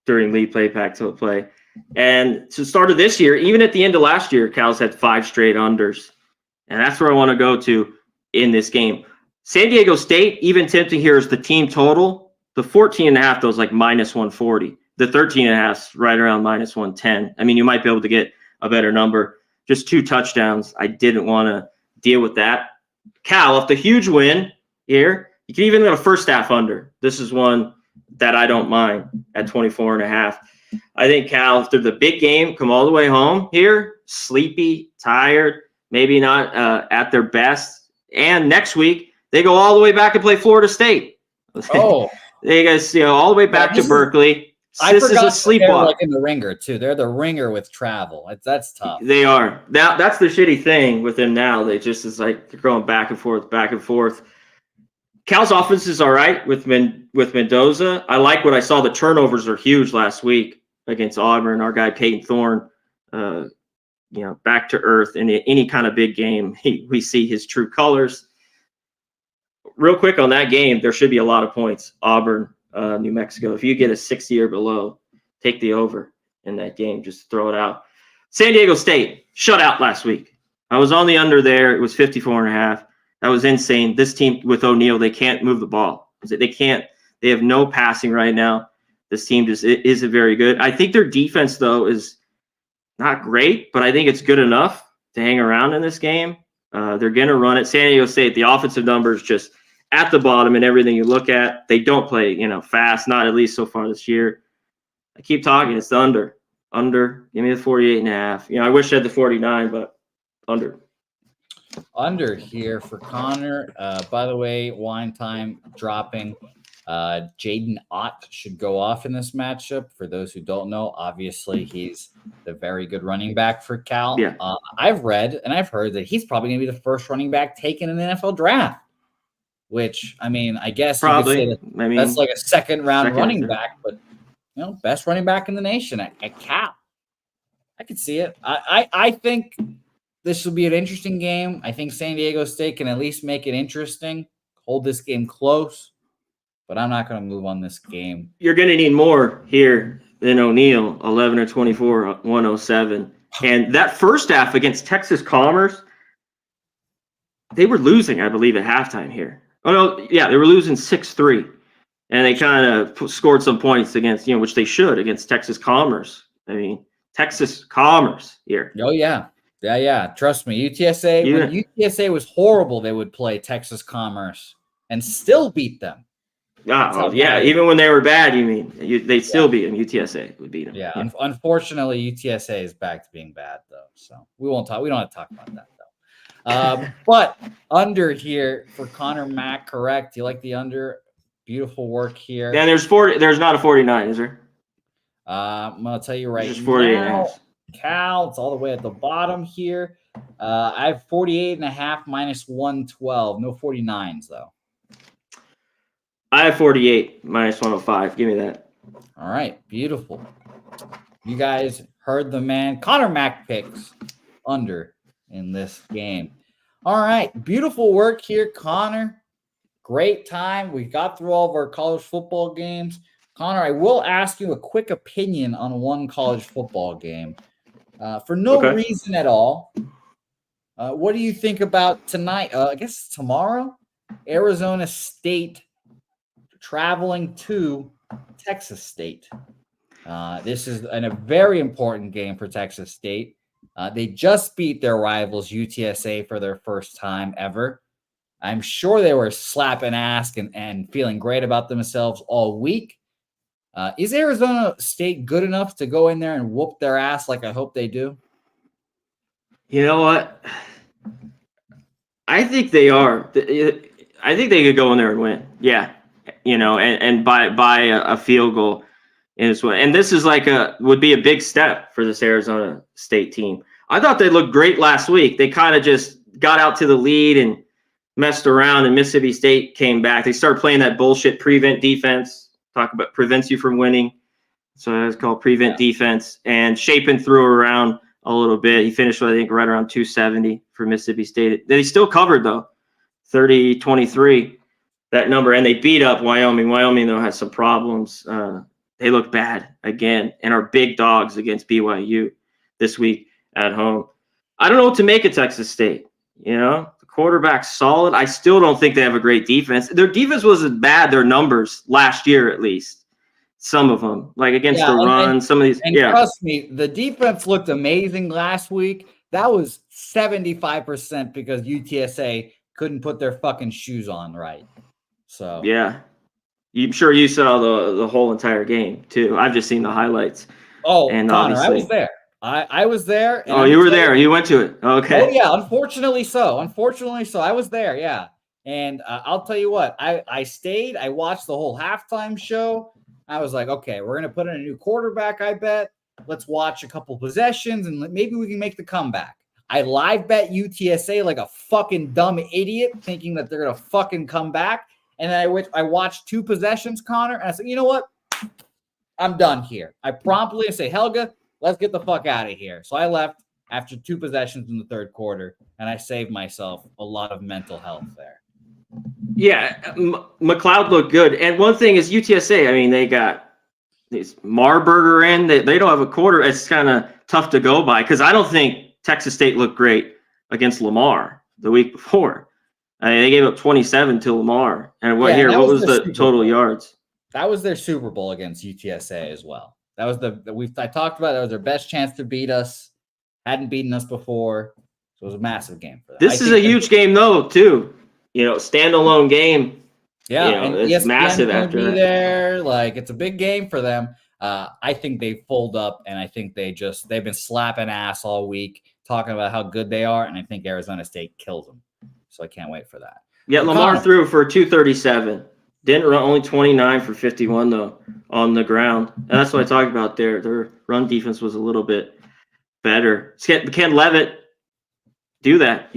during league play, Pac-12 play. And to start of this year, even at the end of last year, Cal's had 5 straight unders. And that's where I want to go to in this game. San Diego State, even tempting here is the team total. The 14.5, though, is like minus 140. The 13.5 is right around minus 110. I mean, you might be able to get a better number. Just 2 touchdowns. I didn't want to deal with that. Cal, if the huge win here, you can even go to first half under. This is one that I don't mind at 24.5. I think Cal, after the big game, come all the way home here, sleepy, tired, maybe not at their best. And next week, they go all the way back and play Florida State. Oh. They guys, all the way back to Berkeley. This is a sleepwalk. Like in the ringer too. They're the ringer with travel. That's tough. They are. That's the shitty thing with them now. They just is like they're going back and forth, back and forth. Cal's offense is all right with Mendoza. I like what I saw. The turnovers are huge last week against Auburn. Our guy Peyton Thorne, back to earth in any kind of big game. We see his true colors. Real quick on that game, there should be a lot of points. Auburn, New Mexico. If you get a 60 or below, take the over in that game. Just throw it out. San Diego State, shut out last week. I was on the under there. It was 54.5. That was insane. This team with O'Neal, they can't move the ball. They can't. They have no passing right now. This team just isn't very good. I think their defense, though, is not great, but I think it's good enough to hang around in this game. They're going to run it. San Diego State, the offensive numbers just at the bottom and everything you look at. They don't play, fast, not at least so far this year. I keep talking. It's the under. Under. Give me the 48.5. I wish I had the 49, but under. Under here for Connor. By the way, wine time dropping. Jaden Ott should go off in this matchup. For those who don't know, obviously he's the very good running back for Cal. Yeah. I've read and I've heard that he's probably going to be the first running back taken in the NFL draft. Which, I guess probably you could say that's like a second round running back, but best running back in the nation at Cal. I could see it. I think this will be an interesting game. I think San Diego State can at least make it interesting, hold this game close, but I'm not going to move on this game. You're going to need more here than O'Neal, 11 or 24, 107. And that first half against Texas Commerce, they were losing, I believe, at halftime here. Oh, no, yeah, they were losing 6-3. And they kind of scored some points against, which they should, against Texas Commerce. Texas Commerce here. Oh, yeah. Yeah. Trust me, UTSA, when UTSA was horrible, they would play Texas Commerce and still beat them. Oh, yeah. Even when they were bad, they'd still beat them. UTSA would beat them. Yeah. Unfortunately, UTSA is back to being bad, though. So we don't have to talk about that, though. But under here for Connor Mack, correct? You like the under? Beautiful work here. Yeah, there's not a 49, is there? I'm going to tell you right now. Cal, it's all the way at the bottom here. I have 48.5 minus 112. No 49s, though. I have 48 minus 105. Give me that. All right. Beautiful. You guys heard the man. Connor Mack picks under in this game. All right. Beautiful work here, Connor. Great time. We got through all of our college football games. Connor, I will ask you a quick opinion on one college football game. For no reason at all. What do you think about tonight? I guess tomorrow? Arizona State traveling to Texas State. This is a very important game for Texas State. They just beat their rivals UTSA for their first time ever. I'm sure they were slapping ass and feeling great about themselves all week. Is Arizona State good enough to go in there and whoop their ass like I hope they do? You know what? I think they are. I think they could go in there and win. Yeah. And by a field goal in this one. And this is would be a big step for this Arizona State team. I thought they looked great last week. They kind of just got out to the lead and messed around, and Mississippi State came back. They started playing that bullshit prevent defense. Talk about prevents you from winning. So it's called prevent defense. And Shapen threw around a little bit. He finished, I think, right around 270 for Mississippi State. They still covered, though, 30-23, that number. And they beat up Wyoming. Wyoming, though, has some problems. They look bad again and are big dogs against BYU this week at home. I don't know what to make of Texas State. The quarterback's solid. I still don't think they have a great defense. Their defense wasn't bad, their numbers last year at least. Some of them, like against the run, some of these. And trust me, the defense looked amazing last week. That was 75% because UTSA couldn't put their fucking shoes on right. So yeah, I'm sure you saw the whole entire game too. I've just seen the highlights. Oh, and Connor, I was there. I was there. Oh, you were there. You went to it. Okay. Oh yeah, unfortunately so. I was there. Yeah, and I'll tell you what. I stayed. I watched the whole halftime show. I was like, okay, we're gonna put in a new quarterback. I bet. Let's watch a couple possessions and maybe we can make the comeback. I live bet UTSA like a fucking dumb idiot, thinking that they're gonna fucking come back. And then I watched 2 possessions, Connor, and I said, you know what? I'm done here. I promptly say, Helga, let's get the fuck out of here. So I left after 2 possessions in the third quarter, and I saved myself a lot of mental health there. Yeah, McLeod looked good. And one thing is UTSA, I mean, they got this Marburger in. They don't have a quarter. It's kind of tough to go by because I don't think Texas State looked great against Lamar the week before. I mean, they gave up 27 to Lamar. And what was the total yards? That was their Super Bowl against UTSA as well. That was I talked about that was their best chance to beat us. Hadn't beaten us before. So it was a massive game for them. This is a huge game though, too. Standalone game. Yeah, and it's massive after that. There, it's a big game for them. I think they fold up, and I think they've been slapping ass all week, talking about how good they are, and I think Arizona State kills them. So I can't wait for that. Yeah, Lamar threw for 237. Didn't run, only 29 for 51 though on the ground, and that's what I talked about there. Their run defense was a little bit better. Ken Levitt do that,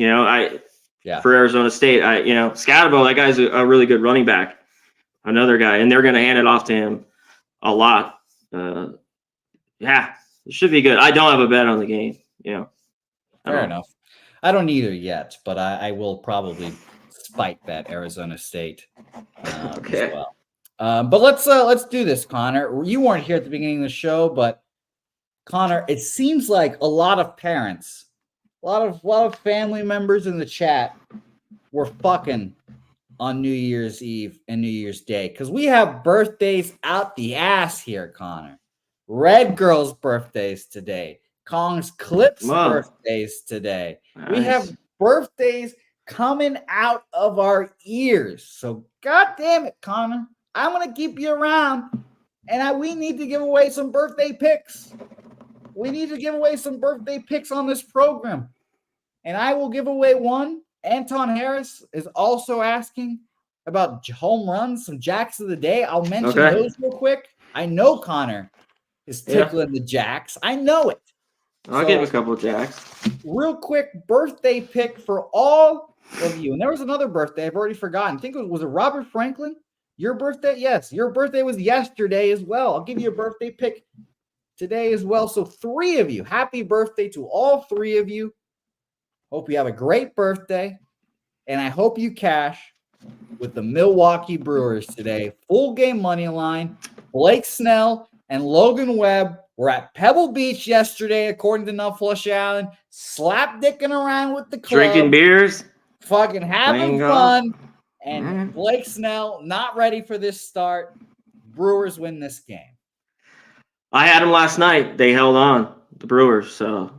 for Arizona State. Scatterbo, that guy's a really good running back, another guy, and they're going to hand it off to him a lot. It should be good. I don't have a bet on the game. Fair enough. I don't either yet, but I will probably spike bet Arizona State as well. But let's do this, Connor. You weren't here at the beginning of the show, but Connor, it seems like a lot of parents, a lot of family members in the chat were fucking on New Year's Eve and New Year's Day because we have birthdays out the ass here, Connor. Red Girl's birthdays today. Kong's Clips birthdays today. Nice. We have birthdays coming out of our ears. So God damn it, Connor. I'm going to keep you around, and we need to give away some birthday picks. We need to give away some birthday picks on this program. And I will give away one. Anton Harris is also asking about home runs, some jacks of the day. I'll mention those real quick. I know Connor is tickling the jacks. I know it. I'll give a couple of Jacks. Real quick birthday pick for all of you. And there was another birthday I've already forgotten. I think was it Robert Franklin? Your birthday? Yes, your birthday was yesterday as well. I'll give you a birthday pick today as well. So 3 of you, happy birthday to all 3 of you. Hope you have a great birthday. And I hope you cash with the Milwaukee Brewers today. Full game money line. Blake Snell and Logan Webb were at Pebble Beach yesterday, according to Nuff Flush Allen, slap-dicking around with the club. Drinking beers. Fucking having Playing fun. And Blake Snell not ready for this start. Brewers win this game. I had them last night. They held on, the Brewers. So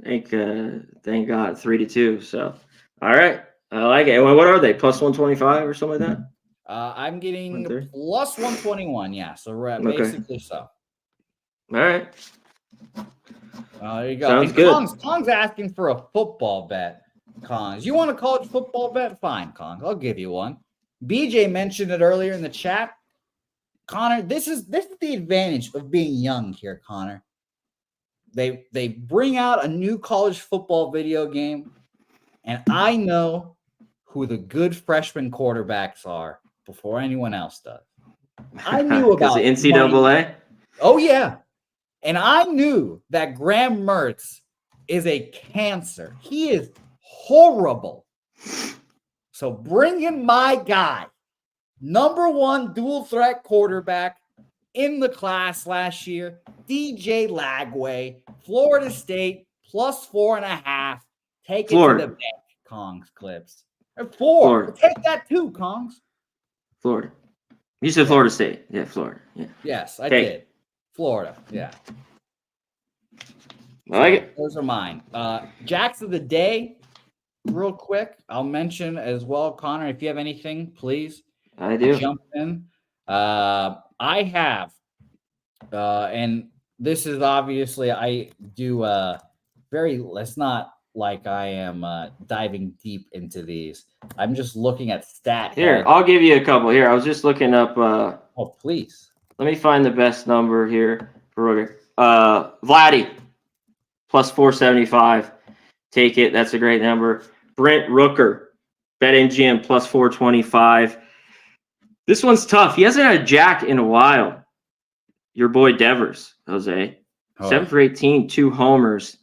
thank God, 3-2. So all right, I like it. What are they? Plus 125 or something like that? I'm getting plus 121. Yeah, so basically so. All right. There you go. Sounds and good. Kong's asking for a football bet. Kongs, you want a college football bet? Fine, Kong. I'll give you one. BJ mentioned it earlier in the chat. Connor, this is the advantage of being young here, Connor. They bring out a new college football video game, and I know who the good freshman quarterbacks are before anyone else does. I knew about the NCAA. Oh yeah, and I knew that Graham Mertz is a cancer. He is horrible. So bring in my guy, number 1 dual threat quarterback in the class last year, DJ Lagway, Florida State, plus 4.5. Take it to the bank, Kongs Clips. Or 4. Florida. Take that too, Kongs. Florida. You said Florida State. Yeah, Florida. Yeah. Yes, I did. Florida. Yeah. I like it. Those are mine. Jacks of the day, real quick. I'll mention as well, Connor, if you have anything, please. I do. Jump in. I have, and this is obviously, I do it's not like I am diving deep into these. I'm just looking at stat. Here, I'll give you a couple. Here, I was just looking up. Oh, please. Let me find the best number here for Vladdy, plus 475. Take it. That's a great number. Brent Rooker, BetMGM, plus 425. This one's tough. He hasn't had a jack in a while. Your boy Devers, Jose. 7 for 18, 2 homers.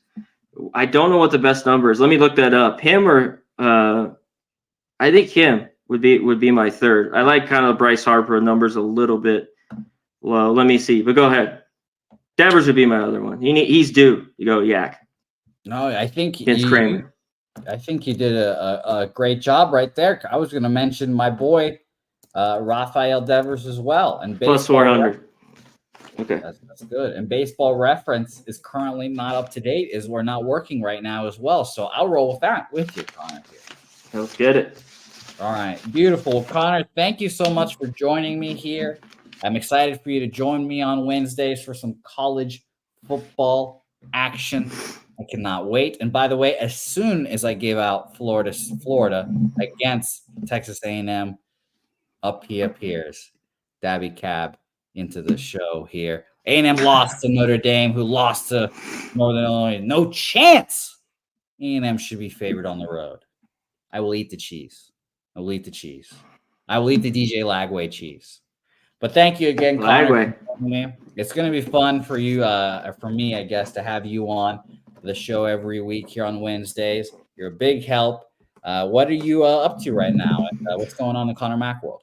I don't know what the best number is. Let me look that up. Him or I think him would be my third. I like kind of Bryce Harper numbers a little bit low. Let me see. But go ahead. Devers would be my other one. He's due. You go Yak. No, I think against Kramer. I think you did a great job right there. I was going to mention my boy Rafael Devers as well, and plus 400. Okay, that's good. And Baseball Reference is currently not up to date, as we're not working right now as well. So I'll roll with that with you, Connor. Let's get it. All right, beautiful, Connor. Thank you so much for joining me here. I'm excited for you to join me on Wednesdays for some college football action. I cannot wait. And by the way, as soon as I give out Florida against Texas A&M, up he appears. Dabby Cab into the show here. A&M lost to Notre Dame, who lost to Northern Illinois. No chance. A&M should be favored on the road. I will eat the cheese. I will eat the cheese. I will eat the DJ Lagway cheese. But thank you again, Connor. It's going to be fun for you, for me, I guess, to have you on the show every week here on Wednesdays. You're a big help. What are you up to right now? And, what's going on in the Connor Mack world?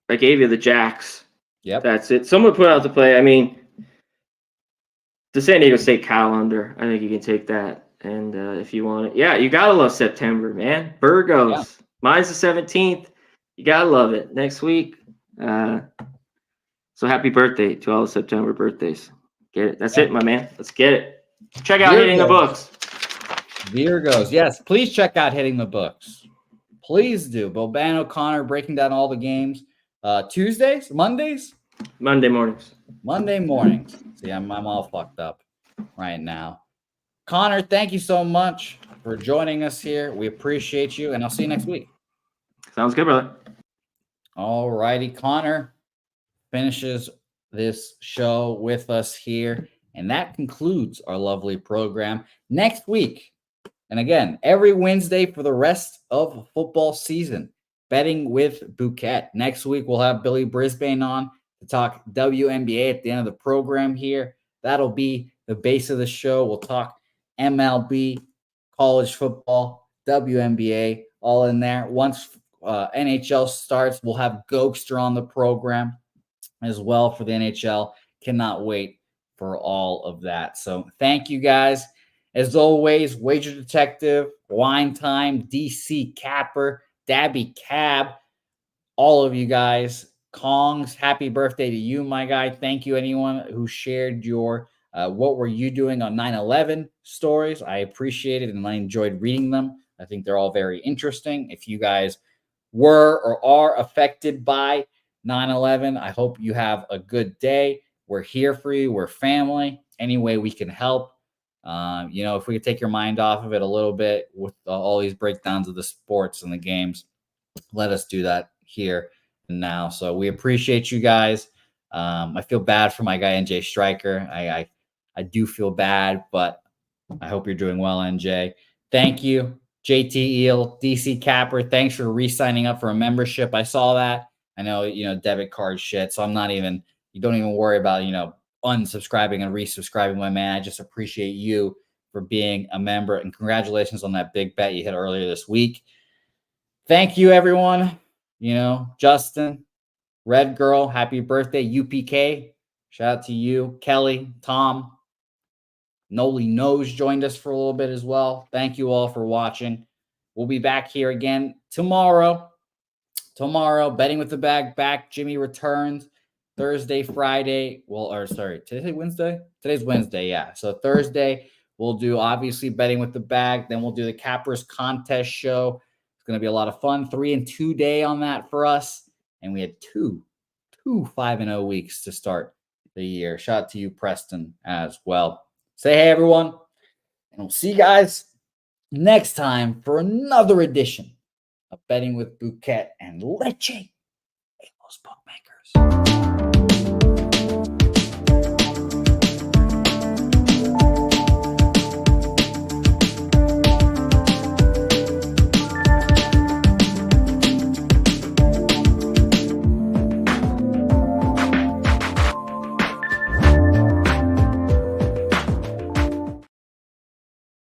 I gave you the Jacks. Yep. That's it. Someone put out the play. I mean, the San Diego State calendar. I think you can take that. And if you want it. Yeah, you got to love September, man. Burgos. Yeah. Mine's the 17th. You got to love it. Next week. So happy birthday to all the September birthdays. Get it. That's it, my man. Let's get it. Check out Hitting the Books. Virgos. Yes, please check out Hitting the Books. Please do. Boban O'Connor breaking down all the games. Tuesdays? Mondays? Monday mornings. Monday mornings. See, I'm all fucked up right now. Connor, thank you so much for joining us here. We appreciate you, and I'll see you next week. Sounds good, brother. All righty. Connor finishes this show with us here And that concludes our lovely program. Next week, and again, every Wednesday for the rest of football season, Betting with Bouquett. Next week, we'll have Billy Brisbane on to talk WNBA at the end of the program here. That'll be the base of the show. We'll talk MLB, college football, WNBA, all in there. Once NHL starts, we'll have Gokster on the program as well for the NHL. Cannot wait for all of that. So thank you guys. As always, Wager Detective, Wine Time, DC Capper, Dabby Cab, all of you guys. Kongs, happy birthday to you, my guy. Thank you, anyone who shared your what were you doing on 9/11 stories. I appreciate it, and I enjoyed reading them. I think they're all very interesting. If you guys were or are affected by 9/11, I hope you have a good day. We're here for you. We're family. Any way we can help. If we could take your mind off of it a little bit with all these breakdowns of the sports and the games, let us do that here and now. So we appreciate you guys. I feel bad for my guy, NJ Stryker. I do feel bad, but I hope you're doing well, NJ. Thank you, JT Eel, DC Capper. Thanks for re-signing up for a membership. I saw that. I know, debit card shit. So you don't even worry about, unsubscribing and resubscribing, my man. I just appreciate you for being a member, and congratulations on that big bet you hit earlier this week. Thank you, everyone. Justin, Red Girl, happy birthday. UPK, shout out to you. Kelly, Tom, Noli Knows joined us for a little bit as well. Thank you all for watching. We'll be back here again tomorrow. Betting with the Bag back. Jimmy returns Thursday, Friday. Today's Wednesday? Today's Wednesday, yeah. So Thursday, we'll do obviously Betting with the Bag. Then we'll do the Cappers contest show. It's going to be a lot of fun. 3-2 day on that for us. And we had two 5-0 weeks to start the year. Shout out to you, Preston, as well. Say hey, everyone. And we'll see you guys next time for another edition of Betting with Bouquet and Leche, those bookmakers.